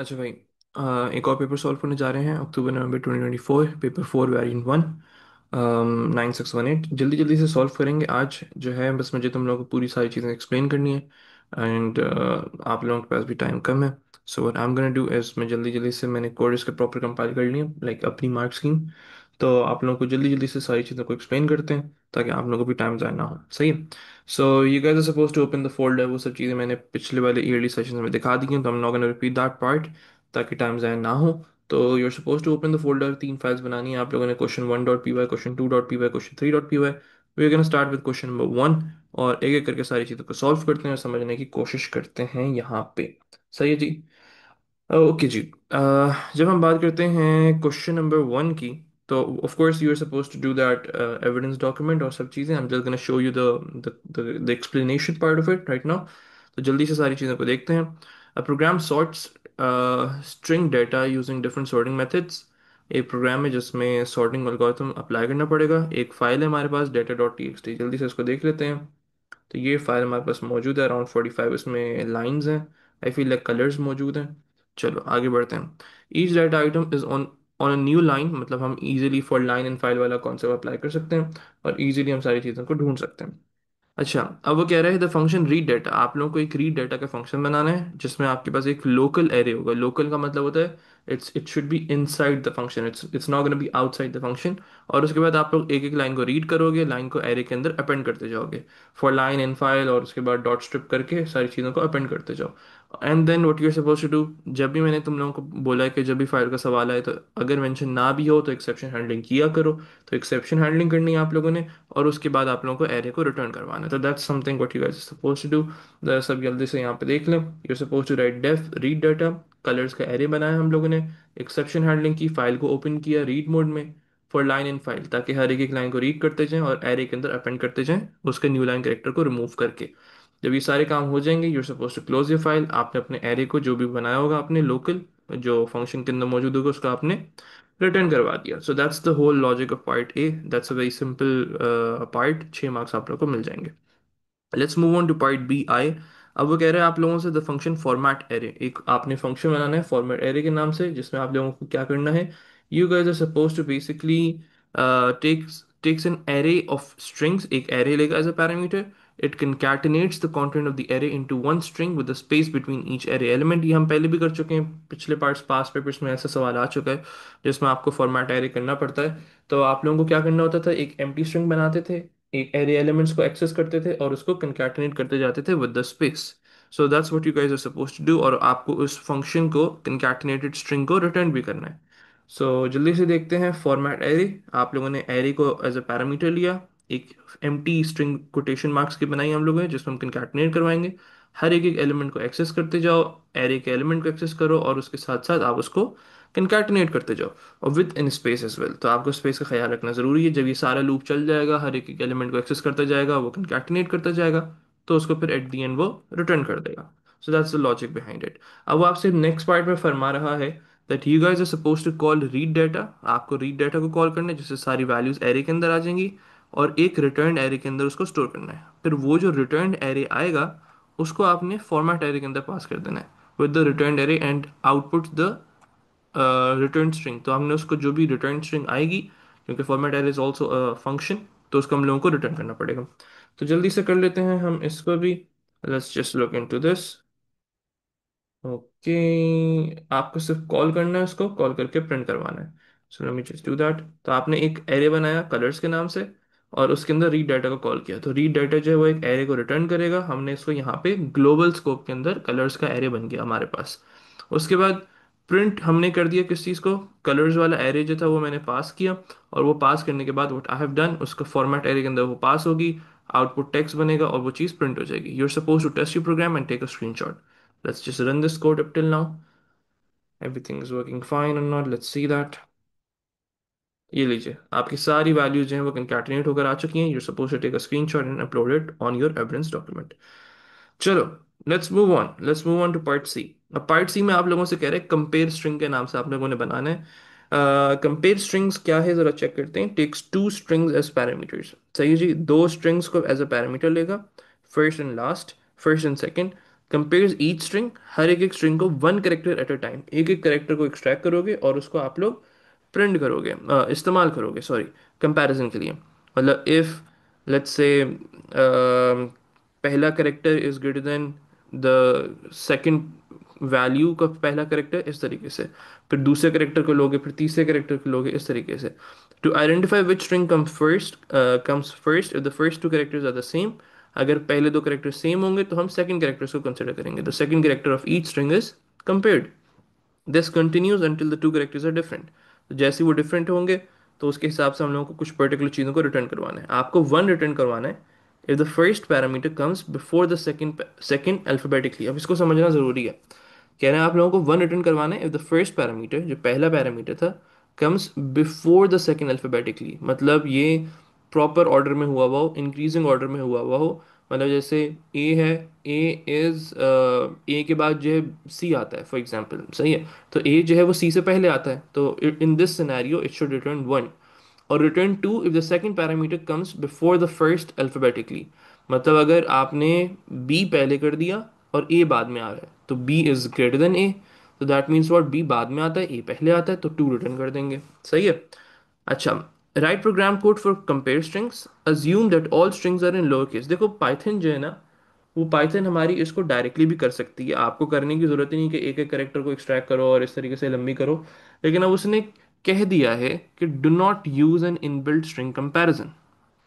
अच्छा भाई, एक और पेपर सॉल्व करने जा रहे हैं। अक्टूबर नवंबर 2024, पेपर 4 वेरिएंट 1, 9618। जल्दी जल्दी से सॉल्व करेंगे आज जो है। बस मुझे तुम लोगों को पूरी सारी चीज़ें एक्सप्लेन करनी है। एंड आप लोगों के पास भी टाइम कम है। So what I am gonna do is, मैं जल्दी जल्दी से मैंने कोड इसके प्रॉपर कंपाइल कर लिए, लाइक अपनी मार्क्स की। तो आप लोगों को जल्दी जल्दी से सारी चीज़ों को एक्सप्लेन करते हैं ताकि आप लोगों को भी टाइम ज़ाया ना हो। सही है। So you guys are suppose to open the folder. वो सब चीज़ें मैंने पिछले वाले ईयरली सेशन में दिखा दी हैं, तो हम not gonna repeat that part ताकि टाइम ज़ाया ना हो। तो you are suppose to open the folder. 3 files बनानी है आप लोगों ने, question 1 dot P Y, question 2 dot P Y, question 3 dot P Y. We are gonna start with question number 1 और एक एक करके सारी चीज़ों को सॉल्व करते हैं और समझने की कोशिश करते हैं यहाँ पे। सही है जी। ओके जी। जब हम बात करते हैं क्वेश्चन नंबर 1 की, तो of course you are suppose to do that evidence document और सब चीज़ें। I am just gonna show you the explanation part of it right now. तो जल्दी से सारी चीज़ों को देखते हैं। A program sorts string data using different sorting methods. एक प्रोग्राम है जिसमें सॉर्टिंग एल्गोरिथम अप्लाई करना पड़ेगा। एक फाइल है हमारे पास, data dot T X T. जल्दी से इसको देख लेते हैं। तो ये फाइल हमारे पास मौजूद है, अराउंड 45 इसमें लाइंस हैं। आई फील लाइक कलर्स मौजूद हैं। चलो आगे बढ़ते हैं। Each data item is on on a new line, मतलब हम easily for line in file वाला कॉन्सेप्ट अप्लाई कर सकते हैं और इजीली हम सारी चीज़ों को ढूंढ सकते हैं। अच्छा, अब वो कह रहे हैं द फंक्शन रीड डाटा। आप लोगों को एक रीड डाटा का फंक्शन बनाना है जिसमें आपके पास एक लोकल एरे होगा। लोकल का मतलब होता है it should be inside the function, it's not gonna be outside the function. और उसके बाद आप लोग एक एक लाइन को रीड करोगे, लाइन को एरे के अंदर अपेंड करते जाओगे फॉर लाइन इन फाइल, और उसके बाद डॉट स्ट्रिप करके सारी चीज़ों को अपेंड करते जाओ। And then what you are suppose to do, जब भी मैंने तुम लोगों को बोला है कि जब भी फाइल का सवाल आए तो अगर मेंशन ना भी हो तो एक्सेप्शन हैंडलिंग किया करो। तो एक्सेप्शन हैंडलिंग करनी है आप लोगों ने, और उसके बाद आप लोगों को एरे को रिटर्न करवाना है। तो that's something what you guys are suppose to do. सब जल्दी से यहाँ पे देख लें। You suppose to write def read data. Colours का एरे बनाया हम लोगों ने। एक्सेप्शन हैंडलिंग की, फाइल को ओपन किया रीड मोड में फॉर लाइन इन फाइल, ताकि हर एक एक लाइन को रीड करते जाएं और एरे के अंदर अपेंड करते जाएं उसके न्यू लाइन कैरेक्टर को रिमूव करके। जब ये सारे काम हो जाएंगे, you suppose to close your file. आपने अपने एरे को जो भी बनाया होगा अपने लोकल जो फंक्शन के अंदर मौजूद होगा उसको आपने रिटर्न करवा दिया। So that's the whole logic of part A. That's a very simple part. 6 marks आप लोग को मिल जाएंगे। Let's move on to part B I. अब वो कह रहे हैं आप लोगों से द फंक्शन फॉर्मेट एरे। एक आपने फंक्शन बनाना है फॉर्मेट एरे के नाम से, जिसमें आप लोगों को क्या करना है, you guys are suppose to basically takes an array of strings. एक एरे लेगा as a parameter. It concatenates the content of the array into one string with a space between each array element। ये हम पहले भी कर चुके हैं, पिछले पार्ट्स पास पेपर्स में ऐसा सवाल आ चुका है जिसमें आपको फॉर्मेट एरे करना पड़ता है। तो आप लोगों को क्या करना होता था, एक एम्प्टी स्ट्रिंग बनाते थे, एक एरे एलिमेंट्स को एक्सेस करते थे और उसको कंकैटिनेट करते जाते थे with the space. So that's what you guys are suppose to do, और आपको उस फंक्शन को कंकैटिनेटेड स्ट्रिंग को रिटर्न भी करना है। सो जल्दी से देखते हैं फॉर्मेट एरे। आप लोगों ने एरे को एज अ पैरामीटर लिया, एक एम्प्टी स्ट्रिंग कोटेशन मार्क्स की बनाई हम लोगों ने जिसमें हम कंकैटिनेट करवाएंगे। हर एक एक एलिमेंट को एक्सेस करते जाओ, एरे के एलिमेंट को एक्सेस करो और उसके साथ साथ आप उसको कंकैटिनेट करते जाओ, और with in space as well. तो आपको स्पेस का ख्याल रखना जरूरी है। जब ये सारा लूप चल जाएगा, हर एक एक एलिमेंट को एक्सेस करता जाएगा, वो कंकैटिनेट करता जाएगा, तो उसको फिर एट दी एंड वो रिटर्न कर देगा। So that's the logic behind it. अब वो आपसे नेक्स्ट पार्ट में फरमा रहा है that you guys are suppose to call read data. आपको रीड डाटा को कॉल करना है जिससे सारी वैल्यूज एरे के अंदर आ जाएंगी, और एक रिटर्न एरे के अंदर उसको स्टोर करना है। फिर वो जो रिटर्न एरे आएगा उसको आपने फॉर्मेट एरे के अंदर पास कर देना है with the return array and output the return string. तो हमने उसको जो भी रिटर्न स्ट्रिंग आएगी, क्योंकि format array is also function, तो उसको हम लोगों को रिटर्न करना पड़ेगा। तो जल्दी से कर लेते हैं हम इसको भी। Let's just look into this. Okay, आपको सिर्फ कॉल करना है, उसको कॉल करके प्रिंट करवाना है। So let me just do that. तो आपने एक एरे बनाया कलर्स के नाम से और उसके अंदर रीड डाटा को कॉल किया। तो रीड डाटा जो है वो एक एरे को रिटर्न करेगा। हमने इसको यहाँ पे ग्लोबल स्कोप के अंदर कलर्स का एरे बन गया हमारे पास। उसके बाद प्रिंट हमने कर दिया किस चीज़ को, कलर्स वाला एरे जो था वो मैंने पास किया। और वो पास करने के बाद व्हाट आई हैव डन, उसका फॉर्मेट एरे के अंदर वो पास होगी, आउटपुट टेक्स्ट बनेगा और वो चीज़ प्रिंट हो जाएगी। You are suppose to test your program and take a screenshot. Let's just run this code up till now. Everything is working fine or not? Let's see that. ये लीजिए, आपकी सारी values जो हैं वो कंकैटिनेट होकर आ चुकी हैं। You're suppose to take a screenshot and upload it on your evidence document. चलो, let's move on to part C. अब पार्ट सी में आप लोगों से कह रहे हैं कंपेयर स्ट्रिंग के नाम से आप लोगों ने बनाना है। कंपेयर स्ट्रिंग्स क्या है जरा चेक करते हैं। Takes two strings as parameters. सही है जी, दो स्ट्रिंग्स को एज अ पैरामीटर लेगा, first and last, first and second. Compares each string, हर एक एक स्ट्रिंग को one character at a time, एक एक करेक्टर को एक्सट्रैक्ट करोगे और उसको आप लोग प्रिंट करोगे, इस्तेमाल करोगे, सॉरी, कंपैरिजन के लिए। मतलब इफ लेट्स से पहला character is greater then the second value का पहला करेक्टर, इस तरीके से, फिर दूसरे करेक्टर को लोगे, फिर तीसरे करेक्टर को लोगे, इस तरीके से। To identify which string comes first if the first two characters are the same, अगर पहले दो करेक्टर सेम होंगे तो हम सेकंड करेक्टर्स को कंसिडर करेंगे, the second character of each string is compared. This continues until the two characters are different. तो जैसे वो डिफरेंट होंगे तो उसके हिसाब से हम लोगों को कुछ पर्टिकुलर चीज़ों को रिटर्न करवाना है। आपको वन रिटर्न करवाना है if the first parameter comes before the second alphabetically. अब इसको समझना जरूरी है। कह रहे हैं आप लोगों को वन रिटर्न करवाना है इफ द फर्स्ट पैरामीटर, जो पहला पैरामीटर था, comes before the second alphabetically, मतलब ये प्रॉपर ऑर्डर में हुआ हुआ हो, इंक्रीजिंग ऑर्डर में हुआ हुआ हो। मतलब जैसे ए है, ए इज ए के बाद जो है सी आता है फॉर एग्जांपल, सही है, तो ए जो है वो सी से पहले आता है, तो in this scenario it should return one. और return two if the second parameter comes before the first alphabetically, मतलब अगर आपने बी पहले कर दिया और ए बाद में आ रहा है तो बी इज ग्रेटर देन ए, तो दैट मीन्स व्हाट, बी बाद में आता है, ए पहले आता है, तो टू रिटर्न कर देंगे, सही है। अच्छा, write program code for compare strings, assume that all strings are in lower case. देखो पाइथन जो है ना, वो पाइथन हमारी इसको डायरेक्टली भी कर सकती है, आपको करने की जरूरत ही नहीं कि एक एक करेक्टर को एक्सट्रैक्ट करो और इस तरीके से लंबी करो। लेकिन अब उसने कह दिया है कि do not use an inbuilt string comparison.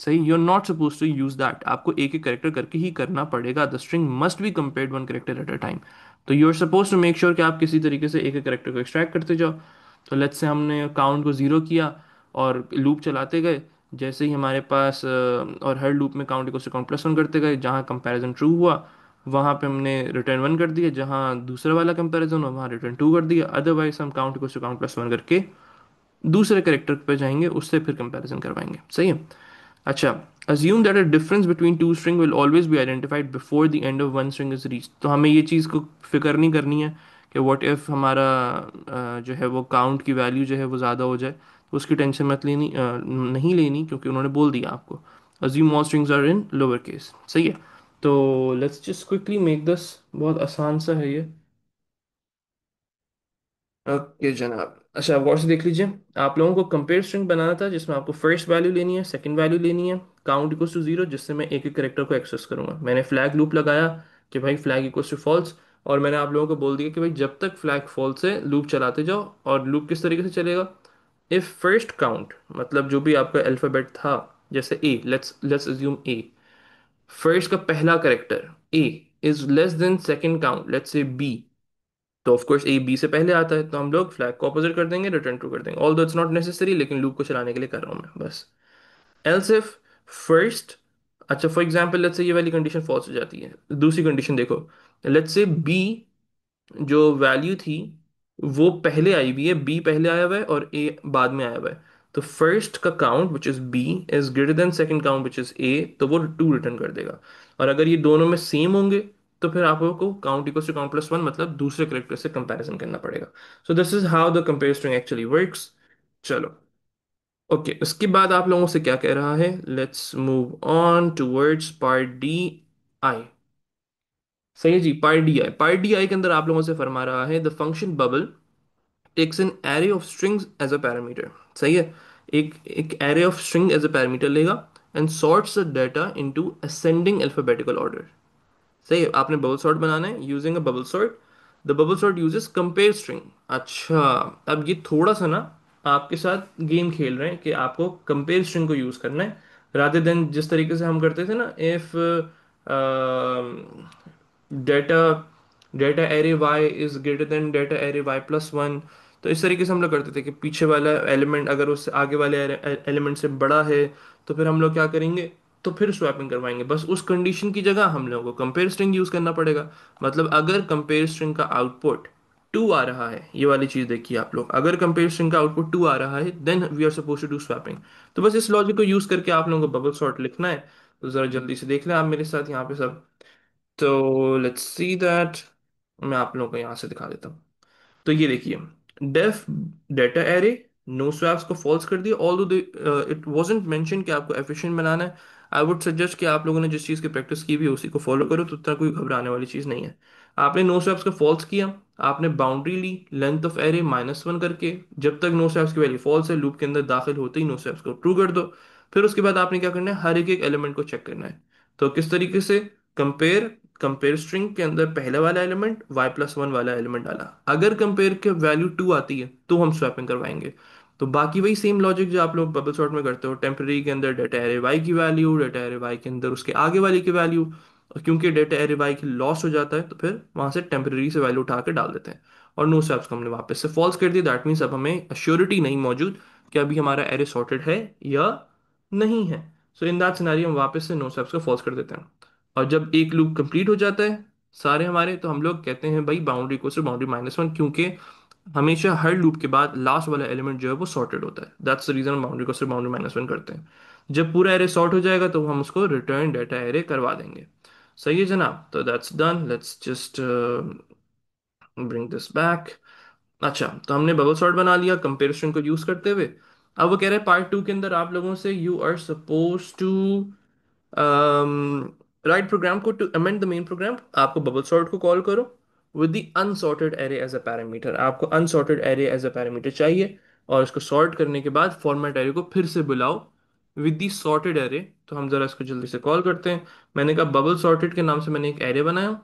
सही, you are not suppose to use that, आपको एक एक करेक्टर करके ही करना पड़ेगा, the string must be compared one character at a time. तो you are suppose to make sure कि आप किसी तरीके से एक एक करेक्टर को एक्सट्रैक्ट करते जाओ। तो लेट्स से हमने काउंट को ज़ीरो किया और लूप चलाते गए, जैसे ही हमारे पास और हर लूप में count equal to count plus one करते गए, जहाँ कंपैरिजन ट्रू हुआ वहाँ पे हमने रिटर्न वन कर दिया, जहाँ दूसरा वाला कंपैरिजन हुआ वहाँ रिटर्न टू कर दिया, अदरवाइज हम count equal to count plus one करके दूसरे करेक्टर पे जाएंगे, उससे फिर कंपैरिजन करवाएंगे, सही है। अच्छा, assume that a difference between two string will always be identified before the end of one string is reached। तो हमें ये चीज़ को फिक्र नहीं करनी है कि what if हमारा जो है वो काउंट की वैल्यू जो है वो ज़्यादा हो जाए, तो उसकी टेंशन मत लेनी, नहीं लेनी, क्योंकि उन्होंने बोल दिया आपको assume all strings are in lower case, सही है। तो let's just quickly make this, बहुत आसान सा है ये। ओके जनाब, अच्छा गौर से देख लीजिए, आप लोगों को कंपेयर स्ट्रिंग बनाना था जिसमें आपको फर्स्ट वैल्यू लेनी है, सेकंड वैल्यू लेनी है, काउंट इक्वल्स टू जीरो, जिससे मैं एक एक करेक्टर को एक्सेस करूंगा। मैंने फ्लैग लूप लगाया कि भाई फ्लैग इक्वल्स टू फॉल्स, और मैंने आप लोगों को बोल दिया कि भाई जब तक फ्लैग फॉल्स है लूप चलाते जाओ। और लूप किस तरीके से चलेगा, इफ फर्स्ट काउंट, मतलब जो भी आपका अल्फाबेट था, जैसे A, let's let's assume A, first का पहला character A is less than second count, let's say B, तो ऑफ कोर्स ए बी से पहले आता है, तो हम लोग फ्लैग को अपोजिट कर देंगे, रिटर्न ट्रू कर देंगे, ऑल दो इट्स नॉट नेसेसरी, लेकिन लूप को चलाने के लिए कर रहा हूँ मैं बस। एल्स इफ फर्स्ट, अच्छा फॉर एग्जाम्पल लेट्स से ये वाली कंडीशन फॉल्स हो जाती है, दूसरी कंडीशन देखो, लेट्स से बी जो वैल्यू थी वो पहले आई हुई है, बी पहले आया हुआ है और ए बाद में आया हुआ है, तो फर्स्ट का count which is B is greater than second count which is A, तो वो टू रिटर्न कर देगा। और अगर ये दोनों में सेम होंगे तो फिर आपको count equal to count plus one, मतलब दूसरे करेक्टर से कंपैरिजन करना पड़ेगा। So this is how the compare string actually works. चलो, ओके, उसके बाद आप लोगों से क्या कह रहा है, let's move on towards part D I. सही है जी, पार्ट डी आई के अंदर आप लोगों से फरमा रहा है the function bubble takes an array of strings as a parameter. सही है, एक एक array of string as a parameter लेगा and sorts the data into ascending alphabetical order. सही है, आपने बबल सॉर्ट बनाना है using a bubble sort, the bubble sort uses compare string. अच्छा, अब ये थोड़ा सा ना आपके साथ गेम खेल रहे हैं कि आपको कंपेयर स्ट्रिंग को यूज करना है, रादर देन जिस तरीके से हम करते थे ना, if data data array Y is greater than data array Y plus one. तो इस तरीके से हम लोग करते थे कि पीछे वाला एलिमेंट अगर उससे आगे वाले एलिमेंट से बड़ा है तो फिर हम लोग क्या करेंगे, तो फिर स्वैपिंग करवाएंगे। बस उस कंडीशन की जगह हम लोगों को कंपेयर स्ट्रिंग यूज करना पड़ेगा। मतलब अगर कंपेयर स्ट्रिंग का आउटपुट टू आ रहा है, ये वाली चीज देखिए आप लोग, अगर कंपेयर स्ट्रिंग का आउटपुट टू आ रहा है then we are suppose to do swapping. तो बस इस लॉजिक को यूज करके आप लोगों को बबल सॉर्ट लिखना है। तो जरा जल्दी से देख लें आप मेरे साथ यहाँ पे सब। तो लेट्स सी दैट, मैं आप लोगों को यहाँ से दिखा देता हूँ। तो ये देखिए, def data array no swaps को फॉल्स कर दिया, ऑल्दो इट वाजंट मेंशन कि आपको एफिशिएंट बनाना है। आई वुड सजेस्ट कि आप लोगों ने जिस चीज़ की प्रैक्टिस की भी है उसी को फॉलो करो, तो उतना कोई घबराने वाली चीज़ नहीं है। आपने नो स्वैप्स का फॉल्स किया, आपने बाउंड्री ली लेंथ ऑफ एरे -1 करके, जब तक नो स्वैप्स की वैल्यू फॉल्स है लूप के अंदर दाखिल होते ही नो स्वैप्स को ट्रू कर दो। फिर उसके बाद आपने क्या करना है, हर एक एक एलिमेंट को चेक करना है। तो किस तरीके से, कंपेयर कंपेयर स्ट्रिंग के अंदर पहले वाला एलिमेंट y+1 वाला एलिमेंट डाला, अगर कंपेयर के वैल्यू 2 आती है तो हम स्वैपिंग करवाएंगे। तो बाकी वही सेम लॉजिक जो आप लोग बबल सॉर्ट में करते हो, टेम्पररी के अंदर डेटा एरे वाई की वैल्यू, डेटा एरे वाई के अंदर उसके आगे वाली की वैल्यू, और क्योंकि डेटा एरे वाई की लॉस हो जाता है तो फिर वहां से टेम्पररी से वैल्यू उठा के डाल देते हैं। और नो स्वैप्स को हमने वापस से फॉल्स कर दिया, दैट मीन्स अब हमें अश्योरिटी नहीं मौजूद कि अभी हमारा एरे सॉर्टेड है या नहीं है। सो इन दैट सिनेरियो हम वापस से नो स्वैप्स को फॉल्स कर देते हैं। और जब एक लूप कंप्लीट हो जाता है सारे हमारे, तो हम लोग कहते हैं भाई बाउंड्री को सिर्फ बाउंड्री -1, क्योंकि हमेशा हर लूप के बाद लास्ट वाला एलिमेंट जो है वो सॉर्टेड होता है। दैट्स द रीजन हम बाउंड्री को सिर्फ बाउंड्री -1 करते हैं। जब पूरा एरे सॉर्ट हो जाएगा तो हम उसको रिटर्न डेटा एरे करवा देंगे। सही है जनाब, तो that's done. Let's just bring this back. अच्छा, तो हमने बबल सॉर्ट बना लिया कंपेरिजन को यूज करते हुए। अब वो कह रहे हैं पार्ट 2 के अंदर आप लोगों से you are suppose to write program को to amend the main program. आपको बबल सॉर्ट को कॉल करो with the unsorted array as a parameter. आपको unsorted array as a parameter चाहिए, और इसको सॉर्ट करने के बाद फॉर्मेट एरे को फिर से बुलाओ विद द सॉर्टेड एरे। तो हम जरा इसको जल्दी से कॉल करते हैं। मैंने कहा बबल सॉर्टेड के नाम से मैंने एक एरे बनाया,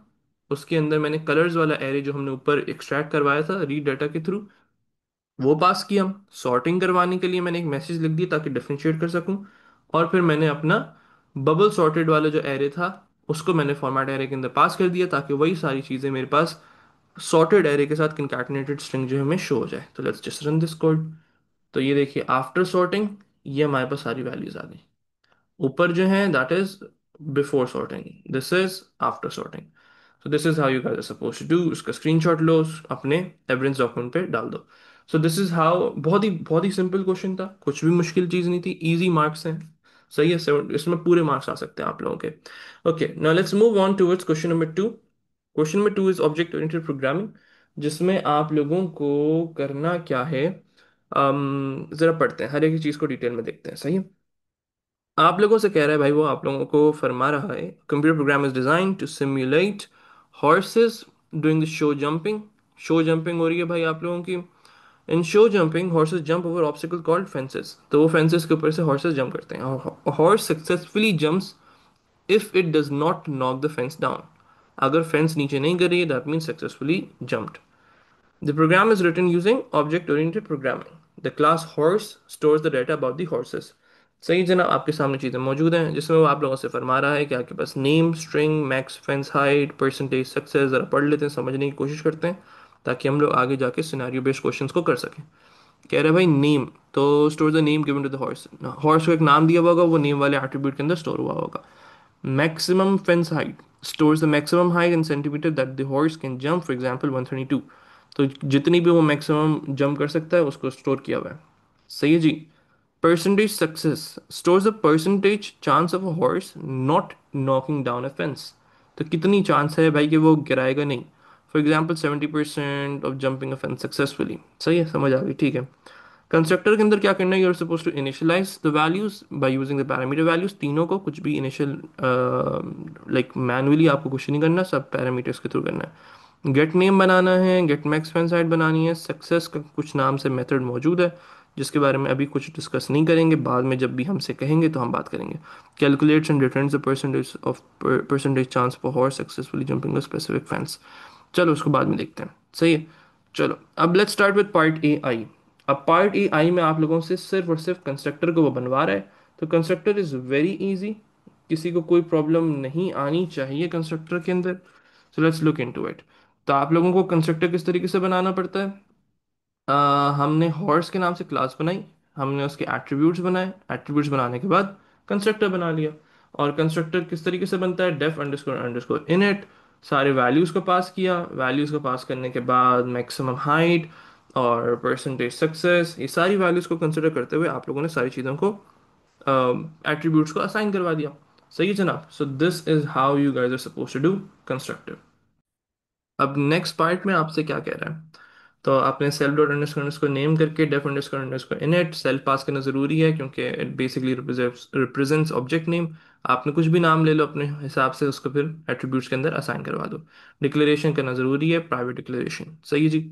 उसके अंदर मैंने कलर्स वाला एरे जो हमने ऊपर एक्सट्रैक्ट करवाया था रीड डाटा के थ्रू वो पास किया। सॉर्टिंग करवाने के लिए मैंने एक मैसेज लिख दिया ताकि डिफरेंशिएट कर सकूं। और फिर मैंने अपना बबल सॉर्टेड वाला जो एरे था उसको मैंने फॉर्मेट एरे के अंदर पास कर दिया, ताकि वही सारी चीज़ें मेरे पास सॉर्टेड एरे के साथ कंकैटिनेटेड स्ट्रिंग जो है हमें शो हो जाए। तो let's just run this code. तो ये देखिए आफ्टर सॉर्टिंग ये हमारे पास सारी वैल्यूज आ गई। ऊपर जो है that is before sorting, this is after sorting. So this is how you guys are suppose to do. उसका स्क्रीनशॉट लो, अपने एविडेंस डॉक्यूमेंट पे डाल दो। So this is how. बहुत ही सिंपल क्वेश्चन था, कुछ भी मुश्किल चीज नहीं थी, इजी मार्क्स हैं। सही है, इसमें पूरे मार्क्स आ सकते हैं आप लोगों के। Okay, now let's move on towards question number 2। Question number 2 is object oriented programming, जिसमें आप लोगों को करना क्या है। जरा पढ़ते हैं, हर एक चीज को डिटेल में देखते हैं। सही है, आप लोगों से कह रहा है भाई, वो आप लोगों को फरमा रहा है computer program is design to simulate horses doing the show jumping. Show jumping हो रही है भाई आप लोगों की। In show jumping horses jump over obstacle called fences. तो वो फेंसेस के ऊपर से हॉर्सेस जंप करते हैं। Horse successfully jumps if it does not knock the fence down. अगर फेंस नीचे नहीं गिरी that mean successfully jumped. The program is written using object-oriented programming. The class horse stores the data about the horses. सही जनाब, आपके सामने चीज़ें मौजूद हैं जिसमें वो आप लोगों से फरमा रहा है कि आपके पास name, string, max fence height, percentage success, ज़रा पढ़ लेते हैं, समझने की कोशिश करते हैं ताकि हम लोग आगे जाके सिनेरियो बेस्ड क्वेश्चंस को कर सकें। कह रहे हैं भाई नेम, तो store the name given to the horse. Horse को एक नाम दिया हुआ होगा, वो नेम वाले एट्रीब्यूट के अंदर स्टोर हुआ होगा। Maximum fence height stores the maximum height in centimeter that the horse can jump, for example 132। तो जितनी भी वो मैक्सिमम जंप कर सकता है उसको स्टोर किया हुआ है। सही है जी। Percentage success stores the percentage chance of a horse not knocking down a fence. तो कितनी चांस है भाई कि वो गिराएगा नहीं। For example 70% of jumping a fence successfully. सही है, समझ आ गई, ठीक है। कंस्ट्रक्टर के अंदर क्या करना है, you are suppose to initialise the values by using the parameter values. तीनों को कुछ भी इनिशियल लाइक मैनुअली आपको कुछ नहीं करना, सब पैरामीटर्स के थ्रू करना है। गेट नेम बनाना है, गेट मैक्स फैन साइड बनानी है। सक्सेस का कुछ नाम से मेथड मौजूद है जिसके बारे में अभी कुछ डिस्कस नहीं करेंगे, बाद में जब भी हमसे कहेंगे तो हम बात करेंगे। Calculates and returns the percentage chance for horse successfully jumping a specific fence. चलो उसको बाद में देखते हैं। सही है, चलो अब let's start with part A I. अब पार्ट ए आई में आप लोगों से सिर्फ और सिर्फ कंस्ट्रक्टर को वो बनवा रहा है। तो कंस्ट्रक्टर इज वेरी इजी, किसी को कोई प्रॉब्लम नहीं आनी चाहिए कंस्ट्रक्टर के अंदर। So let's look into it. तो आप लोगों को कंस्ट्रक्टर किस तरीके से बनाना पड़ता है। हमने हॉर्स के नाम से क्लास बनाई, हमने उसके एट्रीब्यूट्स बनाए, एट्रीब्यूट्स बनाने के बाद कंस्ट्रक्टर बना लिया। और कंस्ट्रक्टर किस तरीके से बनता है, डेफ अंडरस्कोर अंडरस्कोर इनइट। सारे वैल्यूज़ को पास किया, वैल्यूज़ को पास करने के बाद मैक्सिमम हाइट और परसेंटेज सक्सेस, ये सारी वैल्यूज़ को कंसिडर करते हुए आप लोगों ने सारी चीज़ों को एट्रीब्यूट्स को असाइन करवा दिया। सही है जनाब, so this is how you guys are suppose to do constructor. अब नेक्स्ट पार्ट में आपसे क्या कह रहा है। तो आपने self dot underscore underscore name करके def underscore underscore init self pass करना ज़रूरी है, क्योंकि it basically represents object name. आपने कुछ भी नाम ले लो अपने हिसाब से, उसको फिर एट्रीब्यूट्स के अंदर असाइन करवा दो। डिक्लेरेशन करना ज़रूरी है, प्राइवेट डिक्लेरेशन। सही है जी।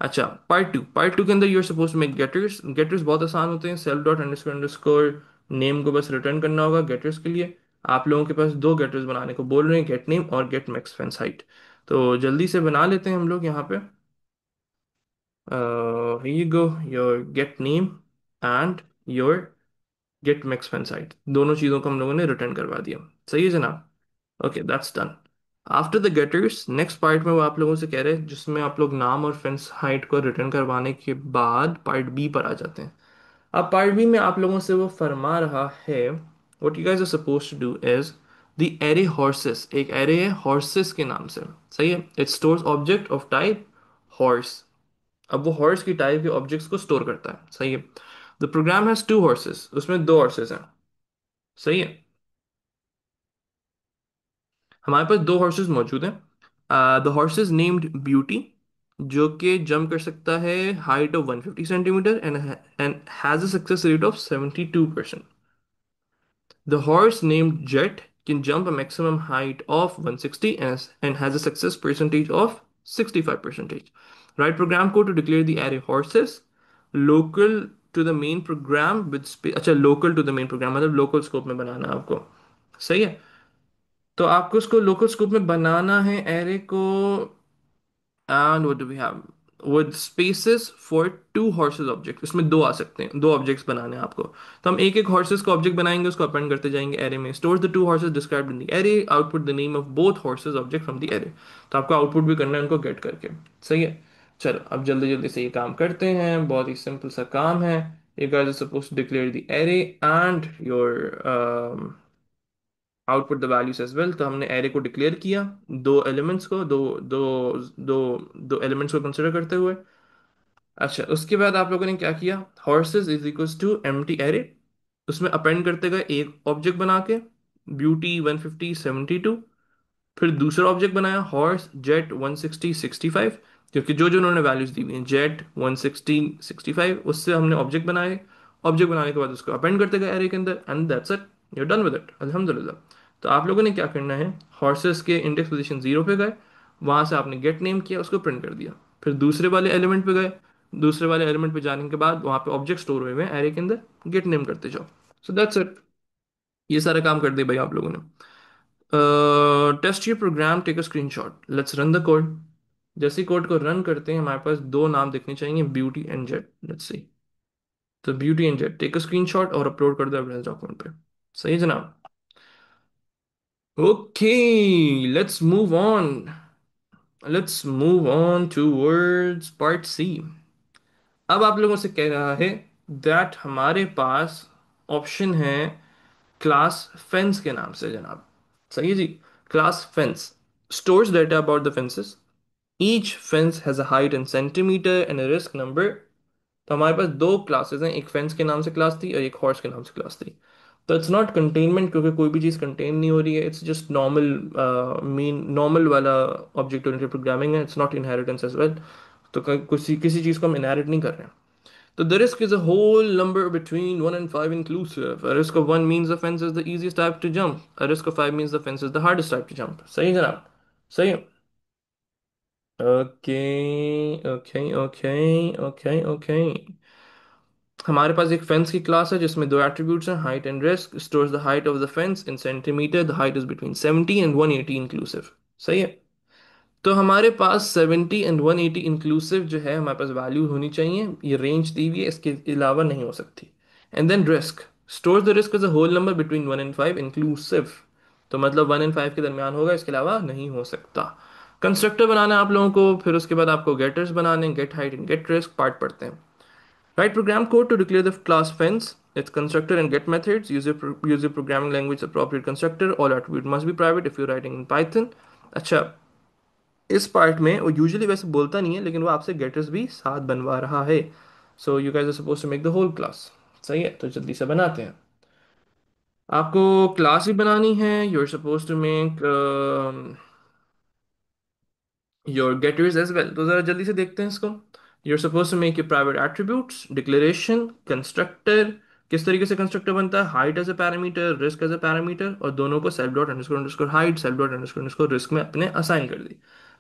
अच्छा, पार्ट टू के अंदर you're suppose to make getters. Getters बहुत आसान होते हैं, self dot underscore underscore name को बस रिटर्न करना होगा गेटर्स के लिए। आप लोगों के पास दो गेटर्स बनाने को बोल रहे हैं, गेट नेम और गेट मैक्स फेंस हाइट। तो जल्दी से बना लेते हैं हम लोग यहाँ पे। here you go, your get name and your get max fan site, दोनों चीज़ों को हम लोगों ने रिटर्न करवा दिया। सही है जनाब। Okay, that's done. After the getters next part में वो आप लोगों से कह रहे हैं, जिसमें आप लोग नाम और फेंस हाइट को रिटर्न करवाने के बाद पार्ट बी पर आ जाते हैं। अब पार्ट बी में आप लोगों से वो फरमा रहा है, what you guys are suppose to do is the array horses. एक एरे है हॉर्सेस के नाम से। सही है। It stores object of type horse. अब वो हॉर्स की टाइप के ऑब्जेक्ट्स को स्टोर करता है। सही है। The program has two horses, उसमें दो हॉर्सेस हैं। सही है। हमारे पास दो हॉर्सेस मौजूद हैं। द हॉर्सेस नेम्ड ब्यूटी, जो कि जंप कर सकता है height of 150 centimetre and has a success rate of 72%। The horse named Jet can jump a maximum height of 160 and has a success percentage of 65%. Write program code to declare the array horses local to the main program with space। अच्छा, local to the main program मतलब local scope में बनाना है आपको। सही है। तो आपको उसको लोकल स्कोप में बनाना है एरे को। And what do we have with spaces for two horses object, इसमें दो आ सकते हैं, दो ऑब्जेक्ट्स बनाने हैं आपको। तो हम एक एक हॉर्सेस को ऑब्जेक्ट बनाएंगे, उसको अपेंड करते जाएंगे एरे में। Store the two horses described in the array, output the name of both horses object from the array. तो आपको आउटपुट भी करना है उनको गेट करके। सही है। चलो अब जल्दी जल्दी से ये काम करते हैं, बहुत ही सिंपल सा काम है। You guys are supposed to declare the array and your output the values as well. तो हमने एरे को डिक्लेयर किया, दो एलिमेंट्स को, दो दो दो दो एलिमेंट्स को कंसिडर करते हुए। अच्छा, उसके बाद आप लोगों ने क्या किया, horses is equals to empty array, उसमें अपेंड करते गए एक ऑब्जेक्ट बना के, ब्यूटी 150 72। फिर दूसरा ऑब्जेक्ट बनाया हॉर्स जेट 160 65, क्योंकि जो जो उन्होंने वैल्यूज दी हुई हैं जेट 160 65, उससे हमने ऑब्जेक्ट बनाए। ऑब्जेक्ट बनाने के बाद उसको अपेंड करते गए एरे के अंदर, and that's it, you done with it, अल्हम्दुलिल्लाह। तो आप लोगों ने क्या करना है, हॉर्सेस के इंडेक्स पोजीशन 0 पे गए, वहां से आपने गेट नेम किया, उसको प्रिंट कर दिया। फिर दूसरे वाले एलिमेंट पे गए, दूसरे वाले एलिमेंट पे जाने के बाद वहां पे ऑब्जेक्ट स्टोर हुए हुए हैं एरे के अंदर, गेट नेम करते जाओ। So that's it. ये सारा काम कर दिया भाई आप लोगों ने। Test your program, take a screenshot, let's run the code. जैसे कोड को रन करते हैं हमारे पास दो नाम दिखने चाहिए, beauty and jet. Let's see. तो beauty and jet, take a screenshot और अपलोड कर दो एविडेंस डॉक्यूमेंट पे। सही है जनाब। Okay, let's move on. Let's move on towards part C. अब आप लोगों से कह रहा है दैट हमारे पास ऑप्शन है क्लास फेंस के नाम से जनाब। सही है जी। Class fence stores data about the fences. Each fence has a height in centimeter and a risk number। तो हमारे पास दो क्लासेस हैं, एक फेंस के नाम से क्लास थी और एक हॉर्स के नाम से क्लास थी। तो इट्स नॉट कंटेनमेंट, क्योंकि कोई भी चीज़ कंटेन नहीं हो रही है, it's just normal mean normal वाला ऑब्जेक्ट ओरिएंटेड प्रोग्रामिंग है, it's not inheritance as well. तो किसी किसी चीज़ को हम इनहेरिट नहीं कर रहे हैं। So the risk is a whole number between 1 and 5 inclusive. A risk of 1 means the fence is the easiest type to jump. A risk of 5 means the fence is the hardest type to jump. सही है जनाब। सही है। Okay okay okay okay okay. हमारे पास एक fence की class है जिसमें दो एट्रीब्यूट्स हैं, height and risk. Stores the height of the fence in centimetre, the height is between 70 and 180 inclusive. सही है। तो हमारे पास 70 एंड 180 इंक्लूसिव जो है हमारे पास वैल्यू होनी चाहिए, ये रेंज दी हुई है, इसके अलावा नहीं हो सकती। And then risk store the risk as a whole number between 1 and 5 inclusive. तो मतलब 1 एंड 5 के दरमियान होगा, इसके अलावा नहीं हो सकता। कंस्ट्रक्टर बनाना है आप लोगों को, फिर उसके बाद आपको गेटर्स बनाने, get height and get risk part पढ़ते हैं। Write program code to declare the class fence, its constructor and get methods. Use your programming language appropriate constructor. All attribute must be private if you're writing in Python। अच्छा, इस part में वो usually वैसे बोलता नहीं है, लेकिन वो आपसे गेटर्स भी साथ बनवा रहा है। So you guys are suppose to make the whole class. सही है, तो जल्दी से बनाते हैं। आपको क्लास भी बनानी है, you are suppose to make your getters as well. तो जरा जल्दी से देखते हैं इसको। You're supposed to make your private attributes, declaration, constructor। किस तरीके से कंस्ट्रक्टर बनता है? Height as a parameter, risk as a parameter, और दोनों को self dot underscore underscore height, self dot underscore underscore risk में अपने असाइन कर दी।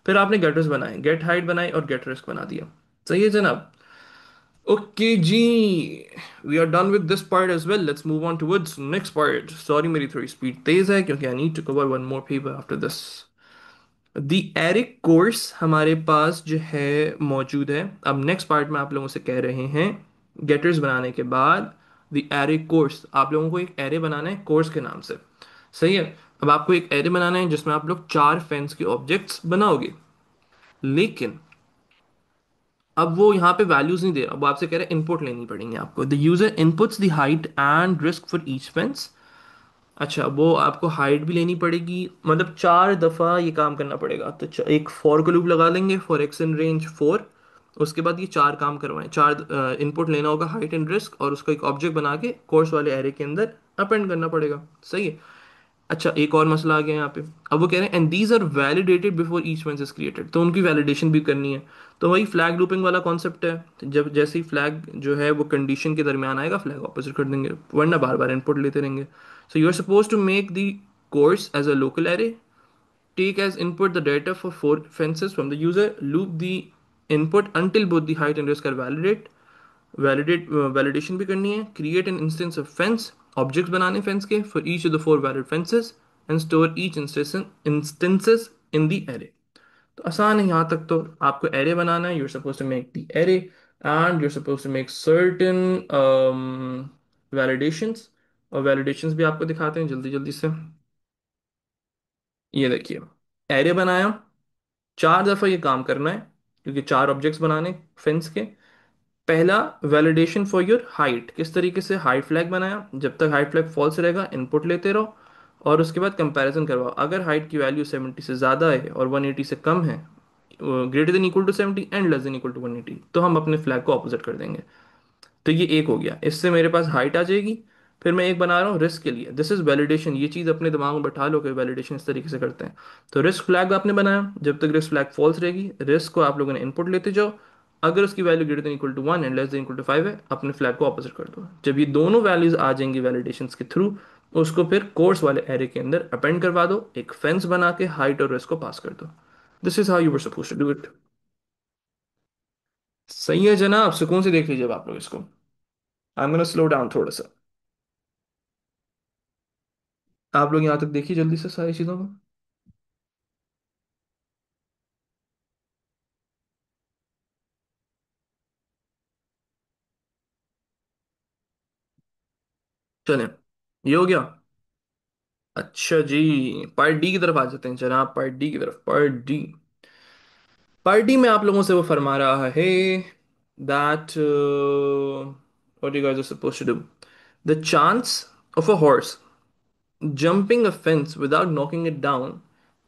फिर आपने गेटर्स बनाए, गेट हाइट बनाई और गेट रिस्क बना दिया। सही है जनाब? ओके जी, we are done with this part as well. Let's move on towards next part. Sorry मेरी थोड़ी स्पीड तेज है क्योंकि I need to cover one more paper after this. The एरिक कोर्स हमारे पास जो है मौजूद है। अब नेक्स्ट पार्ट में आप लोगों से कह रहे हैं गेटर्स बनाने के बाद द एरिक कोर्स, आप लोगों को एक एरे बनाना है कोर्स के नाम से। सही है? अब आपको एक एरे बनाना है जिसमें आप लोग चार फेंस के ऑब्जेक्ट्स बनाओगे, लेकिन अब वो यहाँ पे वैल्यूज नहीं दे रहा, वो आपसे कह रहा है इनपुट लेनी पड़ेंगे आपको। The user inputs the height and risk for each fence. अच्छा, वो आपको हाइट भी लेनी पड़ेगी, मतलब चार दफ़ा ये काम करना पड़ेगा। तो एक फॉर का लूप लगा लेंगे, for x in range four. उसके बाद ये चार काम करवाएं, चार इनपुट लेना होगा हाइट एंड रिस्क, और उसको एक ऑब्जेक्ट बना के कोर्स वाले एरे के अंदर अपेंड करना पड़ेगा। सही है? अच्छा, एक और मसला आ गया यहाँ पे। अब वो कह रहे हैं and these are validated before each one is created, तो उनकी वैलिडेशन भी करनी है। तो वही फ्लैग लूपिंग वाला कॉन्सेप्ट है। जब जैसे ही फ्लैग जो है वो कंडीशन के दरमियान आएगा, फ्लैग ऑपोजिट कर देंगे, वरना बार बार इनपुट लेते रहेंगे। So you are suppose to make the course as a local array, take as input the data for four fences from the user, loop the input until both the height and risk are validation भी करनी है, create an instance of fence, objects बनाने fence के for each of the four valid fences and store each instances in the array। तो आसान है यहाँ तक। तो आपको array बनाना है, you're supposed to make the array and you're supposed to make certain validations। और validations भी आपको दिखाते हैं जल्दी जल्दी से। ये देखिए, एरे बनाया, चार दफा ये काम करना है क्योंकि चार ऑब्जेक्ट्स बनाने फेंस के। पहला, वैलिडेशन फॉर योर हाइट। किस तरीके से? हाइट फ्लैग बनाया, जब तक हाइट फ्लैग फॉल्स रहेगा इनपुट लेते रहो, और उसके बाद कंपैरिजन करवाओ। अगर हाइट की वैल्यू 70 से ज़्यादा है और 180 से कम है, greater than equal to 70 and less than equal to 180, तो हम अपने फ्लैग को ऑपोजिट कर देंगे। तो ये एक हो गया, इससे मेरे पास हाइट आ जाएगी। फिर मैं एक बना रहा हूँ रिस्क के लिए, दिस इज वैलिडेशन। ये चीज़ अपने दिमाग में बैठा लो कि वैलिडेशन इस तरीके से करते हैं। तो रिस्क फ्लैग आपने बनाया, जब तक रिस्क फ्लैग फॉल्स रहेगी रिस्क को आप लोगों ने इनपुट लेते जाओ। अगर उसकी value greater than equal to 1 and less than equal to 5 है, अपने फ्लैग को ऑपोजिट कर दो। जब ये दोनों वैल्यूज आ जाएंगी वैलिडेशन के थ्रू, उसको फिर कोर्स वाले एरे के अंदर अपेंड करवा दो, एक फेंस बना के हाइट और रिस्क को पास कर दो। This is how you were suppose to do it. सही है जनाब, सुकून से देख लीजिए अब आप लोग इसको। आई एम गोना स्लो डाउन थोड़ा सा। आप लोग यहाँ तक देखिए जल्दी से सारी चीज़ों को। चलें, ये हो गया। अच्छा जी, पार्ट डी की तरफ आ जाते हैं जनाब। पार्ट डी की तरफ, पार्ट डी। पार्ट डी में आप लोगों से वो फरमा रहा है that what you guys are supposed to do, the chance of a horse jumping a fence without knocking it down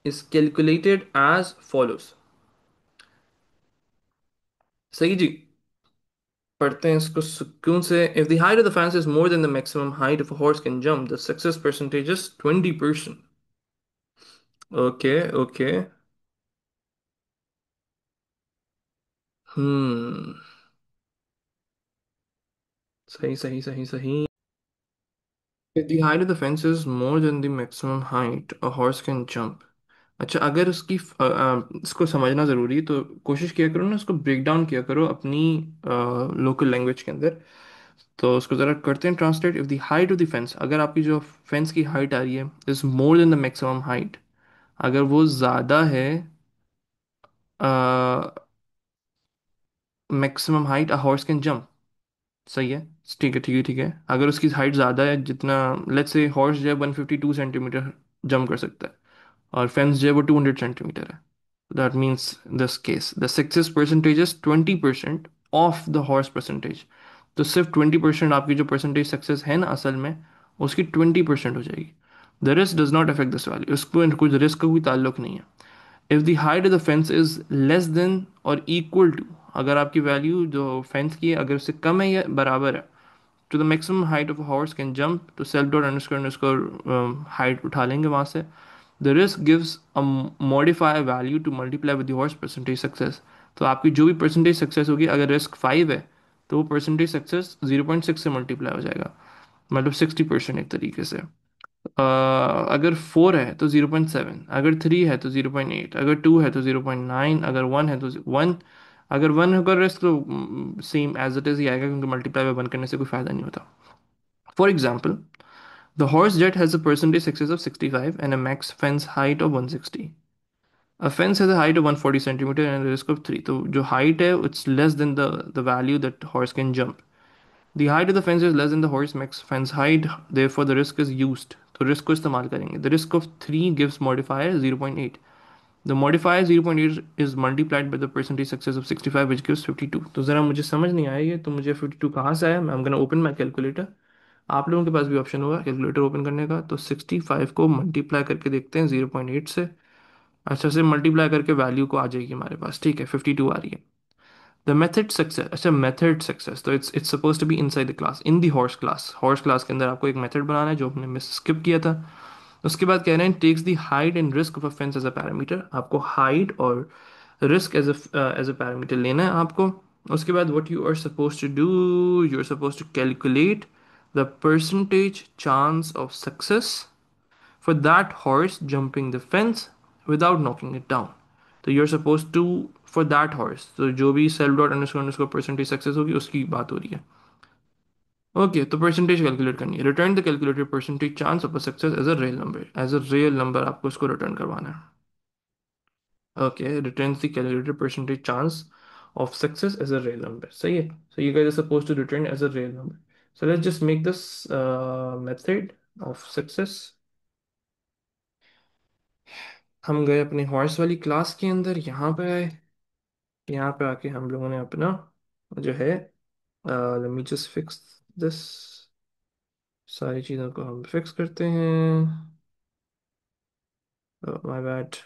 is calculated as follows। सही जी? पढ़ते हैं इसको सुकून से। if the height of the fence is more than the maximum height of a horse can jump, the success percentage is 20%। Okay okay. Hmm, सही सही सही सही। If the height of the fence is more than the maximum height a horse can jump। अच्छा, अगर उसकी इसको समझना ज़रूरी है तो कोशिश किया करो ना, इसको ब्रेक डाउन किया करो अपनी लोकल लैंग्वेज के अंदर। तो उसको ज़रा करते हैं translate. If the height of the fence, अगर आपकी जो फेंस की हाइट आ रही है is more than the maximum height, अगर वो ज़्यादा है maximum height a horse can jump. सही है? ठीक है ठीक है ठीक है। अगर उसकी हाइट ज़्यादा है, जितना लेट्स से हॉर्स जो है 152 सेंटीमीटर जंप कर सकता है, और फेंस जो है वो 200 सेंटीमीटर है, that means this case the success percentage is 20% of the horse percentage. तो सिर्फ 20% आपकी जो परसेंटेज सक्सेस है ना असल में, उसकी 20% हो जाएगी। The risk does not affect this value, उसको कुछ रिस्क का कोई ताल्लुक नहीं है। If the height of the fence is less then और इक्वल टू, अगर आपकी वैल्यू जो फेंस की है अगर उससे कम है या बराबर है, to the maximum height of horse can jump, तो self dot underscore underscore height उठा लेंगे वहाँ से। The risk gives a modifier value to multiply with the horse percentage success. तो आपकी जो भी परसेंटेज सक्सेस होगी, अगर रिस्क 5 है तो वो परसेंटेज सक्सेस 0.6 से मल्टीप्लाई हो जाएगा, मतलब 60% एक तरीके से। अगर 4 है तो 0.7, अगर 3 है तो 0.8, अगर 2 है तो 0.9, अगर 1 है तो 1। अगर 1 होगा रिस्क तो सेम एज इट इज ही आएगा, क्योंकि मल्टीप्लाई बाय 1 करने से कोई फायदा नहीं होता। For example, the horse jet has a percentage success of 65 and a max fence height of 160. A fence has a height of 140 centimeter and a risk of 3. तो जो height है it's less than the value that horse can jump. The height of the fence is less than the horse max fence height, therefore the risk is used. तो risk को इस्तेमाल करेंगे. The risk of 3 gives modifier 0.8. The modifier 0.8 is multiplied by the percentage success of 65 which gives 52. तो ज़रा मुझे समझ नहीं आया ये, तो मुझे 52 कहाँ से आया? I'm gonna open my calculator. आप लोगों के पास भी ऑप्शन होगा कैलकुलेटर ओपन करने का, तो 65 को मल्टीप्लाई करके देखते हैं 0.8 से। अच्छा से मल्टीप्लाई करके वैल्यू को आ जाएगी हमारे पास, ठीक है, 52 आ रही है। द मेथड सक्सेस, अच्छा मेथड सक्सेस, तो it's suppose to be inside the class, in the horse class. Horse class के अंदर आपको एक मेथड बनाना है जो हमने मिस स्किप किया था। उसके बाद कह रहे हैं takes the height and risk of a fence as a parameter. आपको हाइट और रिस्क एज अ पैरामीटर लेना है आपको। उसके बाद what you are suppose to do, you are suppose to calculate the percentage chance of success for that horse jumping the fence without knocking it down. तो you're supposed to, for that horse, तो जो भी self dot underscore underscore percentage success होगी उसकी बात हो रही है। ओके, तो परसेंटेज कैलकुलेट करनी है। Return the calculated percentage chance of a success as a real number, as a real number आपको उसको रिटर्न करवाना है। Okay, return the calculated percentage chance of success as a real number, सही है। So you guys are suppose to return as a real number. So let's just make this method of success. हम गए अपने horse वाली class के अंदर, यहाँ पे आए। यहाँ पे आके हम लोगों ने अपना जो है, let me just fix this, सारी चीज़ों को हम फिक्स करते हैं। My bad.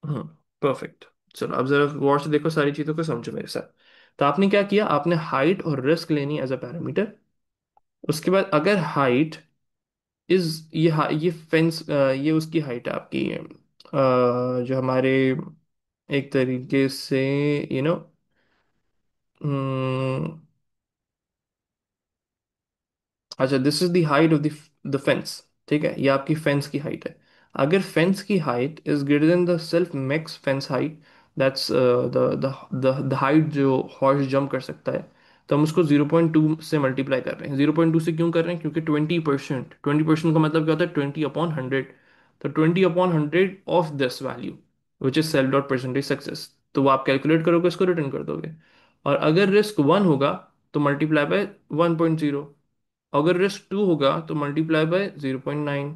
Hmm, perfect. चलो अब जरा गौर से देखो, सारी चीज़ों को समझो मेरे साथ। तो आपने क्या किया, आपने हाइट और रिस्क लेनी एज अ पैरामीटर। उसके बाद अगर हाइट इज ये फेंस, ये उसकी हाइट है आपकी, जो हमारे एक तरीके से यू नो अच्छा, this is the height of the fence, ठीक है, ये आपकी फेंस की हाइट है। अगर फेंस की height is greater then the self max fence height, that's the height जो हॉर्स जंप कर सकता है, तो हम उसको 0.2 से मल्टीप्लाई कर रहे हैं। 0.2 से क्यों कर रहे हैं? क्योंकि 20%, 20% का मतलब क्या होता है? 20/100। तो 20/100 of this value which is self dot percentage success, तो वो आप कैलकुलेट करोगे, इसको रिटर्न कर दोगे। और अगर रिस्क 1 होगा तो मल्टीप्लाई बाय 1.0। अगर रिस्क 2 होगा तो मल्टीप्लाई बाय 0.9।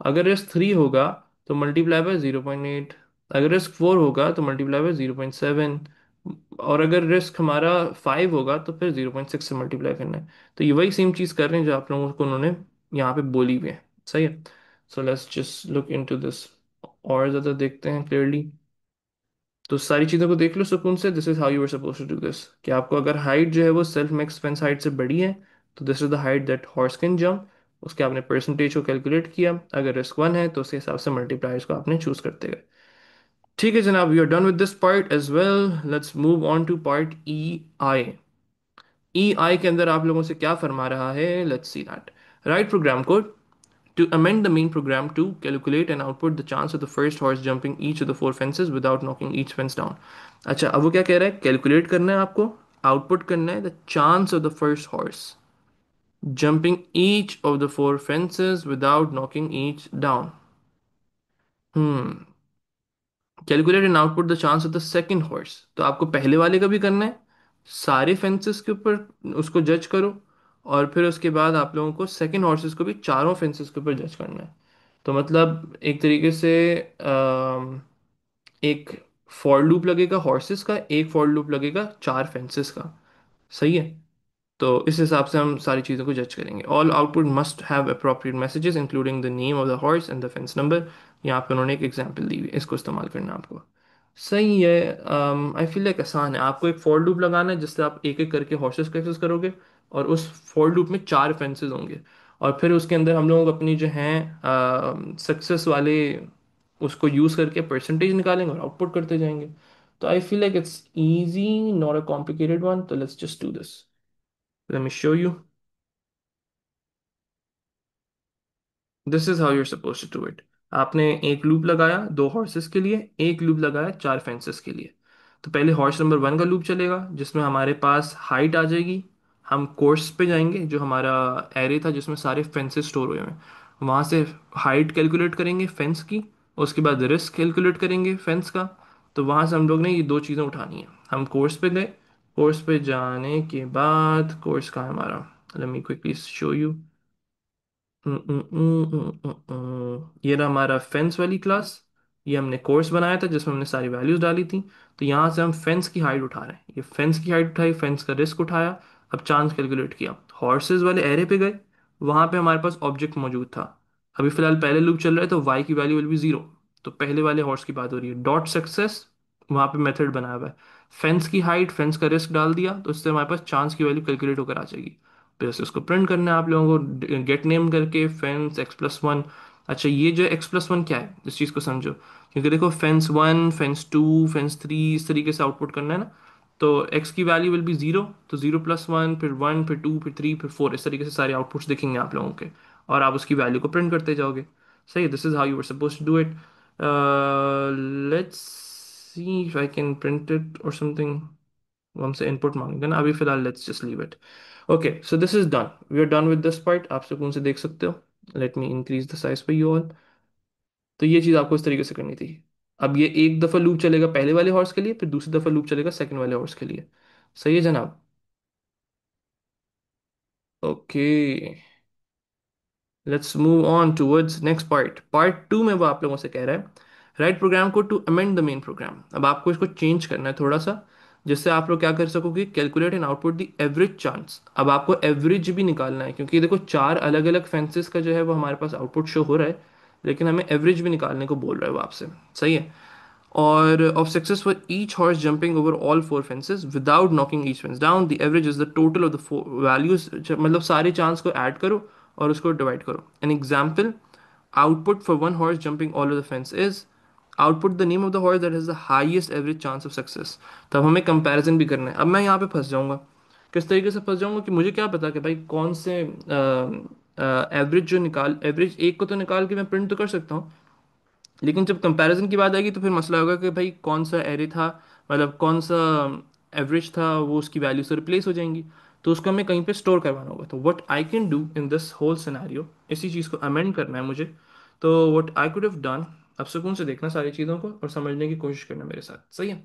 अगर रिस्क 3 होगा तो मल्टीप्लाई बाय 0.8। अगर रिस्क 4 होगा तो मल्टीप्लाई बाय 0.7। और अगर रिस्क हमारा 5 होगा तो फिर 0.6 से मल्टीप्लाई करना है। तो ये वही सेम चीज़ कर रहे हैं जो आप लोगों को उन्होंने यहाँ पे बोली हुई है, सही है। सो let's just look into this, और ज़्यादा देखते हैं क्लियरली। तो सारी चीज़ों को देख लो सुकून से। This is how you are suppose to do this, कि आपको अगर हाइट जो है वो सेल्फ मैक्स फेंस हाइट से बड़ी है, तो this is the height that horse can jump. उसके आपने परसेंटेज को कैलकुलेट किया, अगर रिस्क 1 है तो उसके हिसाब से मल्टीप्लायर्स को आपने चूज करते गए। ठीक है जनाब, we are done with this part as well. Let's move on to part E I. E I के अंदर आप लोगों से क्या फरमा रहा है, let's see that. Write program code to amend the main program to calculate and output the chance of the first horse jumping each of the four fences without knocking each fence down। अच्छा, अब वो क्या कह रहा है? Calculate करना है आपको, आउटपुट करना है the chance of the first horse jumping each of the four fences without knocking each down। Hmm, calculate and output the chance of the second horse, तो आपको पहले वाले का भी करना है, सारे फेंसेस के ऊपर उसको जज करो। और फिर उसके बाद आप लोगों को सेकंड हॉर्सेस को भी चारों फेंसेस के ऊपर जज करना है। तो मतलब एक तरीके से एक फॉर लूप लगेगा हॉर्सेस का, एक फॉर लूप लगेगा चार फेंसेस का, सही है। तो इस हिसाब से हम सारी चीज़ों को जज करेंगे। All output must have appropriate messages including the name of the horse and the fence number. यहाँ पे उन्होंने एक एग्जांपल दी हुई है, इसको इस्तेमाल करना है आपको। सही है। आई फील लाइक आसान है। आपको एक फॉर लूप लगाना है जिससे आप एक एक करके हॉर्सेस का एक्सेस करोगे, और उस फॉर लूप में चार फेंसेस होंगे। और फिर उसके अंदर हम लोग अपनी जो हैं सक्सेस वाले उसको यूज़ करके परसेंटेज निकालेंगे और आउटपुट करते जाएंगे। तो I feel like it's easy, not a complicated one. तो let's just do this. Let me show you. This is how you're suppose to do it. आपने एक लूप लगाया दो हॉर्सेस के लिए, एक लूप लगाया चार फेंसेस के लिए। तो पहले हॉर्स नंबर वन का लूप चलेगा जिसमें हमारे पास हाइट आ जाएगी। हम कोर्स पे जाएंगे, जो हमारा एरे था जिसमें सारे फेंसेस स्टोर हुए हैं, वहां से हाइट कैलकुलेट करेंगे फेंस की। उसके बाद रिस्क कैलकुलेट करेंगे फेंस का। तो वहां से हम लोग ने ये दो चीज़ें उठानी है। हम कोर्स पे गए। कोर्स पे जाने के बाद, कोर्स कहाँ है हमारा? Let me quickly show you. ये रहा हमारा फेंस वाली क्लास। ये हमने कोर्स बनाया था जिसमें हमने सारी वैल्यूज डाली थी। तो यहाँ से हम फेंस की हाइट उठा रहे हैं। ये फेंस की हाइट उठाई, फेंस का रिस्क उठाया। अब चांस कैलकुलेट किया, हॉर्सेस वाले एरे पे गए। वहां पे हमारे पास ऑब्जेक्ट मौजूद था। अभी फिलहाल पहले लूप चल रहा है तो वाई की वैल्यू विल बी जीरो। तो पहले वाले हॉर्स की बात हो रही है, डॉट सक्सेस। वहां पे मेथड बनाया हुआ है। फेंस की हाइट, फेंस का रिस्क डाल दिया तो उससे हमारे पास चांस की वैल्यू कैलकुलेट होकर आ जाएगी। फिर से उसको प्रिंट करना है आप लोगों को, गेट नेम करके फेंस x+1। अच्छा, ये जो x+1 क्या है इस चीज़ को समझो। क्योंकि देखो fence one, fence two, fence three, इस तरीके से आउटपुट करना है ना। तो x की वैल्यू विल बी जीरो। तो जीरो प्लस वन, फिर टू, फिर थ्री, फिर फोर, इस तरीके से सारे आउटपुट्स दिखेंगे आप लोगों के। और आप उसकी वैल्यू को प्रिंट करते जाओगे। सही, this is how you were suppose to do it. Let's see if I can print it और समथिंग। वो हमसे इनपुट मांगेगा ना, अभी फिलहाल let's just leave it. Okay, so this is done, we are done with this part. आप सुकून से देख सकते हो। Let me increase the size for you all. तो ये चीज़ आपको इस तरीके से करनी थी। अब ये एक दफ़ा लूप चलेगा पहले वाले हॉर्स के लिए, फिर दूसरी दफ़ा लूप चलेगा सेकंड वाले हॉर्स के लिए। सही है जनाब? Okay, let's move on towards next part. Part two में वो आप लोगों से कह रहा है, राइट प्रोग्राम को to amend the main program. अब आपको इसको चेंज करना है थोड़ा सा, जिससे आप लोग क्या कर सकोगे, calculate and output the average chance. अब आपको एवरेज भी निकालना है, क्योंकि देखो चार अलग अलग फेंसेस का जो है वो हमारे पास आउटपुट शो हो रहा है, लेकिन हमें एवरेज भी निकालने को बोल रहा है वो आपसे। सही है? और of success for each horse jumping over all four fences without knocking each fence down, the average is the total of the four values। मतलब सारे चांस को ऐड करो और उसको डिवाइड करो। An example, output for one horse jumping all of the fence is output the name of the horse that has the highest average chance of success। तब हमें comparison भी करना है। अब मैं यहाँ पे फंस जाऊंगा। किस तरीके से फंस जाऊंगा कि मुझे क्या पता कि भाई कौन से एवरेज जो निकाल, एवरेज एक को तो निकाल के मैं प्रिंट तो कर सकता हूँ, लेकिन जब कंपैरिजन की बात आएगी तो फिर मसला होगा कि भाई कौन सा एरे था, मतलब कौन सा एवरेज था, वो उसकी वैल्यू से रिप्लेस हो जाएंगी। तो उसको हमें कहीं पे स्टोर करवाना होगा। तो what I can do in this whole scenario, इसी चीज़ को अमेंड करना है मुझे। तो what I could have done, अब सुकून से देखना सारी चीज़ों को और समझने की कोशिश करना मेरे साथ। सही है?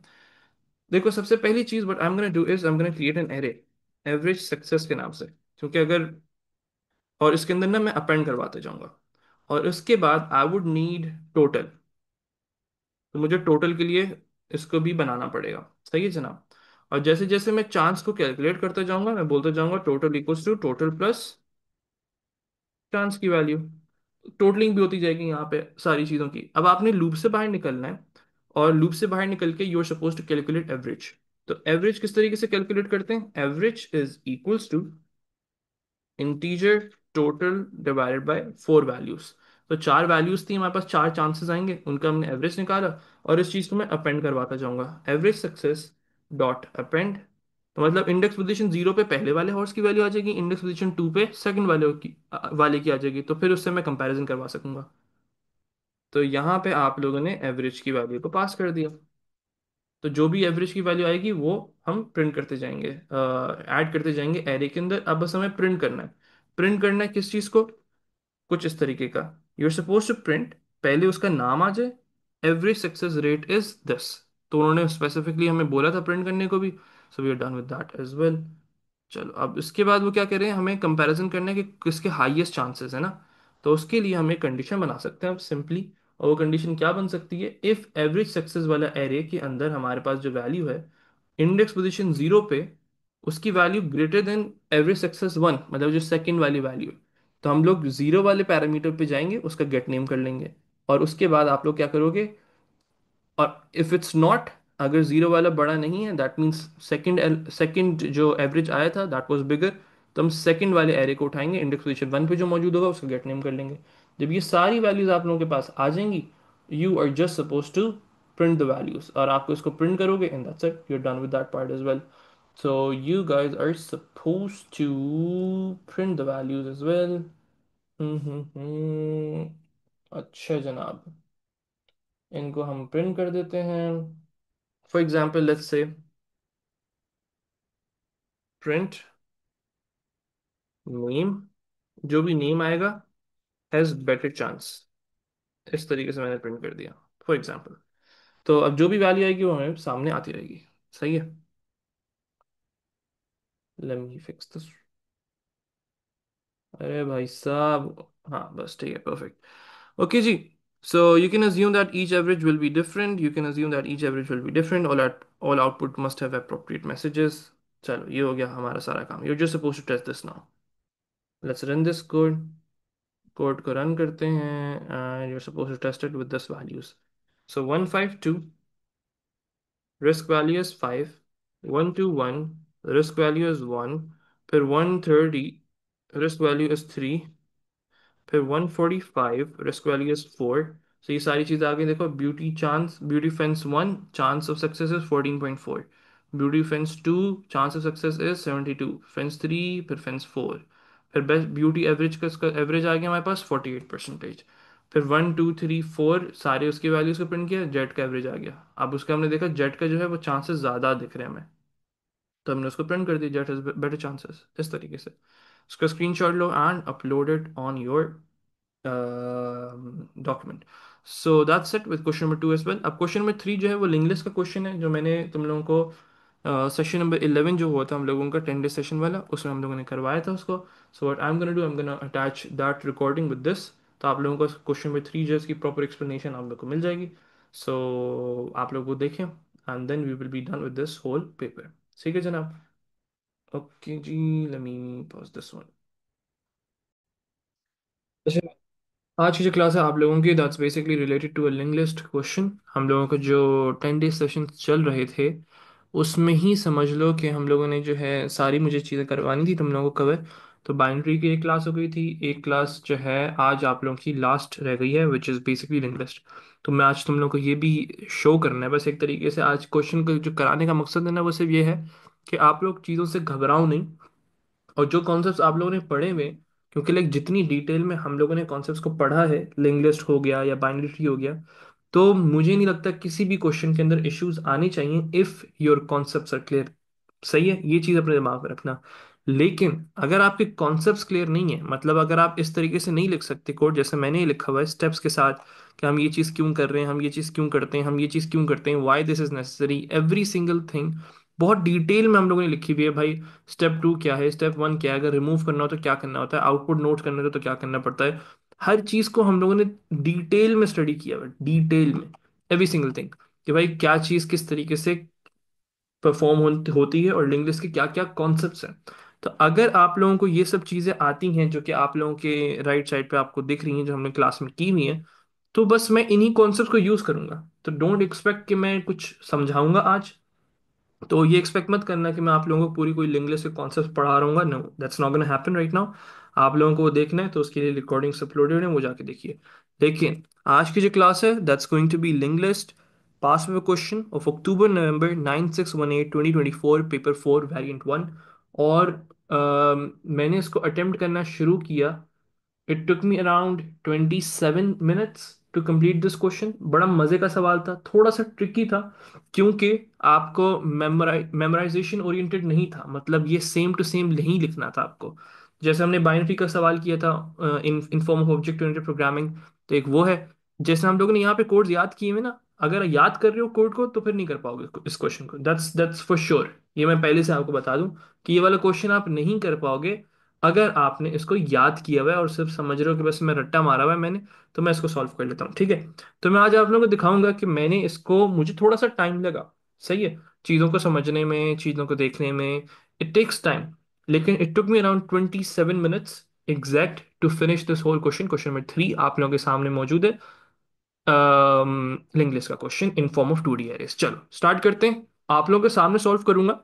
देखो, सबसे पहली चीज़ what I am gonna do is I am gonna create an array average success के नाम से। क्योंकि अगर, और इसके अंदर ना मैं अपेंड करवाते जाऊंगा। और उसके बाद आई वुड नीड टोटल। तो मुझे टोटल के लिए इसको भी बनाना पड़ेगा। सही है जनाब? और जैसे जैसे मैं चांस को कैलकुलेट करते जाऊंगा मैं बोलते जाऊंगा total equals to total plus chance की वैल्यू। टोटलिंग भी होती जाएगी यहाँ पे सारी चीज़ों की। अब आपने लूप से बाहर निकलना है, और लूप से बाहर निकल के you are suppose to calculate average. तो एवरेज किस तरीके से कैलकुलेट करते हैं? Average is equals to integer total divided by four values. तो चार वैल्यूज थी हमारे पास, चार चांसेस आएंगे, उनका हमने एवरेज निकाला। और इस चीज को मैं अपेंड करवाता जाऊंगा, एवरेज सक्सेस डॉट अपेंड। तो मतलब इंडेक्स पोजीशन जीरो पे पहले वाले हॉर्स की वैल्यू आ जाएगी, इंडेक्स पोजीशन टू पे सेकंड वाले की आ जाएगी। तो फिर उससे मैं कंपैरिजन करवा सकूंगा। तो यहाँ पे आप लोगों ने एवरेज की वैल्यू को पास कर दिया। तो जो भी एवरेज की वैल्यू आएगी वो हम प्रिंट करते जाएंगे, ऐड करते जाएंगे एरे के अंदर। अब बस हमें प्रिंट करना है। प्रिंट करना है किस चीज़ को? कुछ इस तरीके का, you are suppose to print, पहले उसका नाम आ जाए, average success rate is this. तो उन्होंने स्पेसिफिकली हमें बोला था प्रिंट करने को भी। So we are done with that as well. चलो, अब इसके बाद वो क्या कह रहे हैं, हमें कंपैरिजन करना है कि किसके हाईएस्ट चांसेस है ना। तो उसके लिए हम एक कंडीशन बना सकते हैं अब सिंपली। और वो कंडीशन क्या बन सकती है? इफ एवरेज सक्सेस वाला एरे के अंदर हमारे पास जो वैल्यू है इंडेक्स पोजीशन जीरो पे, उसकी value greater then average success one, मतलब जो सेकंड वाली वैल्यू है। तो हम लोग जीरो वाले पैरामीटर पे जाएंगे, उसका गेट नेम कर लेंगे। और उसके बाद आप लोग क्या करोगे, और इफ इट्स नॉट, अगर जीरो वाला बड़ा नहीं है दैट मीन्स सेकंड जो एवरेज आया था दैट वाज बिगर। तो हम सेकंड वाले एरे को उठाएंगे, इंडेक्स पोजीशन वन पे जो मौजूद होगा उसका गेट नेम कर लेंगे। जब ये सारी वैल्यूज आप लोगों के पास आ जाएंगी, you are just suppose to print the values, और आपको इसको प्रिंट करोगे and that's it, you are done with that part as well. So you guys are supposed to print the values as well. हम्म. अच्छा जनाब, इनको हम print कर देते हैं. For example let's say print name, जो भी नेम आएगा हैज बेटर चांस. इस तरीके से मैंने प्रिंट कर दिया फॉर एग्जाम्पल. तो अब जो भी वैल्यू आएगी वो हमें सामने आती रहेगी. सही है. Let me fix this. अरे भाई साहब, हाँ बस ठीक है, परफेक्ट. ओके जी. So you can assume that each average will be different. You can assume that each average will be different. All output must have appropriate messages. चलो ये हो गया हमारा सारा काम. You're just supposed to test this now. Let's run this code. Code को run करते हैं and you're supposed to test it with this values. So 152 risk value is 5, 121 risk value is 1, फिर 130 risk value is 3, फिर 145 risk value is 4. सो ये सारी चीज़ आ गई. देखो beauty chance, beauty fence 1 chance of success is 14.4, beauty fence 2 chance of success is 72, fence 3, फिर fence 4, फिर best beauty average का इसका एवरेज आ गया हमारे पास 48%. फिर 1 2 3 4 सारे उसकी वैल्यूज को प्रिंट किया, जेट का एवरेज आ गया. अब उसका हमने देखा जेट का जो है वो चांसेस ज़्यादा दिख रहे हैं हमें, तो हमने उसको प्रिंट कर दिया, जेट हैज बेटर चांसेस. इस तरीके से उसका स्क्रीनशॉट लो and upload it on your document. So that's it with question number 2 as well. अब क्वेश्चन नंबर 3 जो है वो लिंग्विस्टिक्स का क्वेश्चन है, जो मैंने तुम लोगों को सेशन नंबर 11 जो हुआ था हम लोगों का 10 डे सेशन वाला, उसमें हम लोगों ने करवाया था उसको. So what I am gonna do, I am gonna attach that recording with this. तो आप लोगों को क्वेश्चन नंबर 3 जो है इसकी प्रॉपर एक्सप्लेनेशन आप लोग को मिल जाएगी. सो आप लोग वो देखें and then we will be done with this whole paper. ठीक है जनाब. ओके जी, let me pause this one. आज की जो क्लास है आप लोगों की, that's basically related to a link list question. हम लोगों को जो 10 डे सेशन चल रहे थे उसमें ही समझ लो कि हम लोगों ने जो है सारी मुझे चीज़ें करवानी थी तुम लोगों को कवर. तो बाइनरी की एक क्लास हो गई थी, एक क्लास जो है आज आप लोगों की लास्ट रह गई है which is basically link list. तो मैं आज तुम लोगों को ये भी शो करना है बस एक तरीके से. आज क्वेश्चन को जो कराने का मकसद है ना वो सिर्फ ये है कि आप लोग चीज़ों से घबराओ नहीं, और जो कॉन्सेप्ट्स आप लोगों ने पढ़े हुए, क्योंकि लाइक जितनी डिटेल में हम लोगों ने कॉन्सेप्ट्स को पढ़ा है, लिंक लिस्ट हो गया या बाइनरी ट्री हो गया, तो मुझे नहीं लगता किसी भी क्वेश्चन के अंदर इश्यूज आने चाहिए if your concepts are clear. सही है, ये चीज़ अपने दिमाग में रखना. लेकिन अगर आपके कॉन्सेप्ट्स क्लियर नहीं है, मतलब अगर आप इस तरीके से नहीं लिख सकते कोड जैसे मैंने ये लिखा हुआ है स्टेप्स के साथ, कि हम ये चीज़ क्यों कर रहे हैं, हम ये चीज़ क्यों करते हैं, हम ये चीज़ क्यों करते हैं, why this is necessary, every single thing बहुत डिटेल में हम लोगों ने लिखी हुई है भाई. स्टेप 2 क्या है, स्टेप 1 क्या है, अगर रिमूव करना हो तो क्या करना होता है, आउटपुट नोट करना हो तो क्या करना पड़ता है. हर चीज़ को हम लोगों ने डिटेल में स्टडी किया हुआ है, डिटेल में एवरी सिंगल थिंग, कि भाई क्या चीज़ किस तरीके से परफॉर्म होती है और लिंक लिस्ट के क्या क्या कॉन्सेप्ट्स हैं. तो अगर आप लोगों को ये सब चीज़ें आती हैं जो कि आप लोगों के राइट साइड पे आपको दिख रही हैं जो हमने क्लास में की हुई हैं, तो बस मैं इन्हीं कॉन्सेप्ट को यूज़ करूंगा. तो डोंट एक्सपेक्ट कि मैं कुछ समझाऊंगा आज. तो ये एक्सपेक्ट मत करना कि मैं आप लोगों को पूरी कोई लिंग्विस्टिक के कॉन्सेप्ट पढ़ा रहूंगा. No, that's not gonna happen right now. आप लोगों को वो देखना है तो उसके लिए रिकॉर्डिंग्स अपलोडेड है, वो जाके देखिए. लेकिन आज की जो क्लास है that's going to be link list past paper question of October November 9618 2024 paper 4 variant 1. और मैंने इसको अटेम्प्ट करना शुरू किया. It took me around 27 minutes to complete this question. बड़ा मजे का सवाल था, थोड़ा सा ट्रिकी था, क्योंकि आपको मेमोराइजेशन ओरिएंटेड नहीं था, मतलब ये सेम टू सेम नहीं लिखना था आपको. जैसे हमने बाइनरी का सवाल किया था इन form of object oriented programming, तो एक वो है. जैसे हम लोगों ने यहाँ पे कोड्स याद किए हुए ना, अगर याद कर रहे हो कोड को तो फिर नहीं कर पाओगे इस क्वेश्चन को. That's for sure. ये मैं पहले से आपको बता दूं कि ये वाला क्वेश्चन आप नहीं कर पाओगे अगर आपने इसको याद किया हुआ है और सिर्फ समझ रहे हो कि बस मैं रट्टा मारा हुआ है मैंने, तो मैं इसको सॉल्व कर लेता हूँ. ठीक है. तो मैं आज आप लोगों को दिखाऊंगा कि मैंने इसको, मुझे थोड़ा सा टाइम लगा. सही है, चीज़ों को समझने में, चीज़ों को देखने में, इट टेक्स टाइम. लेकिन it took me around 27 minutes exact to finish this whole question. Question number 3 आप लोगों के सामने मौजूद है. लिंक लिस्ट का question in form of 2D arrays. चलो स्टार्ट करते हैं. आप लोगों के सामने सॉल्व करूंगा.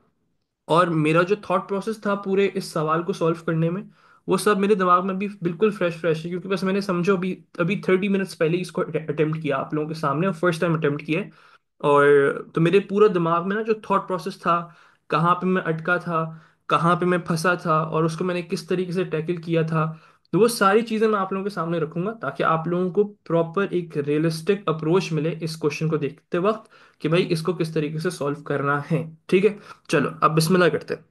और मेरा जो थॉट प्रोसेस था पूरे इस सवाल को सॉल्व करने में वो सब मेरे दिमाग में भी बिल्कुल फ्रेश फ्रेश है, क्योंकि बस मैंने समझो अभी अभी 30 मिनट्स पहले ही इसको अटेम्प्ट किया आप लोगों के सामने, और फर्स्ट टाइम अटेम्प्ट किया है। और तो मेरे पूरा दिमाग में ना जो थॉट प्रोसेस था, कहाँ पे मैं अटका था, कहाँ पे मैं फंसा था, और उसको मैंने किस तरीके से टैकल किया था, तो वो सारी चीज़ें मैं आप लोगों के सामने रखूंगा, ताकि आप लोगों को प्रॉपर एक रियलिस्टिक अप्रोच मिले इस क्वेश्चन को देखते वक्त, कि भाई इसको किस तरीके से सॉल्व करना है। ठीक है, चलो अब बिस्मिल्लाह करते हैं।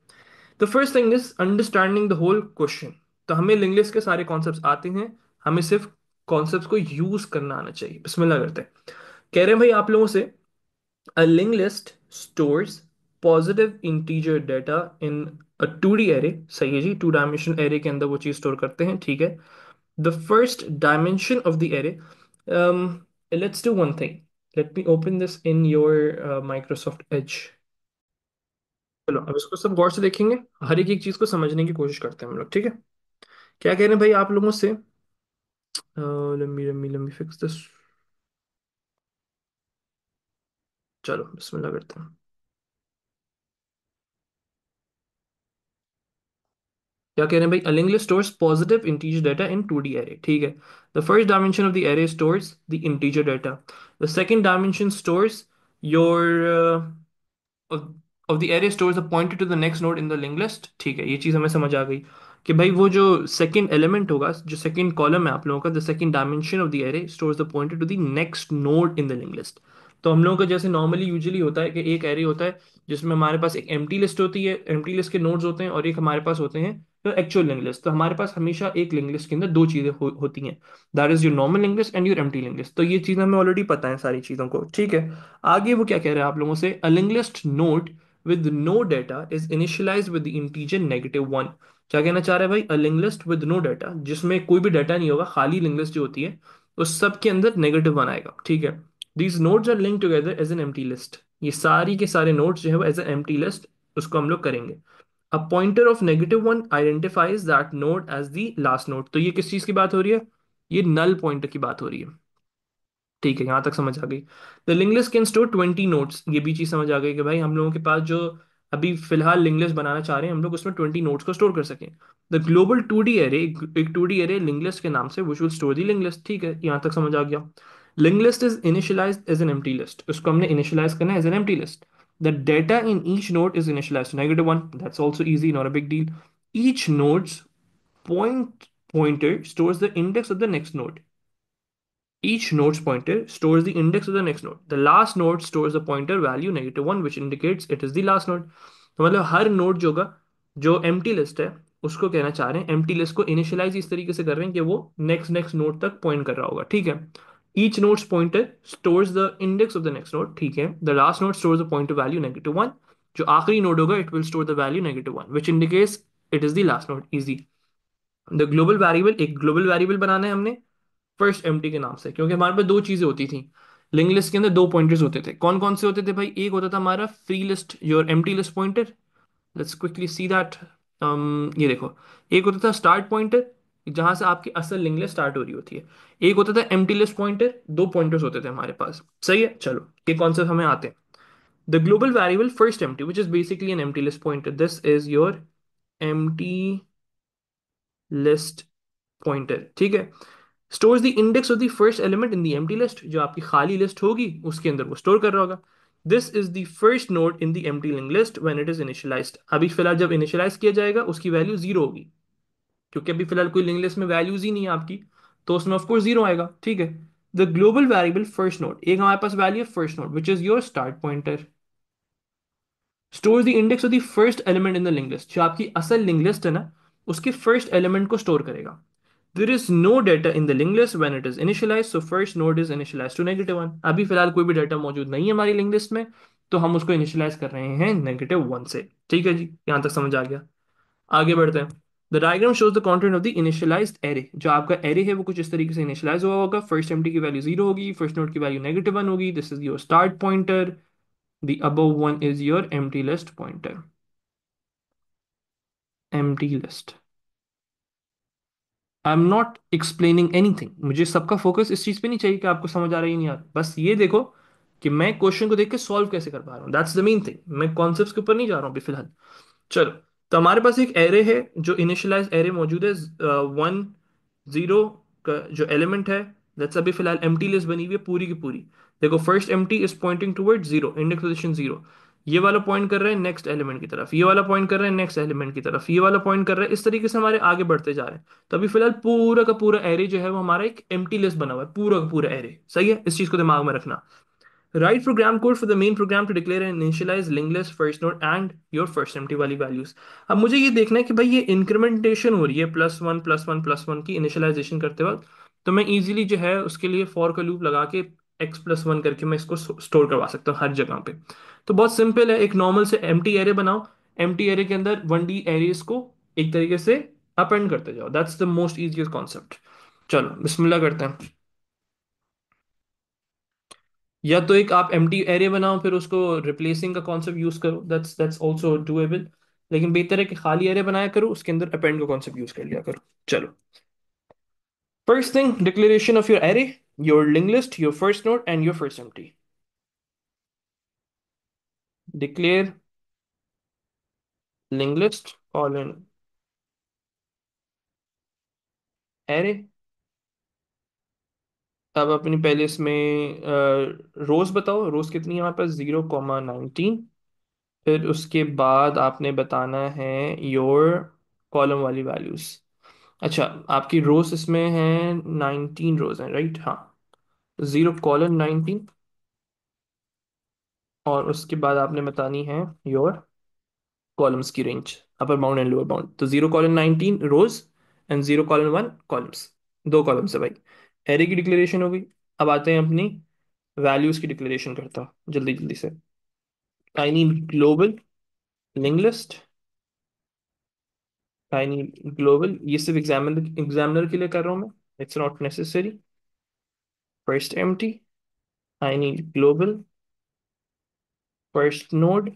The first thing is understanding the whole question. तो हमें इंग्लिश के सारे कॉन्सेप्ट्स आते हैं, हमें सिर्फ कॉन्सेप्ट्स को यूज करना आना चाहिए। बिस्मिल्लाह करते हैं। कह रहे हैं भाई आप लोगों से, a linked list stores positive integer data in a 2D array। सही है जी, टू डायमेंशन एरे के अंदर वो चीज स्टोर करते हैं। ठीक है, the first dimension of the array, let's do one thing, let me open this in your Microsoft Edge. चलो अब इसको सब गौर से देखेंगे, हर एक एक चीज को समझने की कोशिश करते हैं हम लोग। ठीक है, क्या कह रहे हैं भाई आप लोगों से, let me fix this। चलो बिस्मिल्लाह करते हैं। क्या कह रहे हैं भाई, a linked list stores positive integer data in 2D array। ठीक है, the first dimension of the array stores the integer data, the second dimension stores your of, of the array stores a pointer to the next node in the linked list। ठीक है, ये चीज हमें समझ आ गई कि भाई वो जो सेकंड एलिमेंट होगा, जो सेकंड कॉलम है आप लोगों का, the second dimension of the array stores the pointer to the next node in the link list. तो हम लोगों का जैसे नॉर्मली यूजुअली होता है कि एक एरे होता है जिसमें हमारे पास एक एम्प्टी लिस्ट होती है, एम्प्टी लिस्ट के नोड्स होते हैं, और एक हमारे पास होते हैं तो एक्चुअल लिंक लिस्ट। तो हमारे पास हमेशा एक लिंक लिस्ट के अंदर दो चीजें होती हैं, that is your normal link list and your empty link list. तो ये चीज हमें ऑलरेडी पता है सारी चीजों को। ठीक है, आगे वो क्या कह रहे हैं आप लोगों से, अ link list node with no data is initialized with the integer -1। क्या कहना चाह रहा है भाई, a linked list with no data, जिसमें कोई भी डाटा नहीं होगा, खाली लिंक लिस्ट जो होती है उस सब के अंदर -1 आएगा। ठीक है, these nodes are linked together as an empty list। ये सारी के सारे नोड्स जो है वो एज एन एम्प्टी लिस्ट उसको हम लोग करेंगे। a pointer of -1 identifies that node as the last node। तो ये किस चीज की बात हो रही है, ये नल पॉइंटर की बात हो रही है। ठीक है, यहां तक समझ आ गई। The link can store 20 notes, ये भी चीज समझ आ गई कि भाई हम लोगों के पास जो अभी फिलहाल लिंक बनाना चाह रहे हैं हम लोग, उसमें 20 नोट्स को स्टोर कर सकें। द ग्लोबल 2D एरे, एक 2D एरे लिंक के नाम से which will store the link. ठीक है, यहां तक समझ आ गया। Link list is initialised as an empty list, उसको हमने इनिशियलाइज करना है as an empty list. The data in each node is initialised to -1, that's also easy, not a big deal. Each nodes pointer stores the index of the next node। Each node's pointer stores the index of the next node. The last node stores the pointer value -1, which indicates it is the last node। तो मतलब हर node जो होगा, जो empty list है, उसको कहना चाह रहे हैं, एम्प्टी लिस्ट को इनिशियलाइज इस तरीके से कर रहे हैं कि वो नेक्स्ट नेक्स्ट नोड तक पॉइंट कर रहा होगा। ठीक है, each nodes pointer stores the index of the next node. ठीक है, the last node stores the pointer value -1। जो आखिरी नोड होगा it will store the value -1, which indicates it is the last node. Easy. The global variable, एक global variable बनाना है हमने first empty के नाम से, क्योंकि हमारे पास दो चीजें होती थी लिंक लिस्ट के अंदर, दो पॉइंटर्स होते थे। कौन कौन से होते थे भाई, एक होता था हमारा free list, your empty list pointer. Let's quickly see that. ये देखो, एक होता था स्टार्ट पॉइंटर, जहां से आपकी असल लिंक लिस्ट स्टार्ट हो रही होती है। एक होता था एम्प्टी लिस्ट पॉइंटर, दो पॉइंटर्स होते थे हमारे पास। सही है, चलो ये कॉन्सेप्ट हमें आते हैं। The global variable first empty which is basically N empty list pointer, this is your empty list pointer. ठीक है, stores the index of the first element in the empty list, जो आपकी खाली लिस्ट होगी उसके अंदर वो स्टोर कर रहा होगा। This is the first node in the empty link list when it is initialised. अभी फिलहाल जब इनिशियलाइज किया जाएगा उसकी वैल्यू 0 होगी, क्योंकि अभी फिलहाल कोई लिंक लिस्ट में वैल्यूज ही नहीं है आपकी, तो उसमें ऑफकोर्स 0 आएगा। ठीक है, the global variable first node, एक हमारे पास वैल्यू है first node which is your start pointer, store the index of the first element in the link list, जो आपकी असल लिंक लिस्ट है ना, उसके फर्स्ट एलिमेंट को स्टोर करेगा। There is no data in the linked list when it is initialized, so first node is initialized to -1। अभी फिलहाल कोई भी डाटा मौजूद नहीं है हमारी लिंक लिस्ट में, तो हम उसको इनिशियलाइज कर रहे हैं -1 से। ठीक है जी, यहां तक समझ आ गया। आगे बढ़ते हैं। The diagram shows the content of the initialised array, जो आपका एरे है वो कुछ इस तरीके से इनिशियलाइज हुआ होगा। फर्स्ट एम्प्टी की वैल्यू 0 होगी, फर्स्ट नोड की वैल्यू -1 होगी, this is your start pointer, the above one is your empty list pointer, empty list. I am not explaining anything, मुझे सबका फोकस इस चीज पे नहीं चाहिए कि आपको समझ आ रहा है या नहीं आ रहा, बस ये देखो कि मैं क्वेश्चन को देख के सॉल्व कैसे कर पा रहा हूँ, दैट्स द मेन थिंग। मैं कॉन्सेप्ट्स के ऊपर नहीं जा रहा हूँ अभी फिलहाल। चलो, तो हमारे पास एक एरे है, जो इनिशियलाइज एरे मौजूद है, 1 0 का जो एलिमेंट है। दैट्स अभी फिलहाल एम्प्टी लिस्ट बनी हुई है पूरी की पूरी। देखो first empty is pointing toward zero, index position zero. ये वाला पॉइंट कर रहा है नेक्स्ट एलिमेंट की तरफ, ये वाला पॉइंट कर रहा है नेक्स्ट एलिमेंट की तरफ, ये वाला पॉइंट कर रहा है, इस तरीके से हमारे आगे बढ़ते जा रहे हैं। तो अभी फिलहाल पूरा का पूरा एरे जो है वो हमारा एक एम्प्टी लिस्ट बना हुआ है, पूरा का पूरा एरे। सही है, इस चीज को दिमाग में रखना। Write program code for the main program to declare and initialize linked list first node and your first empty वाली values। अब मुझे ये देखना है कि भाई ये इंक्रीमेंटेशन हो रही है +1 +1 +1 की इनिशियलाइजेशन करते वक्त। तो मैं इजीली जो है उसके लिए फॉर का लूप लगा के x+1 करके मैं इसको स्टोर करवा सकता हूँ हर जगह पे। तो बहुत सिंपल है, एक नॉर्मल से एम्प्टी एरे बनाओ। एम्प्टी एरे के अंदर 1D एरेज को एक तरीके से अपेंड करते जाओ। That's the most easiest concept. चलो बिस्मिल्लाह करते हैं। या तो एक आप एम्प्टी एरे बनाओ, फिर उसको रिप्लेसिंग का कॉन्सेप्ट यूज करो, दैट्स आल्सो डूएबल। लेकिन बेहतर है कि खाली एरे बनाया करो, उसके अंदर अपेंड का कॉन्सेप्ट यूज कर लिया करो। चलो, first thing, declaration of your array, your link list, your first node and your first empty. Declare link list colon array. अब अपनी पहले इसमें रोज बताओ, रोज कितनी है हमारे पास, 0,19। फिर उसके बाद आपने बताना है योर कॉलम वाली वैल्यूज। अच्छा, आपकी रोज इसमें है 19 रोज हैं, राइट? हाँ, 0,19। और उसके बाद आपने बतानी है योर कॉलम्स की range, upper bound and lower bound. तो 0,19 रोज एंड 0,1 कॉलम्स, दो कॉलम्स है भाई। एरे की डिक्लेरेशन हो गई। अब आते हैं अपनी वैल्यूज की डिक्लेरेशन करता हूँ जल्दी जल्दी से। I need global link list. I need global, ये सिर्फ एग्जामिनर एग्जामिनर के लिए कर रहा हूँ मैं, it's not necessary. First empty, I need global first node.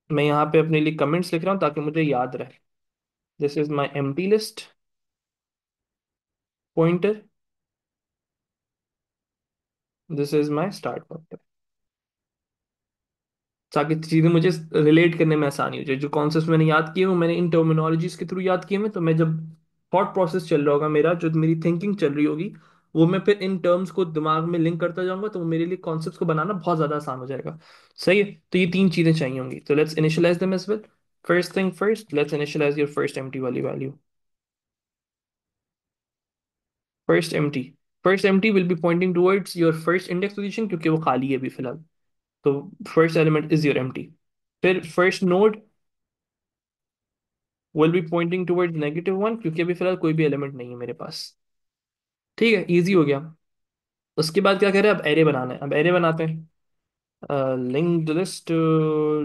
मैं यहाँ पे अपने लिए कमेंट्स लिख रहा हूँ ताकि मुझे याद रहे। This is my empty list pointer, this is my start pointer. ताकि चीजें मुझे रिलेट करने में आसानी हो जाए। जो कॉन्सेप्ट मैंने याद किए वो मैंने इन टर्मिनोलॉजीज के थ्रू याद किए हैं, तो मैं जब थॉट प्रोसेस चल रहा होगा मेरा, जो मेरी थिंकिंग चल रही होगी, वो मैं फिर इन टर्म्स को दिमाग में लिंक करता जाऊंगा, तो वो मेरे लिए कॉन्सेप्ट्स को बनाना बहुत ज्यादा आसान हो जाएगा। सही है, तो ये तीन चीजें चाहिए होंगी, तो let's initialise them as well. First thing first, let's initialise your first empty वाली value. First empty, first empty will be pointing towards your first index position, क्योंकि वो खाली है अभी फिलहाल। तो first element is your empty. फिर first node will be pointing towards -1, क्योंकि अभी फिलहाल कोई भी एलिमेंट नहीं है मेरे पास। ठीक है, इजी हो गया। उसके बाद क्या करें, अब एरे बनाना है, अब एरे बनाते हैं। Linked list,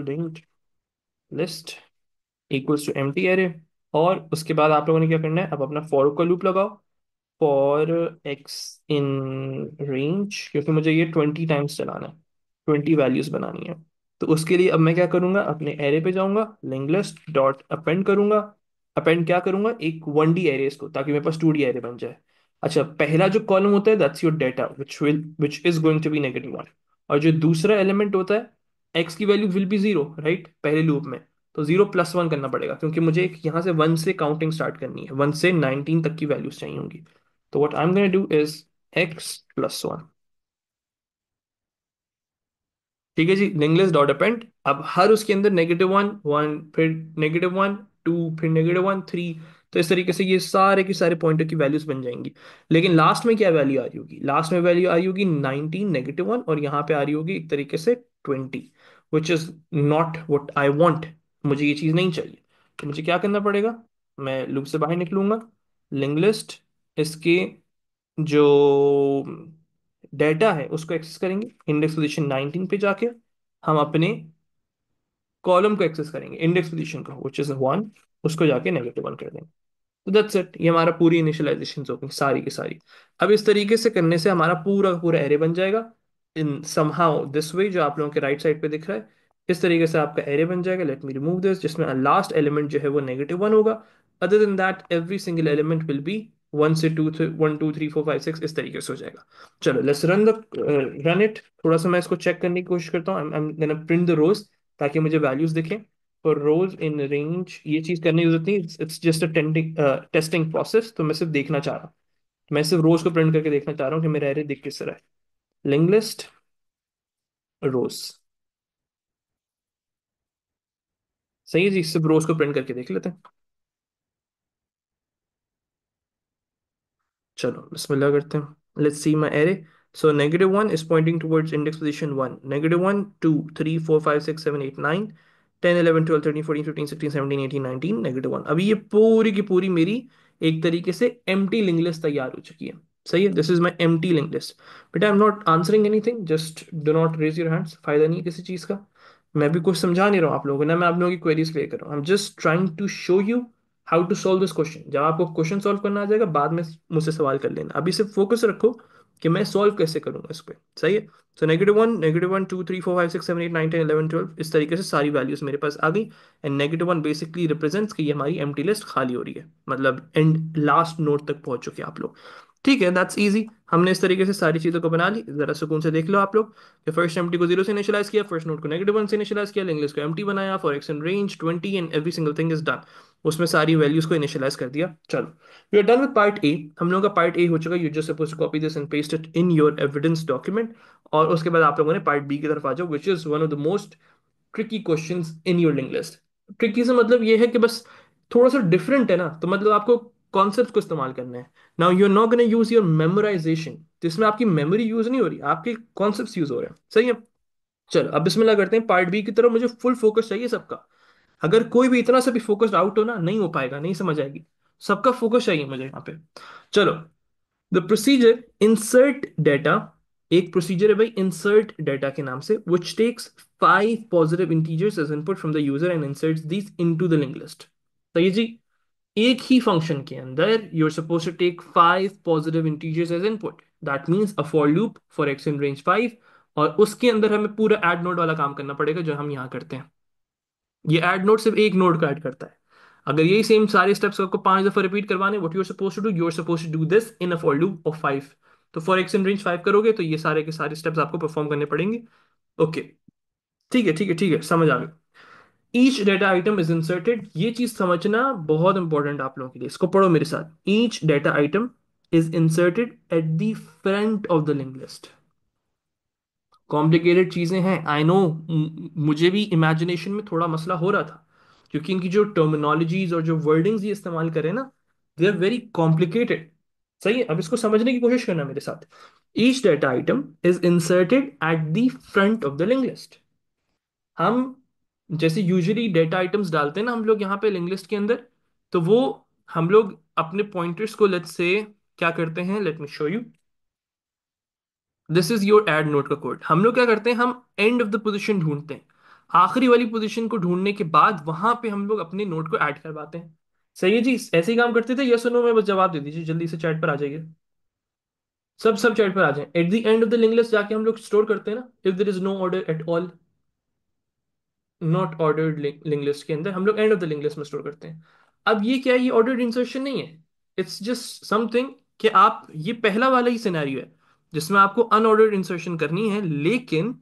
linked list equals to empty array. और उसके बाद आप लोगों ने क्या करना है, अब अपना फॉर का लूप लगाओ। फॉर एक्स इन रेंज, क्योंकि मुझे ये 20 टाइम्स चलाना है, 20 वैल्यूज बनानी है। तो उसके लिए अब मैं क्या करूंगा, अपने एरे पे जाऊंगा, लिंक लिस्ट डॉट अपेंड करूंगा। अपेंड क्या करूंगा, एक 1D एरेस को, ताकि मेरे पास 2D एरे बन जाए। अच्छा, पहला जो कॉलम होता है that's your data which is going to be -1। और जो दूसरा एलिमेंट होता है, एक्स की value will be zero, right, पहले लूप में। तो 0+1 करना पड़ेगा, क्योंकि मुझे एक यहाँ से 1 से काउंटिंग स्टार्ट करनी है, 1 से 19 तक की वैल्यूज चाहिए होंगी। तो what I am gonna do is x+1। ठीक है जी, लिंकलेस डॉट अपेंड। अब हर उसके अंदर -1 1, फिर -1 2, फिर -1 3। तो इस तरीके से ये सारे के सारे पॉइंटर की वैल्यूज बन जाएंगी। लेकिन लास्ट में क्या वैल्यू आ रही होगी, लास्ट में वैल्यू आ रही होगी 19 -1, और यहाँ पे आ रही होगी एक तरीके से 20, which is not what I want. मुझे ये चीज़ नहीं चाहिए। तो मुझे क्या करना पड़ेगा, मैं लूप से बाहर निकलूंगा। लिंक लिस्ट, इसके जो डेटा है उसको एक्सेस करेंगे, इंडेक्स पोजीशन 19 पे जाके हम अपने कॉलम को एक्सेस करेंगे, इंडेक्स पोजीशन को विच इज 1, उसको जाके -1 कर देंगे। तो दैट्स इट, ये हमारा पूरी इनिशियलाइजेशन हो गई सारी की सारी। अब इस तरीके से करने से हमारा पूरा का पूरा एरे बन जाएगा, इन समहाउ दिस वे, जो आप लोगों के राइट साइड पे दिख रहा है। इस तरीके से आपका एरे बन जाएगा। लेट मी रिमूव दिस, जिसमें लास्ट एलिमेंट जो है वो -1 होगा। Other than that every single element will be 1 से 2 1 2 3 4 5 6, इस तरीके से हो जाएगा। चलो लेट्स रन इट। थोड़ा सा मैं इसको चेक करने की कोशिश करता हूँ। I am gonna print the rows ताकि मुझे वैल्यूज दिखें। फॉर रोज इन रेंज ये चीज करने की जरूरत नहीं, it's just a testing process. तो मैं सिर्फ देखना चाह रहा हूँ, मैं सिर्फ रोज को प्रिंट करके देखना चाह रहा हूँ कि मेरा एरे दिख किस तरह है। लिंक लिस्ट रोज, सही है जी, सिर्फ रोज को प्रिंट करके देख लेते हैं। चलो बिस्मिल्लाह करते हैं। Let's see my array. So -1 is pointing towards index position 1, -1 2 3 4 5 6 7 8 9 10 11 12 13 14 15 16 17 18 19 -1। अभी ये पूरी की पूरी मेरी एक तरीके से एम्प्टी लिंक लिस्ट तैयार हो चुकी है। सही है, this is my empty link list. But I am not answering anything, just do not raise your hands, फायदा नहीं है किसी चीज का। मैं भी कुछ समझा नहीं रहा हूँ आप लोगों को ना, मैं आप लोगों की क्वेरीज क्लियर कर रहा हूँ। I am just trying to show you how to solve this question. जब आपको क्वेश्चन सॉल्व करना आ जाएगा बाद में मुझसे सवाल कर लेना, अभी सिर्फ फोकस रखो कि मैं सॉल्व कैसे करूंगा इस पे। सही है। सो -1 2 3 4 5 6 7 8 9 10 11 12 इस तरीके से सारी वैल्यूज मेरे पास आ गई। एंड -1 बेसिकली रिप्रेजेंट्स कि ये हमारी एम्प्टी लिस्ट खाली हो रही है, मतलब एंड लास्ट नोड तक पहुंच चुके हैं आप लोग। ठीक है, दैट्स इजी। हमने इस तरीके से सारी चीजों को बना ली। जरा सुकून से देख लो आप लोग कि फर्स्ट एम्प्टी को 0 से इनिशियलाइज किया, फर्स्ट नोड को -1 से इनिशियलाइज किया, लिंक लिस्ट को एम्प्टी बनाया for x in range 20 and every single thing is done. उसमें सारी वैल्यूज को इनिशियलाइज कर दिया। चलो we are done with part A. हम लोगों का पार्ट ए हो चुका है। You just suppose to copy this and paste it in your evidence document. और उसके बाद आप लोगों ने पार्ट बी की तरफ आ जाओ, which is one of the most tricky questions in your link list. Tricky से मतलब ये है कि बस थोड़ा सा डिफरेंट है ना, तो मतलब आपको कॉन्सेप्ट को इस्तेमाल करना है। Now you are not gonna use your memorisation, तो इसमें आपकी मेमोरी यूज नहीं हो रही, आपके कॉन्सेप्ट यूज हो रहे हैं। सही है। चलो अब बिस्मिल्लाह करते हैं पार्ट बी की तरफ। मुझे फुल फोकस चाहिए सबका। अगर कोई भी इतना सा भी फोकस्ड आउट हो ना, नहीं हो पाएगा, नहीं समझ आएगी। सबका फोकस चाहिए मुझे यहाँ पे। चलो द प्रोसीजर इंसर्ट डेटा। एक प्रोसीजर है भाई इंसर्ट डेटा के नाम से, which takes 5 positive integers as input from the user and inserts these into the link list. तो ये जी एक ही फंक्शन के अंदर you are suppose to take 5 positive integers as input. That means a for loop for x in range 5। और उसके अंदर हमें पूरा ऐड नोड वाला काम करना पड़ेगा जो हम यहाँ करते हैं। ये ऐड नोड सिर्फ एक नोड को ऐड करता है। अगर यही सेम सारे स्टेप्स आपको 5 दफा रिपीट करवाने, what you are suppose to do, you are suppose to do this in a for loop of 5। तो फॉर एक्स इन रेंज 5 करोगे तो ये सारे के सारे स्टेप्स आपको परफॉर्म करने पड़ेंगे। ओके, ठीक है ठीक है ठीक है, समझ आ गया। Each data item is inserted, ये चीज समझना बहुत इंपॉर्टेंट आप लोगों के लिए, इसको पढ़ो मेरे साथ। Each data item is inserted at the front of the link list. Complicated चीजें हैं, आई नो। मुझे भी इमेजिनेशन में थोड़ा मसला हो रहा था, क्योंकि इनकी जो टर्मिनोलॉजीज और जो वर्डिंग्स ये इस्तेमाल करें ना, दे आर वेरी कॉम्प्लिकेटेड। सही है, अब इसको समझने की कोशिश करना मेरे साथ। Each data item is inserted at the front of the link list. हम जैसे यूजुअली डेटा आइटम्स डालते हैं ना हम लोग यहाँ पे लिंक लिस्ट के अंदर, तो वो हम लोग अपने पॉइंटर्स को लेट्स से क्या करते हैं, late me show you. This is your add node का कोड। हम लोग क्या करते हैं, हम एंड ऑफ द पोजीशन ढूंढते हैं, आखिरी वाली पोजीशन को ढूंढने के बाद वहां पे हम लोग अपने नोड को ऐड करवाते हैं। सही है जी, ऐसे ही काम करते थे। यस सुनो मैं बस जवाब दे दीजिए, जल्दी से चैट पर आ जाइए। सब सब चैट पर आ जाए। At the end of the link list जाके हम लोग स्टोर करते हैं ना, if there is no order at all, not ordered link list के अंदर हम लोग end of the link list में स्टोर करते हैं। अब ये क्या है, ये ऑर्डर्ड इंसर्शन नहीं है। इट्स जस्ट समथिंग कि आप, ये पहला वाला ही सिनेरियो है जिसमें आपको अनऑर्डर्ड इंसर्शन करनी है, लेकिन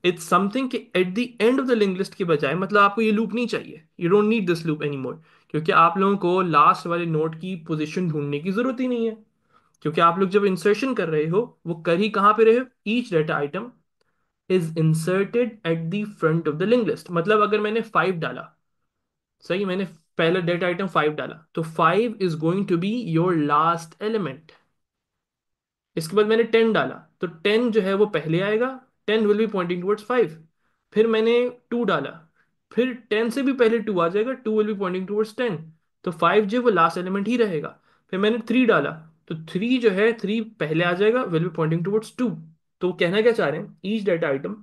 इट्स समथिंग कि eight the end of the link list के बजाय, मतलब आपको ये लूप नहीं चाहिए, you don't need this loop any more. क्योंकि आप लोगों को लास्ट वाले नोड की पोजीशन ढूंढने की जरूरत ही नहीं है, क्योंकि आप लोग जब इंसर्शन कर रहे हो वो कर ही कहाँ पे रहे हो, each data item is inserted at the front of the link list. मतलब अगर मैंने 5 डाला, सही, मैंने पहला डेटा आइटम 5 डाला, तो 5 is going to be your last element. इसके बाद मैंने 10 डाला, तो 10 जो है वो पहले आएगा, 10 विल बी पॉइंटिंग टुवर्ड्स 5। फिर मैंने 2 डाला, फिर 10 से भी पहले 2 आ जाएगा, 2 विल बी पॉइंटिंग टुवर्ड्स 10। तो 5 जो है वो लास्ट एलिमेंट ही रहेगा। फिर मैंने 3 डाला, तो 3 जो है 3 पहले आ जाएगा, विल बी पॉइंटिंग टुवर्ड्स 2। तो कहना क्या चाह रहे हैं, each data item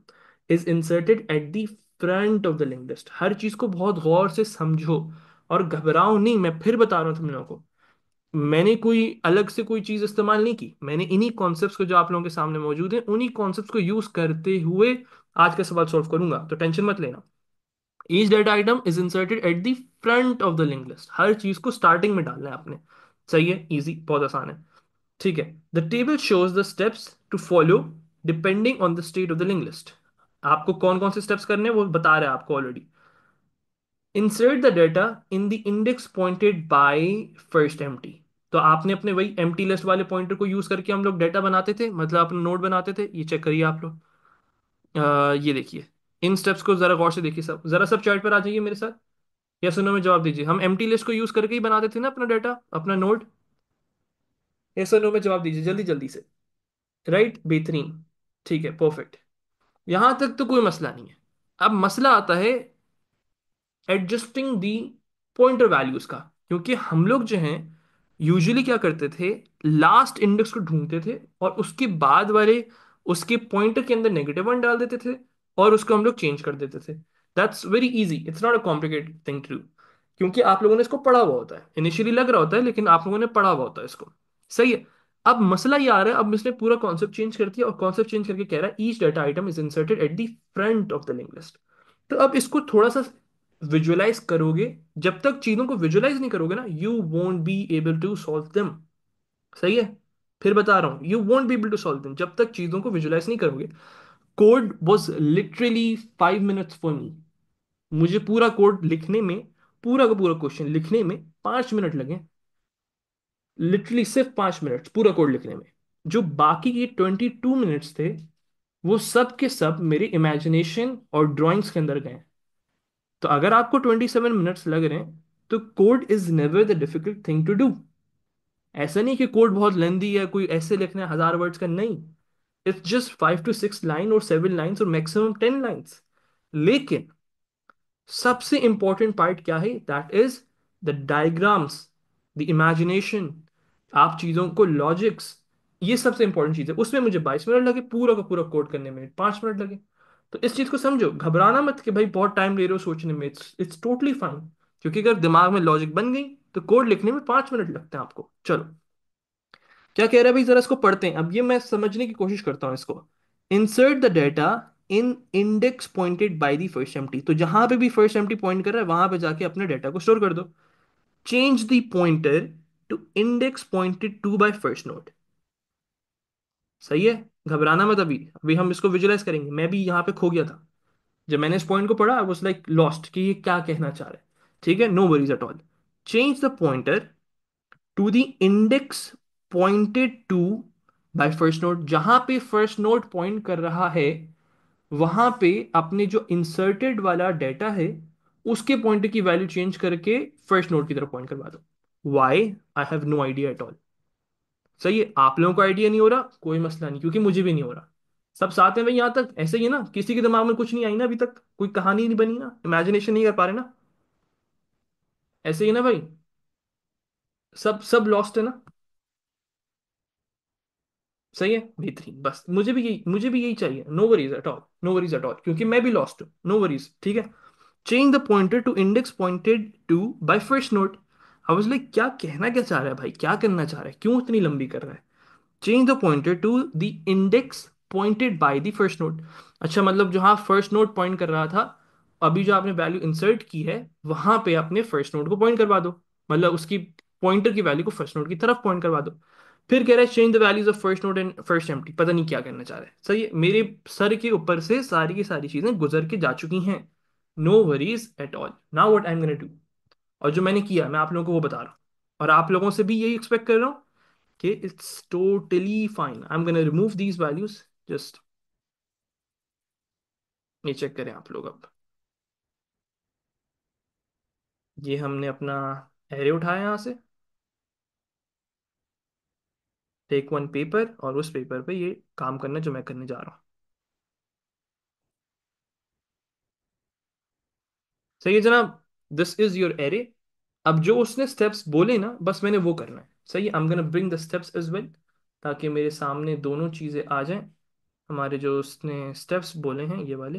is inserted at the front of the link list. हर चीज को बहुत गौर से समझो और घबराओ नहीं। मैं फिर बता रहा हूँ तुम लोगों को, मैंने कोई अलग से कोई चीज इस्तेमाल नहीं की, मैंने इन्हीं कॉन्सेप्ट्स को जो आप लोगों के सामने मौजूद है उन्हीं कॉन्सेप्ट्स को यूज करते हुए आज का सवाल सॉल्व करूंगा, तो टेंशन मत लेना। Each data item is inserted at the front of the link list. हर चीज को स्टार्टिंग में डालना है आपने। सही है, इजी, बहुत आसान है। ठीक है, the table shows the steps to follow depending on the state of the link list. आपको कौन कौन से स्टेप्स करने हैं वो बता रहा है आपको already. Insert the data in the index pointed by first empty. तो आपने अपने वही एम्प्टी लिस्ट वाले पॉइंटर को यूज करके हम लोग डाटा बनाते थे, मतलब अपना नोड बनाते थे। ये चेक करिए आप लोग। ये देखिए, इन स्टेप्स को जरा गौर से देखिए, सब जरा सब चार्ट पर आ जाइए मेरे साथ। या सुनो में जवाब दीजिए, हम एम्प्टी लिस्ट को यूज करके ही बनाते थे ना अपना डाटा, अपना नोड। या सुनो में जवाब दीजिए जल्दी जल्दी से। राइट, बेहतरीन। ठीक है, परफेक्ट। यहां तक तो कोई मसला नहीं है। अब मसला आता है एडजस्टिंग दी पॉइंटर वैल्यूज का। क्योंकि हम लोग जो हैं यूजुअली क्या करते थे, लास्ट इंडेक्स को ढूंढते थे और उसके बाद वाले उसके पॉइंटर के अंदर नेगेटिव वन डाल देते थे और उसको हम लोग चेंज कर देते थे। That's very easy, it's not a complicated thing to do. क्योंकि आप लोगों ने इसको पढ़ा हुआ होता है, इनिशियली लग रहा होता है लेकिन आप लोगों ने पढ़ा हुआ होता है इसको। सही है। अब मसला ये आ रहा है, अब इसने पूरा कॉन्सेप्ट चेंज कर दिया और कॉन्सेप्ट चेंज करके कह रहा है each data item is inserted at the front of the link list. तो अब इसको थोड़ा सा विजुअलाइज करोगे। जब तक चीजों को विजुअलाइज नहीं करोगे ना, you won't be able to solve them. सही है। फिर बता रहा हूं, you won't be able to solve them जब तक चीजों को विजुअलाइज नहीं करोगे। Code was literally 5 minutes for me. मुझे पूरा कोड लिखने में, पूरा का पूरा क्वेश्चन लिखने में 5 मिनट लगे। लिटरली सिर्फ 5 मिनट पूरा कोड लिखने में। जो बाकी के 22 मिनट्स थे, वो सब के सब मेरे इमेजिनेशन और ड्राइंग्स के अंदर गए। तो अगर आपको 27 मिनट्स लग रहे हैं, तो code is never the difficult thing to do. ऐसा नहीं कि कोड बहुत लेंदी है, कोई ऐसे लिखना है 1000 वर्ड्स का, नहीं। इट्स जस्ट 5 to 6 लाइन और 7 लाइन्स और मैक्सिमम 10 लाइन्स। लेकिन सबसे इंपॉर्टेंट पार्ट क्या है, that is the diagrams, the imagination, आप चीजों को लॉजिक्स। ये सबसे इंपॉर्टेंट चीज है। उसमें मुझे 22 मिनट लगे, पूरा का पूरा कोड करने में 5 मिनट लगे। तो इस चीज को समझो, घबराना मत कि भाई बहुत टाइम ले रहे हो सोचने में। It's totally fine. क्योंकि अगर दिमाग में लॉजिक बन गई तो कोड लिखने में 5 मिनट लगते हैं आपको। चलो, क्या कह रहा है भाई, जरा इसको पढ़ते हैं। अब ये मैं समझने की कोशिश करता हूँ इसको। Insert the data in index pointed by the first empty. तो जहां पे भी फर्स्ट एम्प्टी पॉइंट कर रहा है वहां पे जाके अपने डेटा को स्टोर कर दो। Change the pointer to index pointed to by first node. सही है। घबराना मत, अभी अभी हम इसको विजुलाइज करेंगे। मैं भी यहाँ पे खो गया था जब मैंने इस पॉइंट को पढ़ा। आई वाज लाइक लॉस्ट कि ये क्या कहना चाह रहा है। ठीक है, no worries at all. Change the pointer to the index pointed to by first node. जहां पे फर्स्ट नोड पॉइंट कर रहा है वहां पे अपने जो इंसर्टेड वाला डेटा है उसके पॉइंटर की वैल्यू चेंज करके फर्स्ट नोड की तरफ पॉइंट करवा दो। Why, I have no idea at all. सही है। आप लोगों को आइडिया नहीं हो रहा, कोई मसला नहीं, क्योंकि मुझे भी नहीं हो रहा। सब साथ में भाई, यहां तक ऐसे ही है ना, किसी के दिमाग में कुछ नहीं आई ना अभी तक, कोई कहानी नहीं बनी ना, इमेजिनेशन नहीं कर पा रहे ना। ऐसे ही ना भाई, सब सब लॉस्ट है ना। सही है, बेहतरीन। बस मुझे भी यही चाहिए। No worries at all, no worries at all, क्योंकि मैं भी लॉस्ट हूँ। नो वरीज, ठीक है। Change the pointer to index pointed to by first node. I was like क्या कहना क्या चाह रहा है भाई, क्या करना चाह रहा है, क्यों इतनी लंबी कर रहा है। Change the pointer to the index pointed by the first node. अच्छा, मतलब जहां फर्स्ट नोड पॉइंट कर रहा था, अभी जो आपने वैल्यू इंसर्ट की है वहां पे अपने फर्स्ट नोड को पॉइंट करवा दो। मतलब उसकी पॉइंटर की वैल्यू को फर्स्ट नोड की तरफ पॉइंट करवा दो। फिर कह रहा है change the values of first node and first empty. पता नहीं क्या करना चाह रहा है। सही है, मेरे सर के ऊपर से सारी की सारी चीजें गुजर के जा चुकी हैं। No worries at all. Now what I am gonna do, और जो मैंने किया मैं आप लोगों को वो बता रहा हूँ। और आप लोगों से भी यही एक्सपेक्ट कर रहा हूँ कि it's totally fine. I am gonna remove these values. Just ये चेक करें आप लोग अब। ये हमने अपना एरे उठाया यहाँ से, टेक वन पेपर, और उस पेपर पे ये काम करना जो मैं करने जा रहा हूँ। सही है जनाब, दिस इज योर एरे। अब जो उसने स्टेप्स बोले ना, बस मैंने वो करना है। सही है, I am gonna bring the steps as well, ताकि मेरे सामने दोनों चीज़ें आ जाएं। हमारे जो उसने स्टेप्स बोले हैं ये वाले।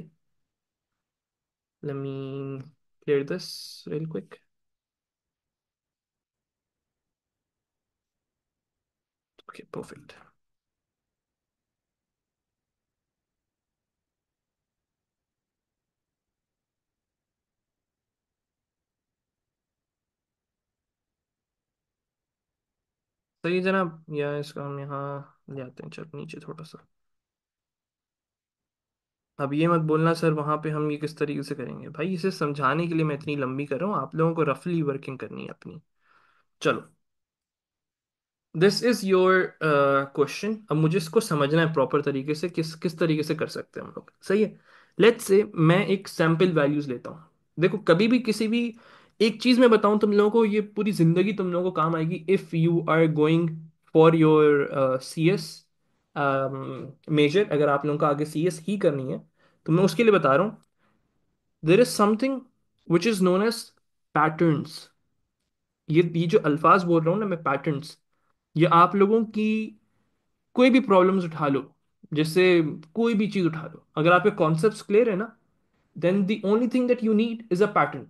Let me clear this real quick. Okay, perfect. सही है जनाब, या इसको हम यहाँ ले आते हैं, चल नीचे थोड़ा सा। अब ये मत बोलना सर वहां पे हम ये किस तरीके से करेंगे, भाई इसे समझाने के लिए मैं इतनी लंबी कर रहा हूँ, आप लोगों को रफली वर्किंग करनी है अपनी। चलो, दिस इज योर क्वेश्चन। अब मुझे इसको समझना है प्रॉपर तरीके से, किस किस तरीके से कर सकते हैं हम लोग, सही है। लेट्स से मैं एक सैंपल वैल्यूज लेता हूँ। देखो, कभी भी किसी भी एक चीज मैं बताऊं तुम लोगों को, ये पूरी जिंदगी तुम लोगों को काम आएगी। If you are going for your C S major, अगर आप लोगों को आगे सी एस ही करनी है, तो मैं उसके लिए बता रहा हूँ। There is something which is known as patterns. ये जो अल्फाज बोल रहा हूँ ना मैं, पैटर्न्स, ये आप लोगों की कोई भी प्रॉब्लम्स उठा लो, जैसे कोई भी चीज उठा लो, अगर आपके कॉन्सेप्ट्स क्लियर है ना, then the only thing that you need is a pattern.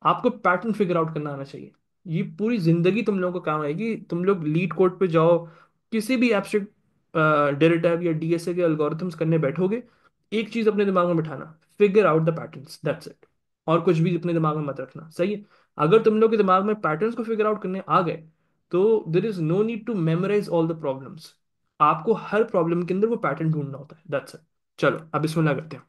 आपको पैटर्न फिगर आउट करना आना चाहिए। ये पूरी जिंदगी तुम लोगों को काम आएगी। तुम लोग लीड कोड पे जाओ, किसी भी एब्स्ट्रैक्ट डेरिवेटिव या डीएसए के एल्गोरिथम्स करने बैठोगे, एक चीज अपने दिमाग में बिठाना, figure out the patterns, that's it. और कुछ भी अपने दिमाग में मत रखना, सही है। अगर तुम लोग के दिमाग में पैटर्न्स को फिगर आउट करने आ गए, तो there is no need to memorise all the problems. आपको हर प्रॉब्लम के अंदर वो पैटर्न ढूंढना होता है, दैट्स इट। चलो अब इसमें क्या करते हैं।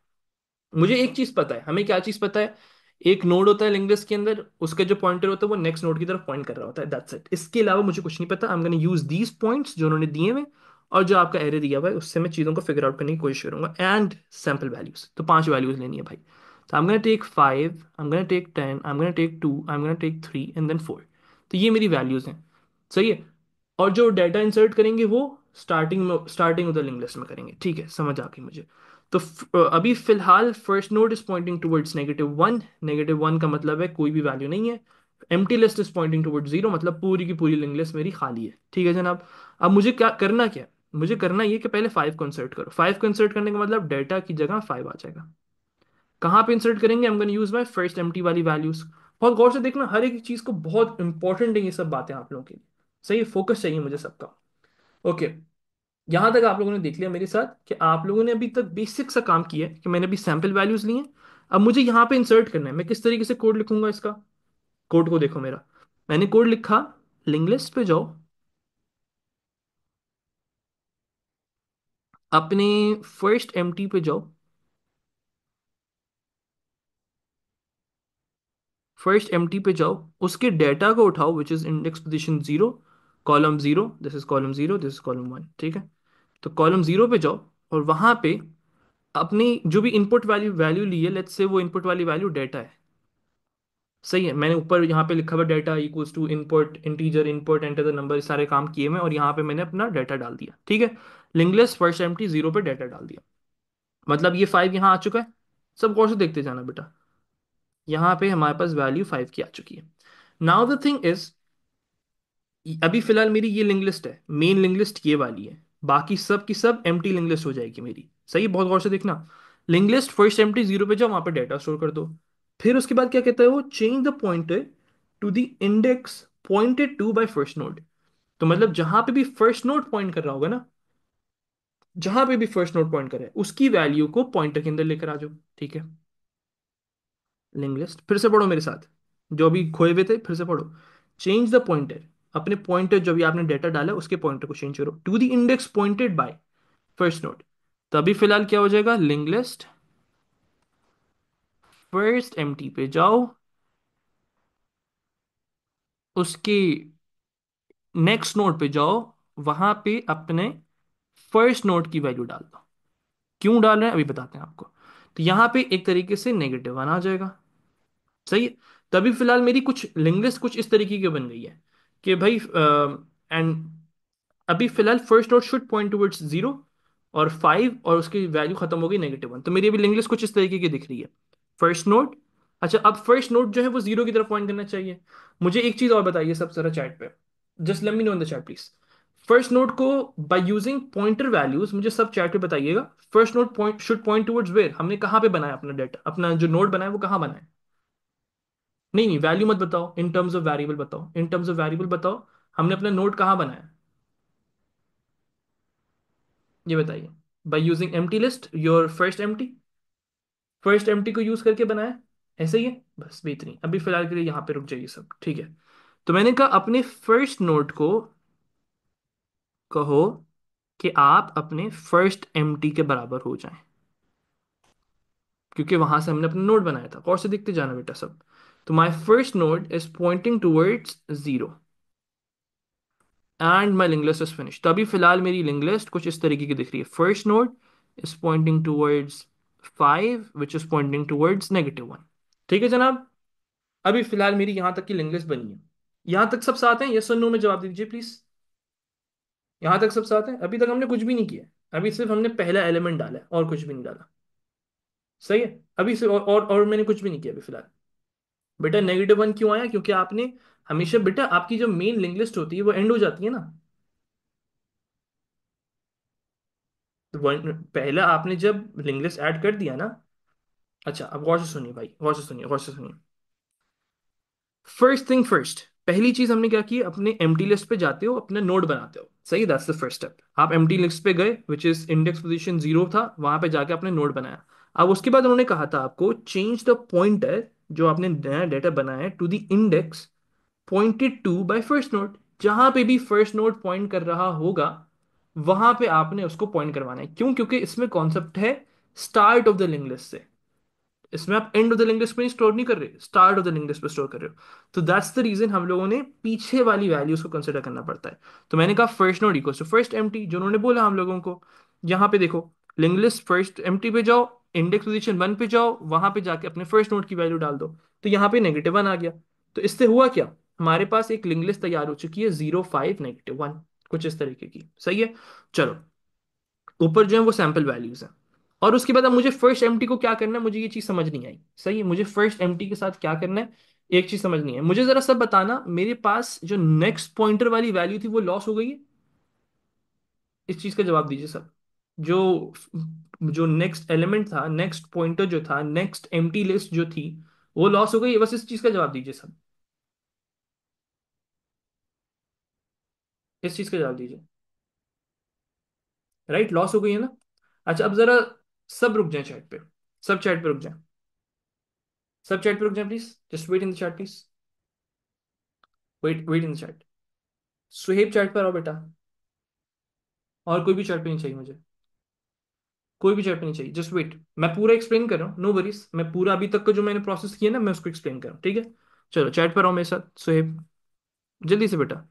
मुझे एक चीज पता है, हमें क्या चीज पता है, एक नोड होता है लिंग्विस्ट के अंदर, उसका जो पॉइंटर होता है वो नेक्स्ट नोड की तरफ पॉइंट कर रहा होता है, दैट्स इट। इसके अलावा मुझे कुछ नहीं पता। आई am gonna use these points जो उन्होंने दिए हुए, और जो आपका एरे दिया हुआ है उससे मैं चीजों को फिगर आउट करने की कोशिश करूंगा, एंड सैम्पल वैल्यूज, तो 5 वैल्यूज लेनी है भाई। तो I am gonna take 5, I am gonna take 10, I am gonna take 2, I am gonna take 3 and then 4। तो ये मेरी वैल्यूज हैं, सही है। और जो डाटा इंसर्ट करेंगे वो starting of the link list में करेंगे, ठीक है, समझ आ गई मुझे। तो अभी फिलहाल first node is pointing towards -1। -1 का मतलब है कोई भी वैल्यू नहीं है। Empty list is pointing towards 0, मतलब पूरी की पूरी लिंक लिस्ट मेरी खाली है, ठीक है जनाब। अब मुझे क्या है, मुझे करना ये कि पहले 5 को इंसर्ट करो। 5 को इंसर्ट करने का मतलब डेटा की जगह 5 आ जाएगा। कहाँ पे इंसर्ट करेंगे, आई am gonna use my first empty वाली वैल्यूज। बहुत गौर से देखना, हर एक चीज को, बहुत इंपॉर्टेंट है ये सब बातें आप लोगों के लिए, सही है। फोकस चाहिए मुझे सबका। ओके, यहां तक आप लोगों ने देख लिया मेरे साथ कि आप लोगों ने अभी तक बेसिक सा काम किया है, कि मैंने अभी सैंपल वैल्यूज ली हैं। अब मुझे यहां पे इंसर्ट करना है। मैं किस तरीके से कोड लिखूंगा इसका, कोड को देखो मेरा। मैंने कोड लिखा, लिंक लिस्ट पे जाओ, अपने फर्स्ट एम्प्टी पे जाओ, फर्स्ट एम्प्टी पे जाओ, उसके डेटा को उठाओ which is index position 0, column 0, this is column 0, this is column 1, ठीक है। तो कॉलम 0 पे जाओ, और वहां पे अपनी जो भी इनपुट वैल्यू वैल्यू ली है, लेट्स से वो इनपुट वाली वैल्यू डेटा है, सही है। मैंने ऊपर यहाँ पे लिखा हुआ data equals to input integer, input enter the number, सारे काम किए मैं, और यहाँ पे मैंने अपना डाटा डाल दिया, ठीक है। लिंकलेस फर्स्ट एम्प्टी 0 पे डाटा डाल दिया, मतलब ये 5 यहाँ आ चुका है। सब गौर से देखते जाना बेटा, यहाँ पे हमारे पास वैल्यू 5 की आ चुकी है। नाउ द थिंग इज, अभी फिलहाल मेरी ये लिंक लिस्ट है, मेन लिंक लिस्ट ये वाली है, बाकी सब की सब एम्प्टी लिंक लिस्ट हो जाएगी मेरी, सही है। बहुत गौर से देखना, लिंक लिस्ट फर्स्ट एम्प्टी 0 पे जाओ, वहां पे डाटा स्टोर कर दो। फिर उसके बाद क्या कहता है वो, change the pointer to the index pointed to by first node. तो मतलब जहां पे भी फर्स्ट नोड पॉइंट कर रहा होगा ना, जहां पे भी फर्स्ट नोड पॉइंट करे उसकी वैल्यू को पॉइंटर के अंदर लेकर आ जाओ, ठीक है। लिंक लिस्ट फिर से पढ़ो मेरे साथ, जो अभी खोए हुए थे फिर से पढ़ो। चेंज द पॉइंटर, अपने पॉइंटर जो भी आपने डेटा डाला है उसके पॉइंटर को चेंज करो to the index pointed by first node. तो अभी फिलहाल क्या हो जाएगा, लिंक लिस्ट फर्स्ट एम्प्टी पे जाओ, उसके नेक्स्ट नोड पे जाओ, वहां पे अपने फर्स्ट नोड की वैल्यू डाल दो। क्यों डाल रहे हैं अभी बताते हैं आपको। तो यहां पे एक तरीके से -1 आ जाएगा, सही है। तभी फिलहाल मेरी कुछ लिंग्विस्ट कुछ इस तरीके की बन गई है कि भाई, एंड अभी फिलहाल first note should point towards 0 और 5, और उसकी वैल्यू खत्म हो गई -1। तो मेरी अभी लिंग्विस्ट कुछ इस तरीके की दिख रही है, फर्स्ट नोट। अच्छा, अब फर्स्ट नोट जो है वो 0 की तरफ पॉइंट करना चाहिए। मुझे एक चीज और बताइए सब जरा चैट पे, just let me know in the chat please. First node को बाय यूजिंग पॉइंटर वैल्यूज, मुझे सब चैट पे बताइएगा, first node point should point towards where, हमने कहाँ पे बनाया अपना डेटा, अपना जो नोड बनाया वो कहाँ बनाया। नहीं नहीं, वैल्यू मत बताओ, इन टर्म्स ऑफ वेरिएबल बताओ, इन टर्म्स ऑफ वेरिएबल बताओ, हमने अपना नोड कहाँ बनाया, ये बताइए। By using empty list, your first empty को यूज करके बनाया, ऐसे ही है, बस बेहतरीन। अभी फिलहाल के लिए यहाँ पे रुक जाइए सब, ठीक है। तो मैंने कहा अपने फर्स्ट नोड को कहो कि आप अपने फर्स्ट एम्प्टी के बराबर हो जाएं। क्योंकि वहां से हमने अपना नोड बनाया था। और से देखते जाना बेटा सब। तो my first node is pointing towards 0 and my link list is finish. तो अभी फिलहाल मेरी लिंक लिस्ट कुछ इस तरीके की दिख रही है। First node is pointing towards 5 which is pointing towards -1। ठीक है जनाब। अभी फिलहाल मेरी यहां तक की लिंक लिस्ट बनी है। यहां तक सब साथ हैं? यस और नो में जवाब दीजिए प्लीज। यहां तक सब साथ हैं? अभी तक हमने कुछ भी नहीं किया। अभी सिर्फ हमने पहला एलिमेंट डाला है और कुछ भी नहीं डाला। सही है। अभी से और मैंने कुछ भी नहीं किया अभी फिलहाल। बेटा -1 क्यों आया? क्योंकि आपने हमेशा बेटा आपकी जो मेन लिंक लिस्ट होती है वो एंड हो जाती है ना। तो पहला आपने जब लिंक लिस्ट ऐड कर दिया ना। अच्छा अब गौर से सुनिए भाई, गौर से सुनिए, गौर से सुनिए। फर्स्ट थिंग फर्स्ट, पहली चीज हमने क्या की, अपने एम्प्टी लिस्ट पे जाते हो, अपना नोड बनाते हो। सही, दैट्स द फर्स्ट स्टेप। आप एम्प्टी लिस्ट पे गए विच इज इंडेक्स पोजीशन 0 था, वहां पे जाके आपने नोड बनाया। अब उसके बाद उन्होंने कहा था आपको चेंज द पॉइंटर जो आपने नया डेटा बनाया है to the index pointed to by first node. जहां पे भी फर्स्ट नोड पॉइंट कर रहा होगा वहां पे आपने उसको पॉइंट करवाना है। क्यों? क्योंकि इसमें कॉन्सेप्ट है start of the link list से। इसमें आप and of the link list पे स्टोर नहीं कर रहे, start of the link list पे स्टोर कर रहे हो। तो दैट्स द रीजन हम लोगों ने पीछे वाली वैल्यूज को कंसिडर करना पड़ता है। तो मैंने कहा first node equals to first empty, जो उन्होंने बोला हम लोगों को। यहाँ पे देखो, लिंक लिस्ट फर्स्ट एम्प्टी पे जाओ, इंडेक्स पोजीशन 1 पे जाओ, वहां पे जाके अपने फर्स्ट नोड की वैल्यू डाल दो। तो यहाँ पे -1 आ गया। तो इससे हुआ क्या, हमारे पास एक लिंक लिस्ट तैयार हो चुकी है 0 5 -1, कुछ इस तरीके की। सही है। चलो, ऊपर जो है वो सैंपल वैल्यूज हैं। और उसके बाद अब मुझे फर्स्ट एम्प्टी को क्या करना है, मुझे ये चीज समझ नहीं आई। सही है, मुझे फर्स्ट एम्प्टी के साथ क्या करना है, एक चीज समझ नहीं है मुझे। जरा सब बताना, मेरे पास जो नेक्स्ट पॉइंटर वाली वैल्यू थी वो लॉस हो गई है? इस चीज का जवाब दीजिए सब। जो जो नेक्स्ट एलिमेंट था, नेक्स्ट पॉइंटर जो था, नेक्स्ट एम्प्टी लिस्ट जो थी, वो लॉस हो गई है? बस इस चीज का जवाब दीजिए सब। इस चीज का जवाब दीजिए। राइट, लॉस हो गई है ना। अच्छा अब जरा सब रुक जाए चैट पे। सब चैट पे रुक जाए। सब चैट पे रुक जाए please. Just wait in the chat please. Wait wait in the chat. Suhaib chat पर आओ बेटा। और कोई भी चैट पे नहीं चाहिए मुझे। कोई भी चैट पे नहीं चाहिए, जस्ट वेट। मैं पूरा एक्सप्लेन कर रहा हूँ, नो वरीज। मैं पूरा अभी तक का जो मैंने प्रोसेस किया ना, मैं उसको एक्सप्लेन कर रहा हूँ, ठीक है। चलो चैट पर आओ मेरे साथ सुहेब, जल्दी से बेटा।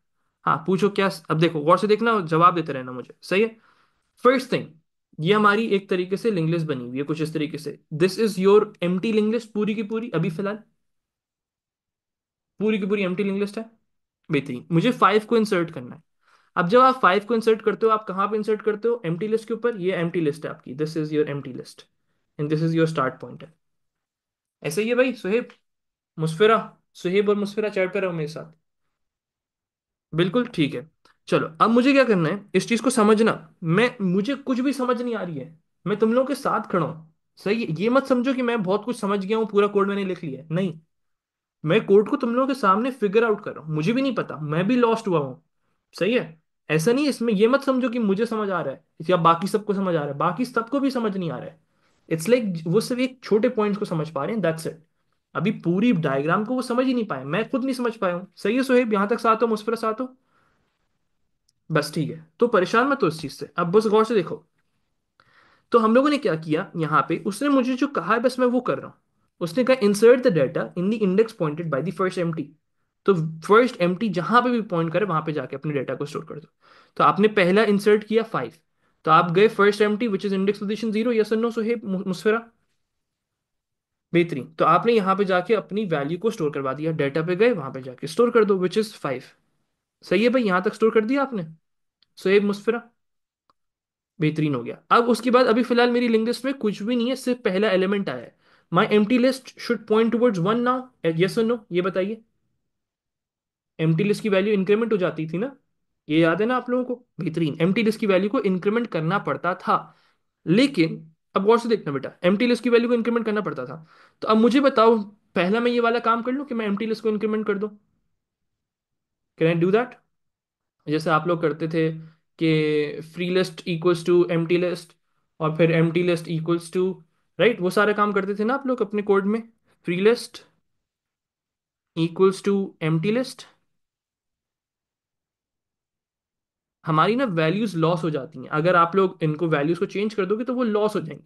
हाँ पूछो क्या। अब देखो गौर से देखना, जवाब देते रहना मुझे। सही है। फर्स्ट थिंग, ये हमारी एक तरीके से लिंक लिस्ट बनी हुई है कुछ इस तरीके से। This is your empty link list पूरी की पूरी अभी फिलहाल। पूरी की पूरी एम्प्टी लिंक लिस्ट है। बेहतरीन। मुझे 5 को इंसर्ट करना है। अब जब आप 5 को इंसर्ट करते हो, आप कहाँ पे इंसर्ट करते हो? एम्प्टी लिस्ट के ऊपर। ये एम्प्टी लिस्ट है आपकी, this is your empty list and this is your start point. ऐसे ही है भाई सुहेब, मुस्फिरा। सुहेब और मुस्फिरा चैट पे रहो मेरे साथ। बिल्कुल ठीक है। चलो अब मुझे क्या करना है, इस चीज को समझना। मुझे कुछ भी समझ नहीं आ रही है, मैं तुम लोगों के साथ खड़ा हूं। सही है? ये मत समझो कि मैं बहुत कुछ समझ गया हूँ, पूरा कोड मैंने लिख लिया है, नहीं। मैं कोड को तुम लोगों के सामने फिगर आउट कर रहा हूँ, मुझे भी नहीं पता, मैं भी लॉस्ट हुआ हूँ। सही है। ऐसा नहीं है, इसमें ये मत समझो कि मुझे समझ आ रहा है या बाकी सबको समझ आ रहा है, बाकी सबको भी समझ नहीं आ रहा है। इट्स लाइक वो सिर्फ एक छोटे पॉइंट्स को समझ पा रहे हैं, दैट्स इट। अभी पूरी डायग्राम को वो समझ ही नहीं पाए, मैं खुद नहीं समझ पाया हूँ। सही है सोहेब, यहां तक साथ हो, मुझ पर साथ हो। बस ठीक है, तो परेशान मत हो इस चीज से, अब बस गौर से देखो। तो हम लोगों ने क्या किया यहाँ पे, उसने मुझे जो कहा है बस मैं वो कर रहा हूँ। उसने कहा insert the data in the index pointed by the first empty. तो फर्स्ट एम्प्टी जहां पे भी पॉइंट करे वहां पे जाके अपने डाटा को स्टोर कर दो। तो आपने पहला इंसर्ट किया 5, तो आप गए first empty which is index position 0। Yes और नो सुहेब, मुस्फिरा? बेहतरीन। तो आपने यहाँ पे जाके अपनी वैल्यू को स्टोर करवा दिया, डाटा पे गए वहां पे जाके स्टोर कर दो विच इज 5। सही है भाई, यहां तक स्टोर कर दिया आपने? सुहेब, मुस्फिरा? बेहतरीन हो गया। अब उसके बाद अभी फिलहाल मेरी लिंक लिस्ट में कुछ भी नहीं है, सिर्फ पहला एलिमेंट आया है। My empty list should point towards 1 now. Yes और नो, ये बताइए। एम्प्टी लिस्ट की वैल्यू इंक्रीमेंट हो जाती थी ना, ये याद है ना आप लोगों को? बेहतरीन। एम्प्टी लिस्ट की वैल्यू को इंक्रीमेंट करना पड़ता था, लेकिन अब गौर से देखना बेटा, एम्प्टी लिस्ट की वैल्यू को इंक्रीमेंट करना पड़ता था। तो अब मुझे बताओ, पहला मैं ये वाला काम कर लूं कि मैं एम्प्टी लिस्ट को इंक्रीमेंट कर दूं? Can I do that? जैसे आप लोग करते थे कि free list equals to empty list, और फिर empty list equals to, right, वो सारे काम करते थे ना आप लोग अपने कोड में। Free list equals to empty list. हमारी ना वैल्यूज लॉस हो जाती हैं, अगर आप लोग इनको वैल्यूज को चेंज कर दोगे तो वो लॉस हो जाएंगी।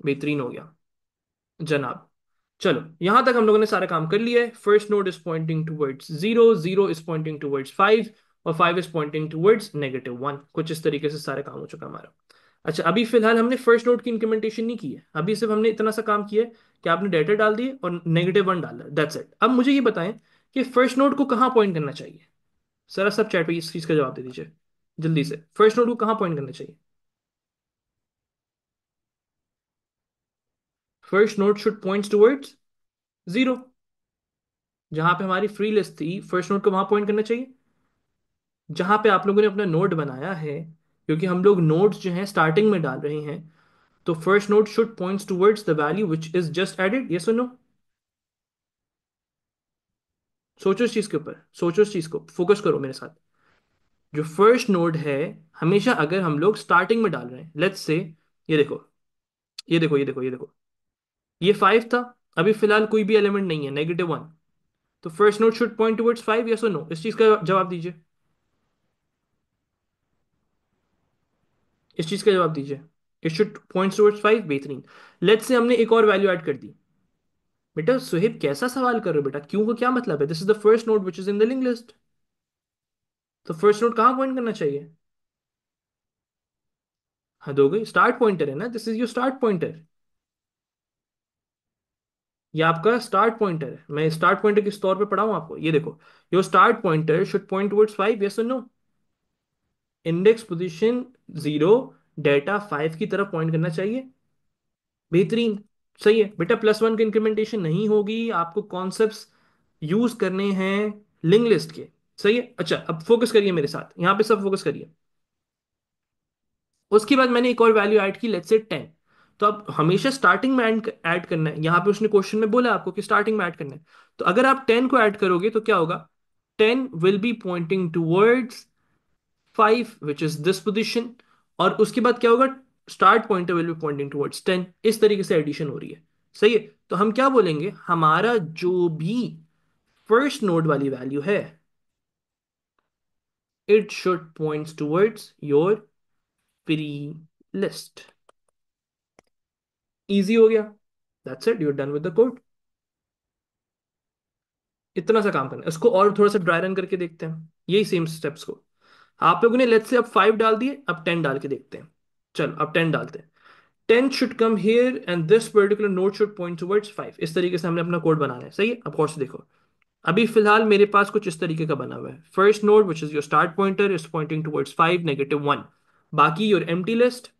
बेहतरीन हो गया जनाब। चलो यहां तक हम लोगों ने सारा काम कर लिया है। First node is pointing towards zero, zero is pointing towards five, और फाइव इज पॉइंटिंग टूवर्ड्स -1। कुछ इस तरीके से सारा काम हो चुका हमारा। अच्छा, अभी फिलहाल हमने फर्स्ट नोड की इंप्लीमेंटेशन नहीं की है, अभी सिर्फ हमने इतना सा काम किया है कि आपने डेटा डाल दिए और -1 डाला, दैट्स इट। अब मुझे ये बताएं कि फर्स्ट नोड को कहाँ पॉइंट करना चाहिए। सर सब चैट पे इस चीज का जवाब दे दीजिए जल्दी से। फर्स्ट नोड को कहाँ पॉइंट करना चाहिए? First node should point towards zero. जहां पे हमारी फ्री लिस्ट थी, फर्स्ट नोड को वहां पॉइंट करना चाहिए जहां पे आप लोगों ने अपना नोड बनाया है। क्योंकि हम लोग नोड्स जो हैं स्टार्टिंग में डाल रहे हैं, तो first node should points towards the value which is just added, yes और नो? सोचो इस चीज के ऊपर, सोचो इस चीज को, फोकस करो मेरे साथ। जो फर्स्ट नोड है, हमेशा अगर हम लोग स्टार्टिंग में डाल रहे हैं, लेट्स से ये देखो, ये देखो, ये देखो, ये देखो, ये 5 था, अभी फिलहाल कोई भी एलिमेंट नहीं है, -1। तो first node should point towards 5, yes और नो? इस चीज का जवाब दीजिए, इस चीज का जवाब दीजिए। इट शुड पॉइंट टुवर्ड्स 5, बेहतरीन। लेट्स से हमने एक और वैल्यू ऐड कर दी। बेटा सुहेब कैसा सवाल कर रहे हो बेटा, क्यों को क्या मतलब है? This is the first node which is in the link list. तो फर्स्ट नोड कहाँ पॉइंट करना चाहिए? हद हो गई, स्टार्ट पॉइंटर है ना, this is your start pointer. ये आपका स्टार्ट पॉइंटर है, मैं स्टार्ट पॉइंटर किस तौर पे पढ़ाऊं आपको, ये देखो। Your start pointer should point towards 5, yes और नो? इंडेक्स पोजीशन 0, डेटा 5 की तरफ पॉइंट करना चाहिए। बेहतरीन, सही है बेटा। +1 की इंक्रीमेंटेशन नहीं होगी, आपको कॉन्सेप्ट्स यूज करने हैं लिंक लिस्ट के। सही है। अच्छा अब फोकस करिए मेरे साथ, यहां पे सब फोकस करिए। उसके बाद मैंने एक और वैल्यू ऐड की, लेट्स से 10। तो अब हमेशा स्टार्टिंग में ऐड करना है, यहां पे उसने क्वेश्चन में बोला आपको कि स्टार्टिंग में ऐड करना है। तो अगर आप 10 को ऐड करोगे तो क्या होगा? 10 will be pointing towards 5 which is this position. और उसके बाद क्या होगा? Start pointer will be pointing towards 10। इस तरीके से एडिशन हो रही है। सही है। तो हम क्या बोलेंगे, हमारा जो भी फर्स्ट नोड वाली वैल्यू है, it should points towards your free list. Easy हो गया, that's it, you are done with the code. इतना सा काम करना है, इसको और थोड़ा सा ड्राई रन करके देखते हैं यही सेम स्टेप्स को। आप लोगों ने लेट्स से अब 5 डाल दिए, अब 10 डाल के देखते हैं। चलो अब 10 डालते हैं। 10 should come here and this particular node should point towards 5। इस तरीके से हमने अपना कोड बनाना है। सही है। अब गौर से देखो, अभी फिलहाल मेरे पास कुछ इस तरीके का बना हुआ है। First node which is your start pointer is pointing towards 5, -1। बाकी your empty list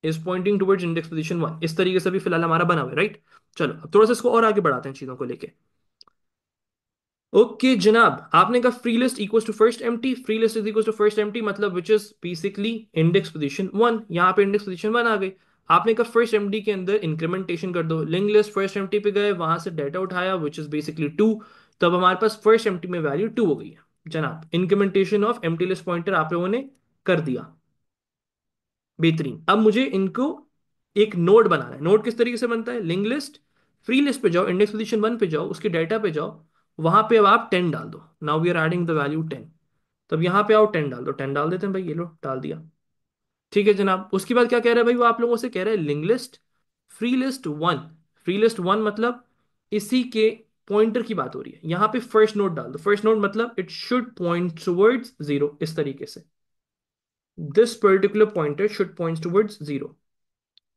is pointing towards index position 1। इस तरीके से अभी फिलहाल हमारा बना हुआ है, राइट? चलो अब थोड़ा सा इसको और आगे बढ़ाते हैं चीजों को लेके। ओके जनाब, आपने कहा free list equals to first empty, free list is equals to first empty, मतलब which is basically index position 1। यहाँ पे इंडेक्स पोजीशन 1 आ गई। आपने कहा फर्स्ट एम्प्टी के अंदर इंक्रीमेंटेशन कर दो, लिंक लिस्ट फर्स्ट एम्प्टी पे गए, वहां से डाटा उठाया विच इज बेसिकली 2। तो अब हमारे पास फर्स्ट एम्प्टी में वैल्यू 2 हो गई है जनाब। Incrementation of empty list pointer आप लोगों ने कर दिया, बेहतरीन। अब मुझे इनको एक नोड बनाना है। नोड किस तरीके से बनता है? लिंक लिस्ट, फ्री लिस्ट पे जाओ, इंडेक्स पोजीशन 1 पे जाओ, उसके डाटा पे जाओ, वहां पे अब आप 10 डाल दो। Now we are adding the value 10। तब यहां पे आओ, 10 डाल दो, 10 डाल देते हैं भाई, ये लो डाल दिया। ठीक है जनाब। उसके बाद क्या कह रहा है भाई, वो आप लोगों से कह रहा है link list free list 1। Free list 1 मतलब इसी के पॉइंटर की बात हो रही है। यहां पे फर्स्ट नोड डाल दो। फर्स्ट नोड मतलब इट शुड पॉइंट टुवर्ड्स 0, इस तरीके से। This particular pointer should point towards 0।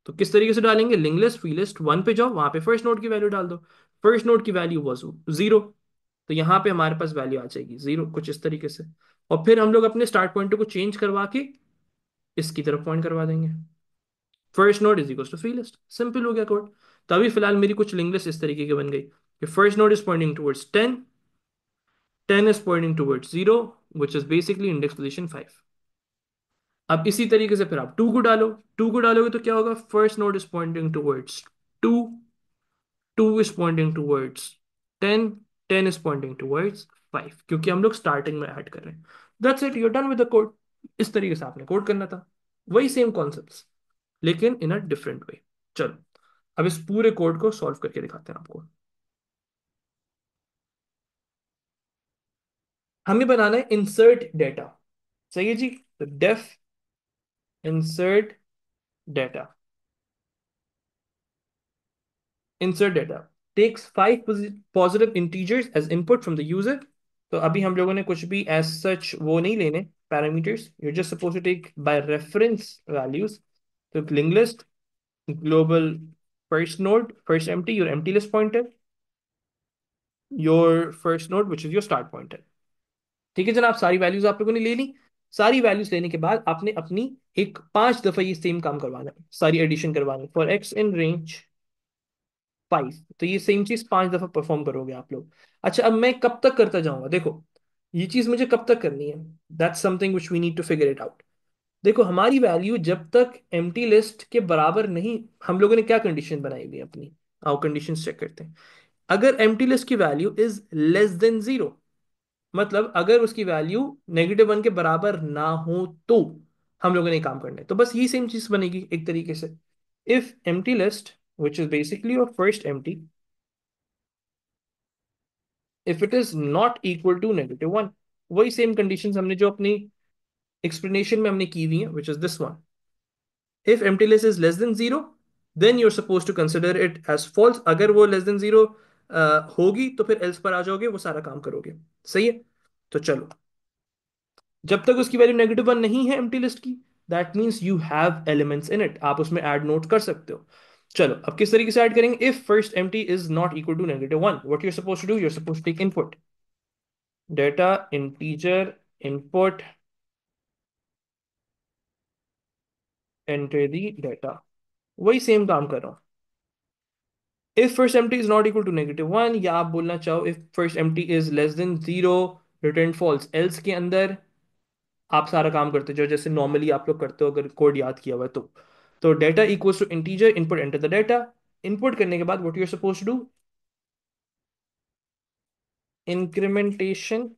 तो किस तरीके से डालेंगे? लिंक लिस्ट फ्री लिस्ट 1 पे जाओ, वहां पे फर्स्ट नोड की वैल्यू डाल दो। फर्स्ट नोड की वैल्यू वॉज 0, तो यहां पे हमारे पास वैल्यू आ जाएगी 0, कुछ इस तरीके से। और फिर हम लोग अपने स्टार्ट पॉइंटर को चेंज करवा के इसकी तरफ पॉइंट करवा देंगे। First node is equal to free list, simple हो गया कोड। तो अभी फिलहाल मेरी कुछ लिंक लिस्ट इस तरीके की बन गई कि first node is pointing towards 10, 10 is pointing towards 0 which is basically index position 5। अब इसी तरीके से फिर आप 2 को डालो। 2 को डालोगे तो क्या होगा? First node is pointing towards 2, 2 is pointing towards 10, 10 is pointing towards 5, क्योंकि हम लोग स्टार्टिंग में ऐड कर रहे हैं। That's it, you done with the code. इस तरीके से आपने कोड करना था, वही सेम कॉन्सेप्ट्स लेकिन इन अ डिफरेंट वे। चलो अब इस पूरे कोड को सॉल्व करके दिखाते हैं आपको। हमें बनाना है इंसर्ट डेटा। सही है जी। तो def insert data. insert data takes five positive integers as input from the user. तो अभी हम लोगों ने कुछ भी as such वो नहीं लेने parameters. You're just supposed to take by reference values. तो linked list, global first node, first empty, your empty list pointer, your first node which is your start pointer. ठीक है जनाब, सारी वैल्यूज आप लोगों ने ले ली। सारी वैल्यूज लेने के बाद आपने अपनी एक 5 दफा ये सेम काम करवाना है, सारी एडिशन करवानी फॉर एक्स इन रेंज 5। तो ये सेम चीज 5 दफा परफॉर्म करोगे आप लोग। अच्छा, अब मैं कब तक करता जाऊंगा, देखो ये चीज मुझे कब तक करनी है, that's something which we need to figure it out. देखो हमारी वैल्यू जब तक एम्प्टी लिस्ट के बराबर नहीं, हम लोगों ने क्या कंडीशन बनाई हुई है अपनी, आओ कंडीशन चेक करते हैं। अगर एम्प्टी लिस्ट की वैल्यू इज लेस देन 0, मतलब अगर उसकी वैल्यू -1 के बराबर ना हो तो हम लोगों ने काम करना है। तो बस ये सेम चीज बनेगी एक तरीके से। If empty list which is basically your first empty, if it is not equal to -1, वही सेम कंडीशंस हमने जो अपनी एक्सप्लेनेशन में हमने की हुई है, which is this one. If empty list is less than 0, then you are suppose to consider it as false. अगर वो लेस देन 0 होगी तो फिर एल्स पर आ जाओगे, वो सारा काम करोगे। सही है। तो चलो, जब तक उसकी वैल्यू -1 नहीं है एम्प्टी लिस्ट की, that means you have elements in it, आप उसमें ऐड नोट कर सकते हो। चलो अब किस तरीके से ऐड करेंगे। If first empty is not equal to -1, what you are suppose to do, you are suppose to take input data integer input, enter the data. वही सेम काम कर रहा हूँ। If first empty is not equal to -1, या आप बोलना चाहो if first empty is less than 0, return false. Else के अंदर आप सारा काम करते हो जैसे नॉर्मली आप लोग करते हो अगर कोड याद किया हुआ है तो data equals to integer input, enter the data. Input करने के बाद what you are suppose to do, incrementation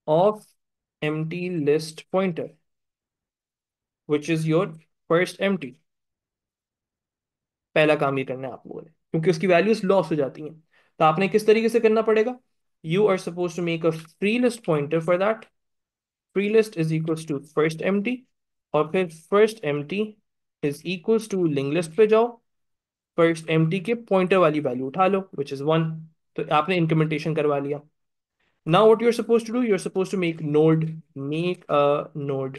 of empty list pointer which is your first empty. पहला काम ये करना है आप लोगों ने, क्योंकि उसकी वैल्यूज लॉस हो जाती हैं। तो आपने किस तरीके से करना पड़ेगा, you are suppose to make a free list pointer for that. Free list is equals to first empty, और फिर first empty is equals to link list पे जाओ, फर्स्ट एम्प्टी के पॉइंटर वाली वैल्यू उठा लो विच इज 1। तो आपने इंक्रीमेंटेशन करवा लिया। Now what you are suppose to do, you are suppose to make a node.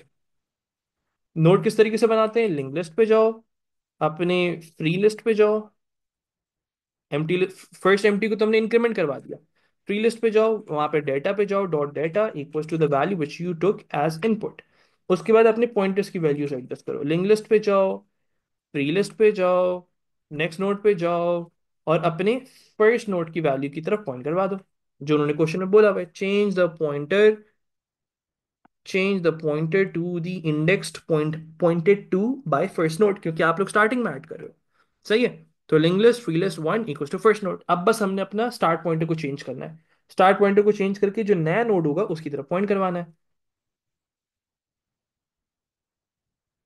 Node किस तरीके से बनाते हैं, लिंक लिस्ट पे जाओ, अपने फ्री लिस्ट पे जाओ, एम्प्टी फर्स्ट एम्प्टी को तुमने इंक्रीमेंट करवा दिया। फ्री लिस्ट पे जाओ, वहां पे डेटा पे जाओ, dot data equals to the value which you took as input. उसके बाद अपने पॉइंटर्स की वैल्यूज एडजस्ट करो, लिंक लिस्ट पे जाओ, फ्री लिस्ट पे जाओ, नेक्स्ट नोड पे जाओ, और अपने फर्स्ट नोड की वैल्यू की तरफ पॉइंट करवा दो, जो उन्होंने क्वेश्चन में बोला हुआ है। Change the pointer to the indexed point pointed to by first node, क्योंकि आप लोग स्टार्टिंग में ऐड कर रहे हो। सही है। तो link list free list 1 equals to first node. अब बस हमने अपना स्टार्ट पॉइंटर को चेंज करना है। स्टार्ट पॉइंटर को चेंज करके जो नया नोड होगा उसकी तरफ पॉइंट करवाना है।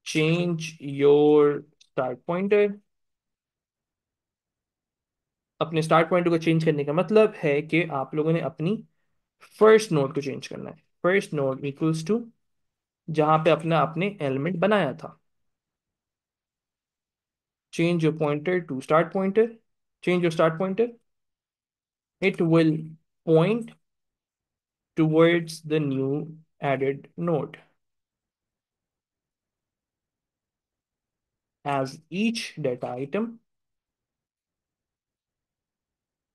Change your start pointer. अपने स्टार्ट पॉइंटर को चेंज करने का मतलब है कि आप लोगों ने अपनी फर्स्ट नोड को चेंज करना है। फर्स्ट नोड इक्वल्स टू जहां पे अपना आपने एलिमेंट बनाया था। Change your pointer to start pointer. Change your start pointer, it will point towards the new added node as each data item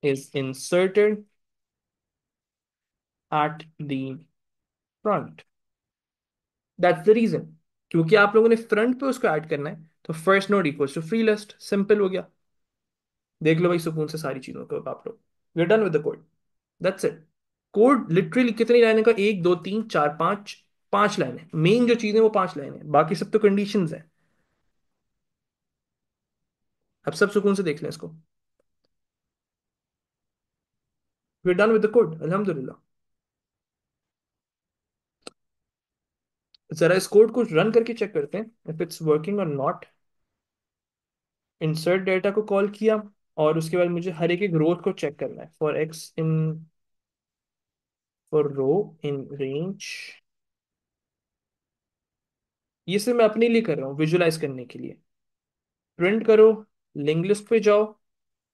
is inserted at the front. That's the reason, क्योंकि आप लोगों ने front पे उसको add करना है। तो first node equals to free list, simple हो गया। देख लो भाई सुकून से सारी चीजों को आप लोग, we are done with the code, that's it. Code literally कितनी लाइनें का, 1 2 3 4 5, 5 लाइनें। मेन जो चीजें वो 5 लाइनें, बाकी सब तो कंडीशंस हैं। अब सब सुकून से देख लें इसको, we are done with the code अल्हम्दुलिल्लाह। जरा इस कोड को रन करके चेक करते हैं इफ इट्स वर्किंग और नॉट। इंसर्ट डेटा को कॉल किया, और उसके बाद मुझे हर एक एक रो को चेक करना है। For x in, for row in range. ये सिर्फ मैं अपने लिए कर रहा हूँ विजुलाइज करने के लिए। प्रिंट करो लिंक लिस्ट पे जाओ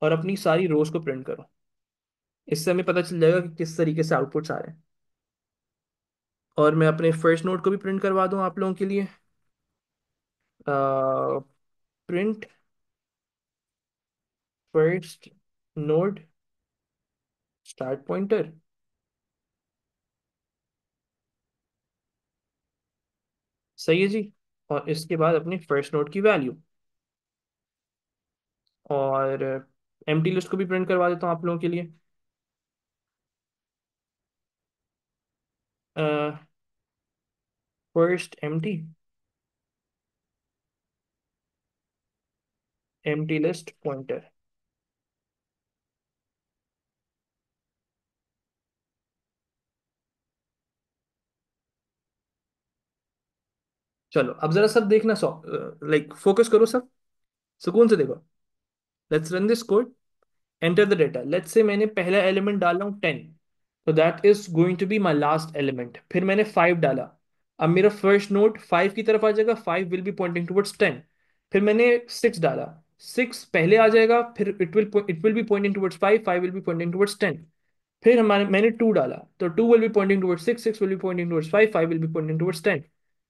और अपनी सारी रोज को प्रिंट करो। इससे हमें पता चल जाएगा कि किस तरीके से आउटपुट्स आ रहे हैं। और मैं अपने फर्स्ट नोट को भी प्रिंट करवा दूं आप लोगों के लिए। Print first node start pointer. सही है जी। और इसके बाद अपनी फर्स्ट नोड की वैल्यू। और एम्प्टी लिस्ट को भी प्रिंट करवा देता हूँ आप लोगों के लिए। First empty list pointer. चलो अब जरा सब देखना, सो लाइक फोकस करो सब, सुकून से देखो। Let's run this code. Enter the data. Let's say मैंने पहला एलिमेंट डाला हूँ 10, तो that is going to be my last element. फिर मैंने 5 डाला। अब मेरा फर्स्ट नोट 5 की तरफ आ जाएगा, 5 विल बी पॉइंटिंग टुवर्ड्स 10। फिर मैंने 6 डाला, 6 पहले आ जाएगा, फिर it will be pointing towards 5, 5 will be pointing towards 10। फिर हमारे मैंने 2 डाला, तो 2 will be pointing towards 6, 6 will be pointing towards 5, 5 will be pointing towards 10।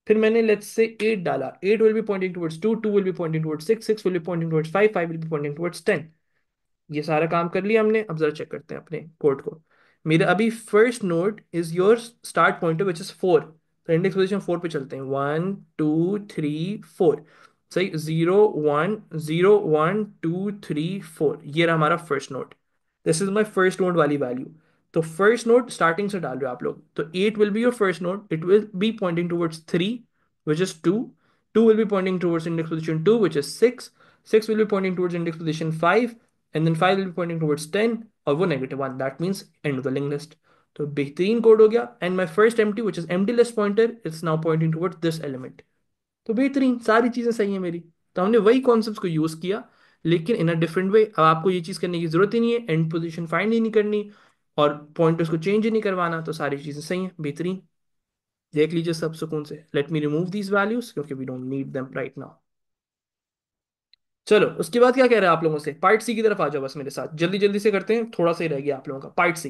फिर मैंने लेट्स से 8 डाला, 8 will be pointing towards 2, 2 will be pointing towards 6, 6 will be pointing towards 5, 5 will be pointing towards 10। ये सारा काम कर लिया हमने। अब जरा चेक करते हैं अपने कोड को। मेरा अभी first node is your start pointer which is 4, तो इंडेक्स पोजीशन 4 पे चलते हैं। 1 2 3 4। सही, 0 1 0 1 2 3 4, ये रहा हमारा first node. This is my first node वाली वैल्यू। तो फर्स्ट नोड स्टार्टिंग से डाल रहे हो आप लोग, तो 8 will be your first node, it will be pointing towards 3 which is 2, 2 will be pointing towards index position 2 which is 6, 6 will be pointing towards index position 5, and then 5 will be pointing towards 10, और वो -1, that means end of the linked list। तो बेहतरीन code हो गया। And my first empty which is empty list pointer it's now pointing towards this element. तो बेहतरीन, सारी चीजें सही है मेरी। तो हमने वही कॉन्सेप्ट को यूज किया, लेकिन इन अ डिफरेंट वे। अब आपको ये चीज करने की जरूरत ही नहीं है, एंड पोजीशन फाइंड ही नहीं करनी और पॉइंटर्स को चेंज ही नहीं करवाना, तो सारी चीजें सही हैं, बेहतरीन। देख लीजिए सब सुकून से। Let me remove these values क्योंकि we don't need them right now. चलो उसके बाद क्या कह रहे हैं आप लोगों से, पार्ट सी की तरफ आ जाओ बस मेरे साथ, जल्दी जल्दी से करते हैं, थोड़ा सा ही रह गया आप लोगों का। पार्ट सी।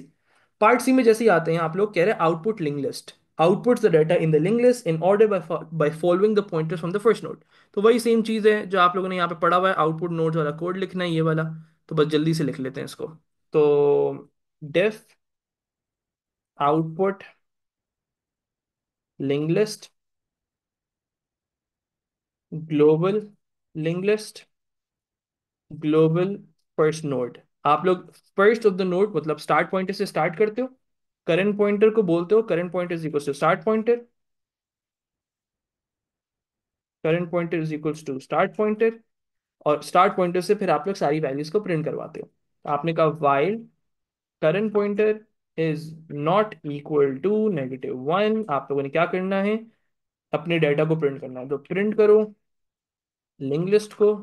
पार्ट सी में जैसे ही आते हैं आप लोग, कह रहे हैं output link list. Outputs the data in the link list in order by following the pointers from the first node. तो वही सेम चीज है जो आप लोगों ने यहाँ पे पढ़ा हुआ है, आउटपुट नोड्स वाला कोड लिखना है, ये वाला। तो बस जल्दी से लिख लेते हैं इसको। तो def output link list global link list global first node. आप लोग फर्स्ट ऑफ द नोड मतलब स्टार्ट पॉइंटर से स्टार्ट करते हो, करंट पॉइंटर को बोलते हो current pointer is equals to start pointer, current pointer is equals to start pointer. और स्टार्ट पॉइंटर से फिर आप लोग सारी वैल्यूज को प्रिंट करवाते हो। तो आपने कहा while current pointer is not equal to -1, आप लोगों ने क्या करना है, अपने डाटा को प्रिंट करना है। तो प्रिंट करो लिंक लिस्ट को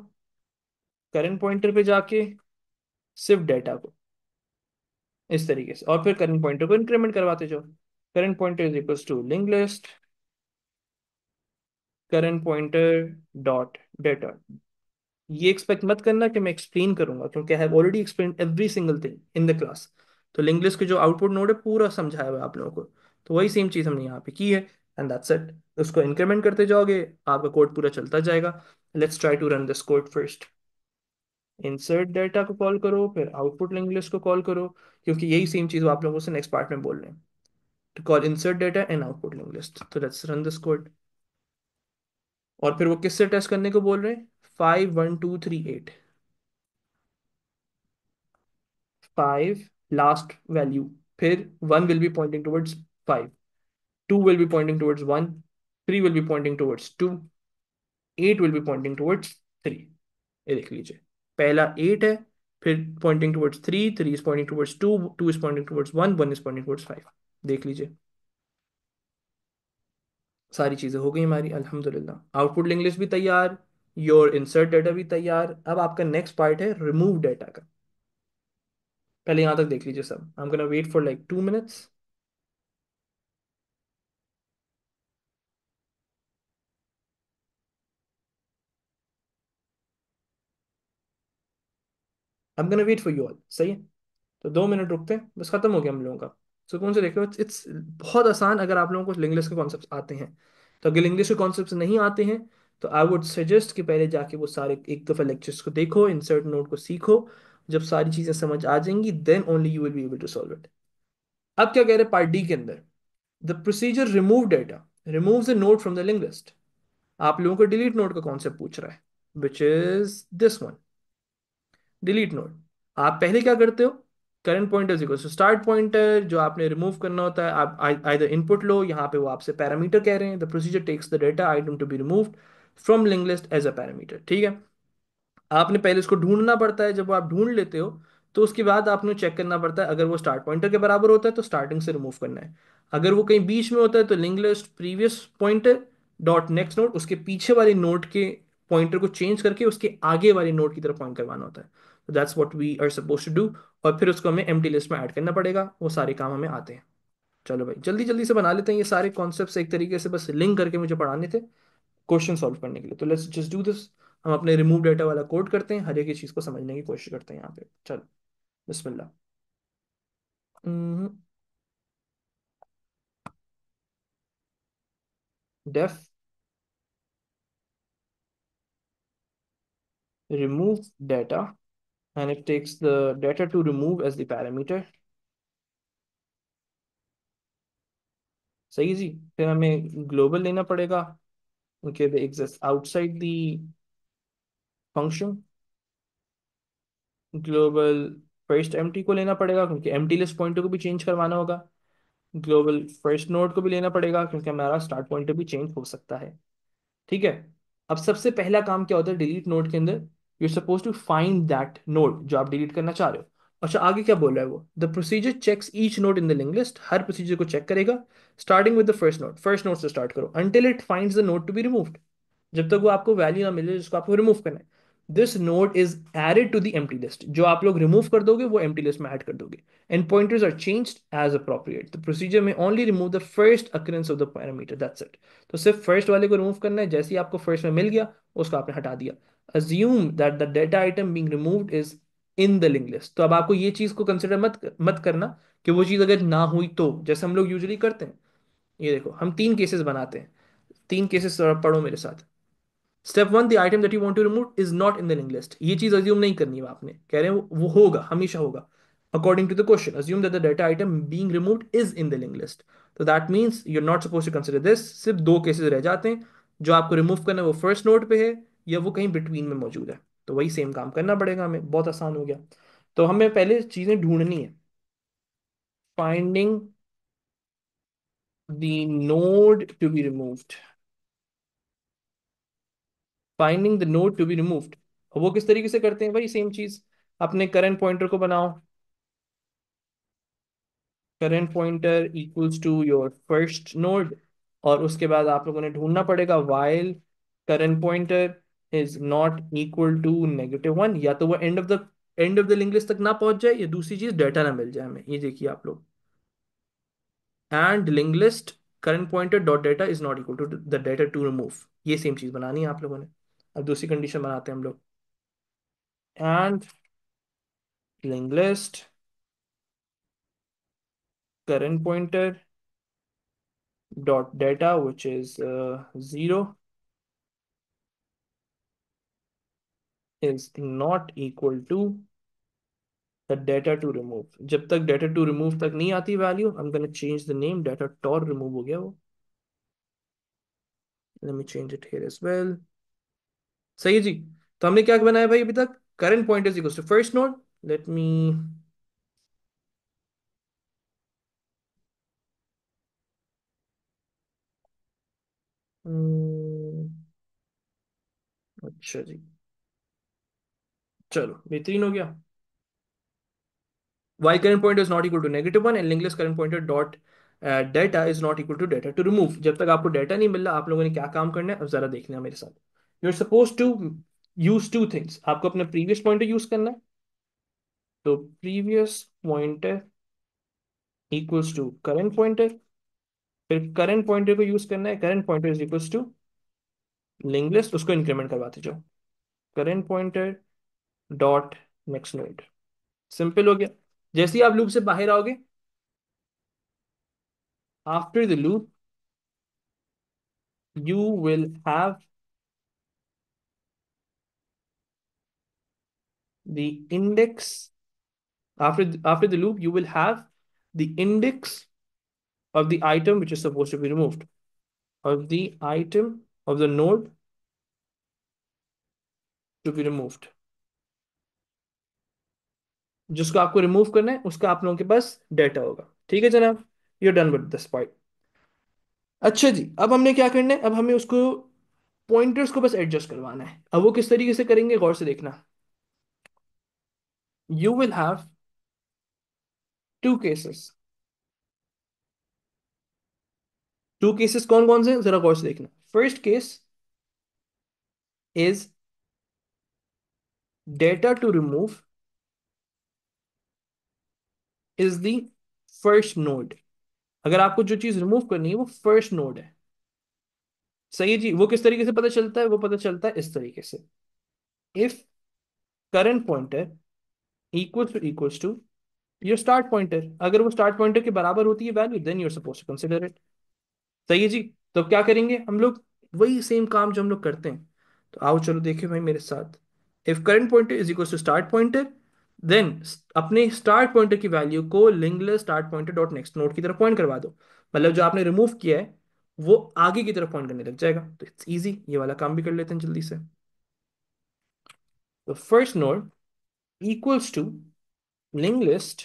करंट पॉइंटर पे जाके, सिर्फ डाटा को, इस तरीके से। और फिर करंट पॉइंटर को इंक्रीमेंट करवाते जाओ। Current pointer is equals to link list current pointer dot data. ये एक्सपेक्ट मत करना कि मैं एक्सप्लेन करूंगा, क्योंकि I have already explain every single thing in the class. तो लिंक लिस्ट के जो आउटपुट नोड है पूरा समझाया हुआ है आप लोगों को। तो वही सेम चीज हमने यहाँ पे की है, एंड दैट्स इट। उसको इंक्रीमेंट करते जाओगे, आपका कोड पूरा चलता जाएगा। Let's try to run this code first. Insert data को कॉल करो, फिर आउटपुट लिंक लिस्ट को कॉल करो, क्योंकि यही सेम चीज वो आप लोगों से नेक्स्ट पार्ट में बोल रहे हैं। To call insert data and output link list। तो लेट्स रन दिस कोड। और फिर वो किससे टेस्ट करने को बोल रहे हैं, 5 1 2 3 8। 5 लास्ट वैल्यू, फिर 1 will be pointing towards 5, 2 will be pointing towards 1, 3 will be pointing towards 2, 8 will be pointing towards 3। ये देख लीजिए, पहला 8 है, फिर pointing towards 3, 3 is pointing towards 2, 2 is pointing towards 1, 1 is pointing towards 5। देख लीजिए, सारी चीज़ें हो गई हमारी अल्हम्दुलिल्लाह। आउटपुट लिंक लिस्ट भी तैयार, योर इंसर्ट डाटा भी तैयार। अब आपका नेक्स्ट पार्ट है रिमूव डाटा का। पहले यहाँ तक देख लीजिए सब। I am gonna wait for like 2 minutes. I am gonna wait for you all, सही है? तो 2 मिनट रुकते हैं, बस खत्म हो गया हम लोगों का। सुकून से देख लो, इट्स बहुत आसान अगर आप लोगों को इंग्लिश के कॉन्सेप्ट आते हैं। तो अगर इंग्लिश के कॉन्सेप्ट नहीं आते हैं तो आई वुड सजेस्ट कि पहले जाके वो सारे एक दफ़ा लेक्चर्स को देखो, इंसर्ट नोट को सीखो। जब सारी चीज़ें समझ आ जाएंगी then only you will be able to solve it. अब क्या कह रहे हैं पार्ट डी के अंदर? The procedure remove data removes the node from the link list. आप लोगों को डिलीट नोट का कॉन्सेप्ट पूछ रहा है, which is this one, delete node. आप पहले क्या करते हो? Current pointer equal to start pointer, जो आपने रिमूव करना होता है आप आइदर इनपुट लो, यहाँ पे वो आपसे पैरामीटर कह रहे हैं, the procedure takes the data item to be removed from link list as a parameter, ठीक है? आपने पहले उसको ढूंढना पड़ता है, जब वो आप ढूंढ लेते हो तो उसके बाद आपने चेक करना पड़ता है, अगर वो स्टार्ट पॉइंटर के बराबर होता है तो स्टार्टिंग से रिमूव करना है। अगर वो कहीं बीच में होता है तो link list previous pointer dot next node, उसके पीछे वाले नोड के पॉइंटर को चेंज करके उसके आगे वाले नोड की तरफ पॉइंट करवाना होता है। तो that's what we are suppose to do. और फिर उसको हमें एम्प्टी लिस्ट में ऐड करना पड़ेगा, वो सारे काम हमें आते हैं। चलो भाई जल्दी जल्दी से बना लेते हैं, ये सारे कॉन्सेप्ट्स एक तरीके से बस लिंक करके मुझे पढ़ाने थे क्वेश्चन सॉल्व करने के लिए। तो लेट्स जस्ट डू दिस। हम अपने रिमूव डाटा वाला कोड करते हैं, हर एक चीज को समझने की कोशिश करते हैं यहाँ पे। चलो, बिस्मिल्लाह। Def remove data and it takes the data to remove as the parameter। सही जी। फिर हमें ग्लोबल लेना पड़ेगा, क्योंकि they exist outside the function। Global first empty को लेना पड़ेगा क्योंकि एम्प्टी लिस्ट पॉइंटर को भी चेंज करवाना होगा। ग्लोबल फर्स्ट नोड को भी लेना पड़ेगा क्योंकि हमारा स्टार्ट पॉइंटर भी चेंज हो सकता है। ठीक है। अब सबसे पहला काम क्या होता है डिलीट नोड के अंदर? You suppose to find that node जो आप डिलीट करना चाह रहे हो। अच्छा, आगे क्या बोल रहा है वो? The procedure checks each node in the link list, हर प्रोसीजर को चेक करेगा starting with the first node से स्टार्ट करो until it finds the node to be removed, जब तक वो आपको वैल्यू ना मिले जिसको आपको रिमूव करना है। This node is added to the empty list, जो आप लोग रिमूव कर दोगे वो एम्प्टी लिस्ट में ऐड कर दोगे। And pointers are changed as appropriate, the procedure में only remove the first occurrence of the parameter, that's it. तो सिर्फ फर्स्ट वाले को रिमूव करना है, जैसे ही आपको फर्स्ट में मिल गया उसको आपने हटा दिया। Assume that the data item being removed is in the link list. तो अब आपको ये चीज को कंसिडर मत करना कि वो चीज अगर ना हुई तो, जैसे हम लोग यूजुअली करते हैं। ये देखो, हम 3 केसेस बनाते हैं। 3 केसेस पढ़ो मेरे साथ। Step one, the item that you want to remove is not in the link list. ये चीज अज्यूम नहीं करनी है आपने, कह रहे हैं वो होगा, हमेशा होगा। According to the question assume that the data item being removed is in the link list. तो that means you are not suppose to consider this. सिर्फ 2 केसेस रह जाते हैं, जो आपको रिमूव करना है वो फर्स्ट नोड पे है या वो कहीं बिटवीन में मौजूद है। तो वही सेम काम करना पड़ेगा हमें, बहुत आसान हो गया। तो हमें पहले चीजें ढूंढनी है। Finding the node to be removed, finding the node to be removed. वो किस तरीके से करते हैं भाई? सेम चीज, अपने करंट पॉइंटर को बनाओ। Current pointer equals to your first node, और उसके बाद आप लोगों ने ढूंढना पड़ेगा while current pointer is not equal to -1, या तो वो end of the link list तक ना पहुंच जाए, या दूसरी चीज डाटा ना मिल जाए हमें। ये देखिए आप लोग, end link list current pointer dot data is not equal to the data to remove. ये सेम चीज बनानी है आप लोगों ने। अब दूसरी कंडीशन बनाते हैं हम लोग। End link list current pointer dot data which is 0 is not equal to the data to remove। जब तक data to remove तक नहीं आती value, I'm gonna change the name, data tor remove हो गया वो। let me change it here as well। सही है जी। तो हमने क्या बनाया भाई अभी तक? current pointer is equals to first node। let me हम्म, अच्छा जी, चलो बेहतरीन हो गया। y current pointer is not equal to -1 and linked list current pointer dot data is not equal to data to remove। जब तक आपको डाटा नहीं मिल रहा आप लोगों ने क्या काम करना है अब जरा देखना है मेरे साथ। You are suppose to use 2 things. आपको अपना प्रीवियस पॉइंटर यूज करना है, तो previous pointer equals to current pointer. फिर करंट पॉइंटर को यूज करना है, current pointer is equals to link list, उसको इंक्रीमेंट करवाते जाओ। Current pointer dot next node. Simple हो गया। जैसे ही आप लूप से बाहर आओगे, after the loop you will have the index, after the loop you will have the index of the item which is supposed to be removed, of the item of the node to be removed, जिसको आपको remove करना है उसका आप लोगों के पास data होगा। ठीक है जनाब, you done with this part. अच्छा जी, अब हमने क्या करना है, अब हमें उसको पॉइंटर्स को बस एडजस्ट करवाना है। अब वो किस तरीके से करेंगे गौर से देखना। You will have two cases. Two cases कौन कौन से जरा गौर से देखना। First case is data to remove is the first node. अगर आपको जो चीज रिमूव करनी है वो फर्स्ट नोड है। सही है जी। वो किस तरीके से पता चलता है, वो पता चलता है इस तरीके से। If current pointer equals to your start pointer, अगर वो स्टार्ट पॉइंटर के बराबर होती है value, then you're suppose to consider it. सही है जी। तो क्या करेंगे हम लोग, वही सेम काम जो हम लोग करते हैं। तो आओ चलो देखिए भाई मेरे साथ। If current pointer is equal to start pointer, then अपने स्टार्ट पॉइंटर की वैल्यू को लिंगलेस start pointer dot next node की तरफ पॉइंट करवा दो। मतलब जो आपने रिमूव किया है वो आगे की तरफ पॉइंट करने लग जाएगा। तो इट्स इजी, ये वाला काम भी कर लेते हैं जल्दी से। तो first node equals to link list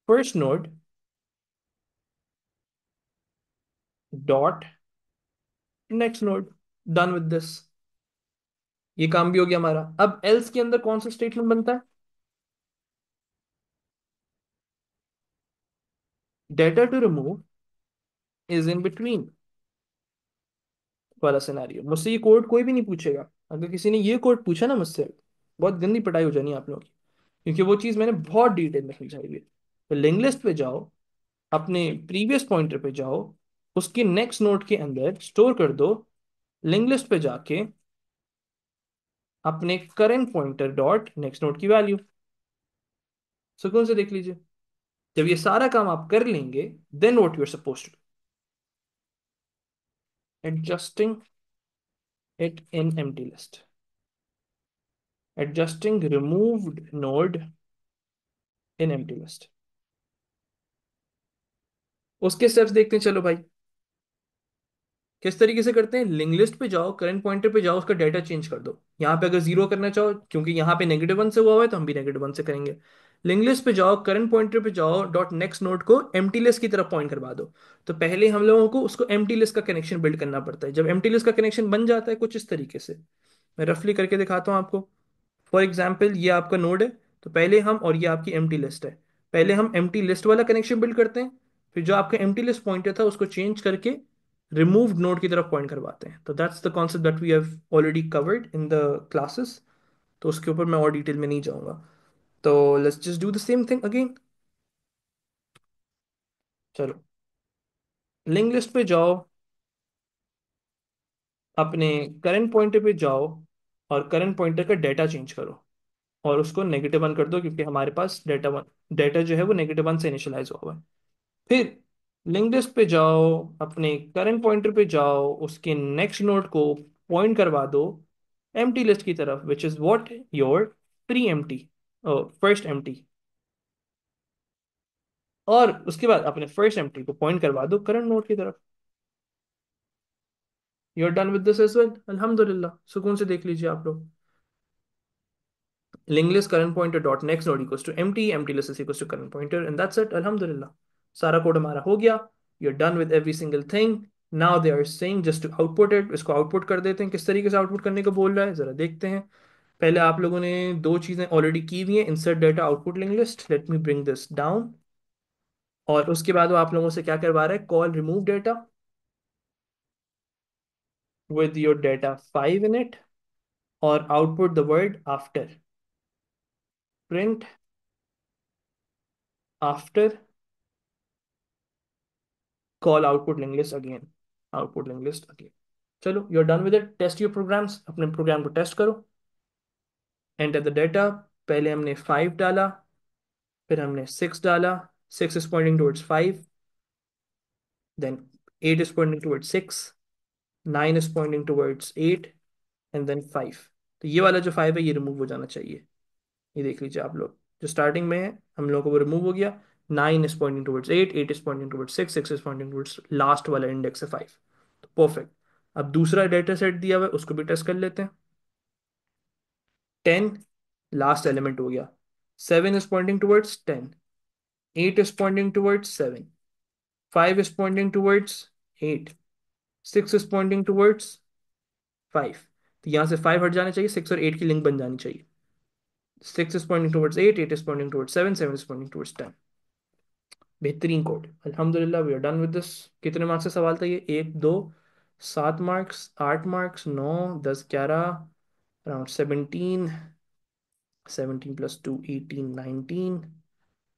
first node dot next node. Done with this. ये काम भी हो गया हमारा। अब एल्स के अंदर कौन सा स्टेटमेंट बनता है, data to remove is in between वाला सिनेरियो। मुझसे ये कोड कोई भी नहीं पूछेगा। अगर किसी ने ये कोड पूछा ना मुझसे, बहुत गंदी पिटाई हो जानी है आप लोगों की, क्योंकि वो चीज़ मैंने बहुत डिटेल में समझाई हुई है। तो लिंक लिस्ट पे जाओ, अपने प्रीवियस पॉइंटर पे जाओ, उसके नेक्स्ट नोड के अंदर स्टोर कर दो, लिंक लिस्ट पे जाके अपने current pointer dot next node की वैल्यू। सुकून से देख लीजिए। जब ये सारा काम आप कर लेंगे, then what you are suppose to, adjusting it in empty list, adjusting removed node in empty list. उसके स्टेप्स देखते हैं चलो भाई। किस तरीके से करते हैं, लिंक लिस्ट पे जाओ, करंट पॉइंटर पे जाओ, उसका डाटा चेंज कर दो। यहाँ पे अगर जीरो करना चाहो, क्योंकि यहाँ पे -1 से हुआ हुआ है तो हम भी -1 से करेंगे। लिंक लिस्ट पे जाओ, करंट पॉइंटर पे जाओ, डॉट नेक्स्ट नोड को एम्प्टी लिस्ट की तरफ पॉइंट करवा दो। तो पहले हम लोगों को उसको एम्प्टी लिस्ट का कनेक्शन बिल्ड करना पड़ता है। जब एम्प्टी लिस्ट का कनेक्शन बन जाता है कुछ इस तरीके से, मैं रफली करके दिखाता हूँ आपको। फॉर एग्जाम्पल ये आपका नोड है, तो पहले हम, और ये आपकी एम्प्टी लिस्ट है, पहले हम एम्प्टी लिस्ट वाला कनेक्शन बिल्ड करते हैं। फिर जो आपका एम्प्टी लिस्ट पॉइंटर था उसको चेंज करके रिमूव्ड नोड की तरफ पॉइंट करवाते हैं। तो that's the concept that we have already covered in the classes. तो उसके ऊपर मैं और डिटेल में नहीं जाऊंगा। तो let's just do the same thing again. चलो, लिंक लिस्ट पे जाओ, अपने करंट पॉइंटर पे जाओ, और करंट पॉइंटर का डाटा चेंज करो, और उसको -1 कर दो, क्योंकि हमारे पास डाटा जो है वो -1 से इनिशियलाइज हुआ हुआ है। फिर लिंक लिस्ट पे जाओ, अपने करंट पॉइंटर पे जाओ, उसके नेक्स्ट नोड को पॉइंट करवा दो एम्प्टी लिस्ट की तरफ, which is what, your pre empty, first empty. और उसके बाद अपने फर्स्ट एम्प्टी को पॉइंट करवा दो करंट नोड की तरफ। You are done with this as well, अल्हम्दुलिल्लाह। सुकून से देख लीजिए आप लोग। Link list current pointer dot next node equals to empty, empty list is equals to current pointer, and that's it, अल्हम्दुलिल्लाह। सारा कोड हमारा हो गया। You are done with every single thing. Now they are saying just to output it. इसको output कर देते हैं। किस तरीके से आउटपुट करने को बोल रहा है जरा देखते हैं। पहले आप लोगों ने दो चीजें ऑलरेडी की हुई हैं, insert data output link list. Let me bring this down. और उसके बाद वो आप लोगों से क्या करवा रहा है, call remove data with your data 5 in it, और output the word after, print after, call output linked list again, output linked list again। चलो, you're done with it। Test your programs, अपने प्रोग्राम को test करो। Enter the data, पहले हमने 5 डाला, फिर हमने 6 डाला, 6 इज पॉइंटिंग टुवर्ड्स 5, देन 8 is pointing towards 6, 9 is pointing towards 8, and then 5। तो ये वाला जो 5 है ये रिमूव हो जाना चाहिए। ये देख लीजिए आप लोग, जो स्टार्टिंग में है हम लोगों को वो रिमूव हो गया। 9 is pointing towards 8, 8 is pointing towards 6, 6 is pointing towards last वाला इंडेक्स है 5। तो परफेक्ट। अब दूसरा डेटा सेट दिया हुआ है उसको भी टेस्ट कर लेते हैं। 10 लास्ट एलिमेंट हो गया, 7 is pointing towards 10, 8 is pointing towards 7, 5 is pointing towards 8, 6 is pointing towards 5। तो यहाँ से 5 हट जाने चाहिए, 6 और 8 की लिंक बन जानी चाहिए। 6 is pointing towards 8, 8 is pointing towards 7, 7 is pointing towards 10। बेहतरीन कोड, अल्हम्दुलिल्लाह we are done with this. कितने मार्क्स का सवाल था ये? 1 2 7 marks, 8 marks, 9 10 11, around 17, 17 plus 2 18 19,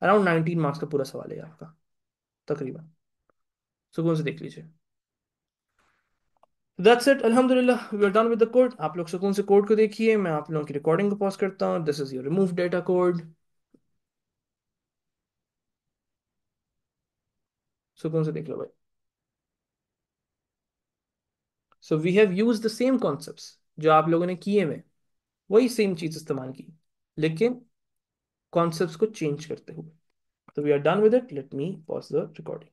around 19 marks का पूरा सवाल है आपका तकरीबन। सुकून से देख लीजिए। दैट्स इट, अल्हम्दुलिल्लाह we are done with the code. आप लोग सुकून से कोड को देखिए, मैं आप लोगों की रिकॉर्डिंग को पॉज करता हूँ। This is your remove data code. सुकून से देख लो भाई। So we have use the same concepts जो आप लोगों ने किए में, वही सेम चीज इस्तेमाल की, लेकिन कॉन्सेप्ट्स को चेंज करते हुए। तो we are done with it, let me pause the recording.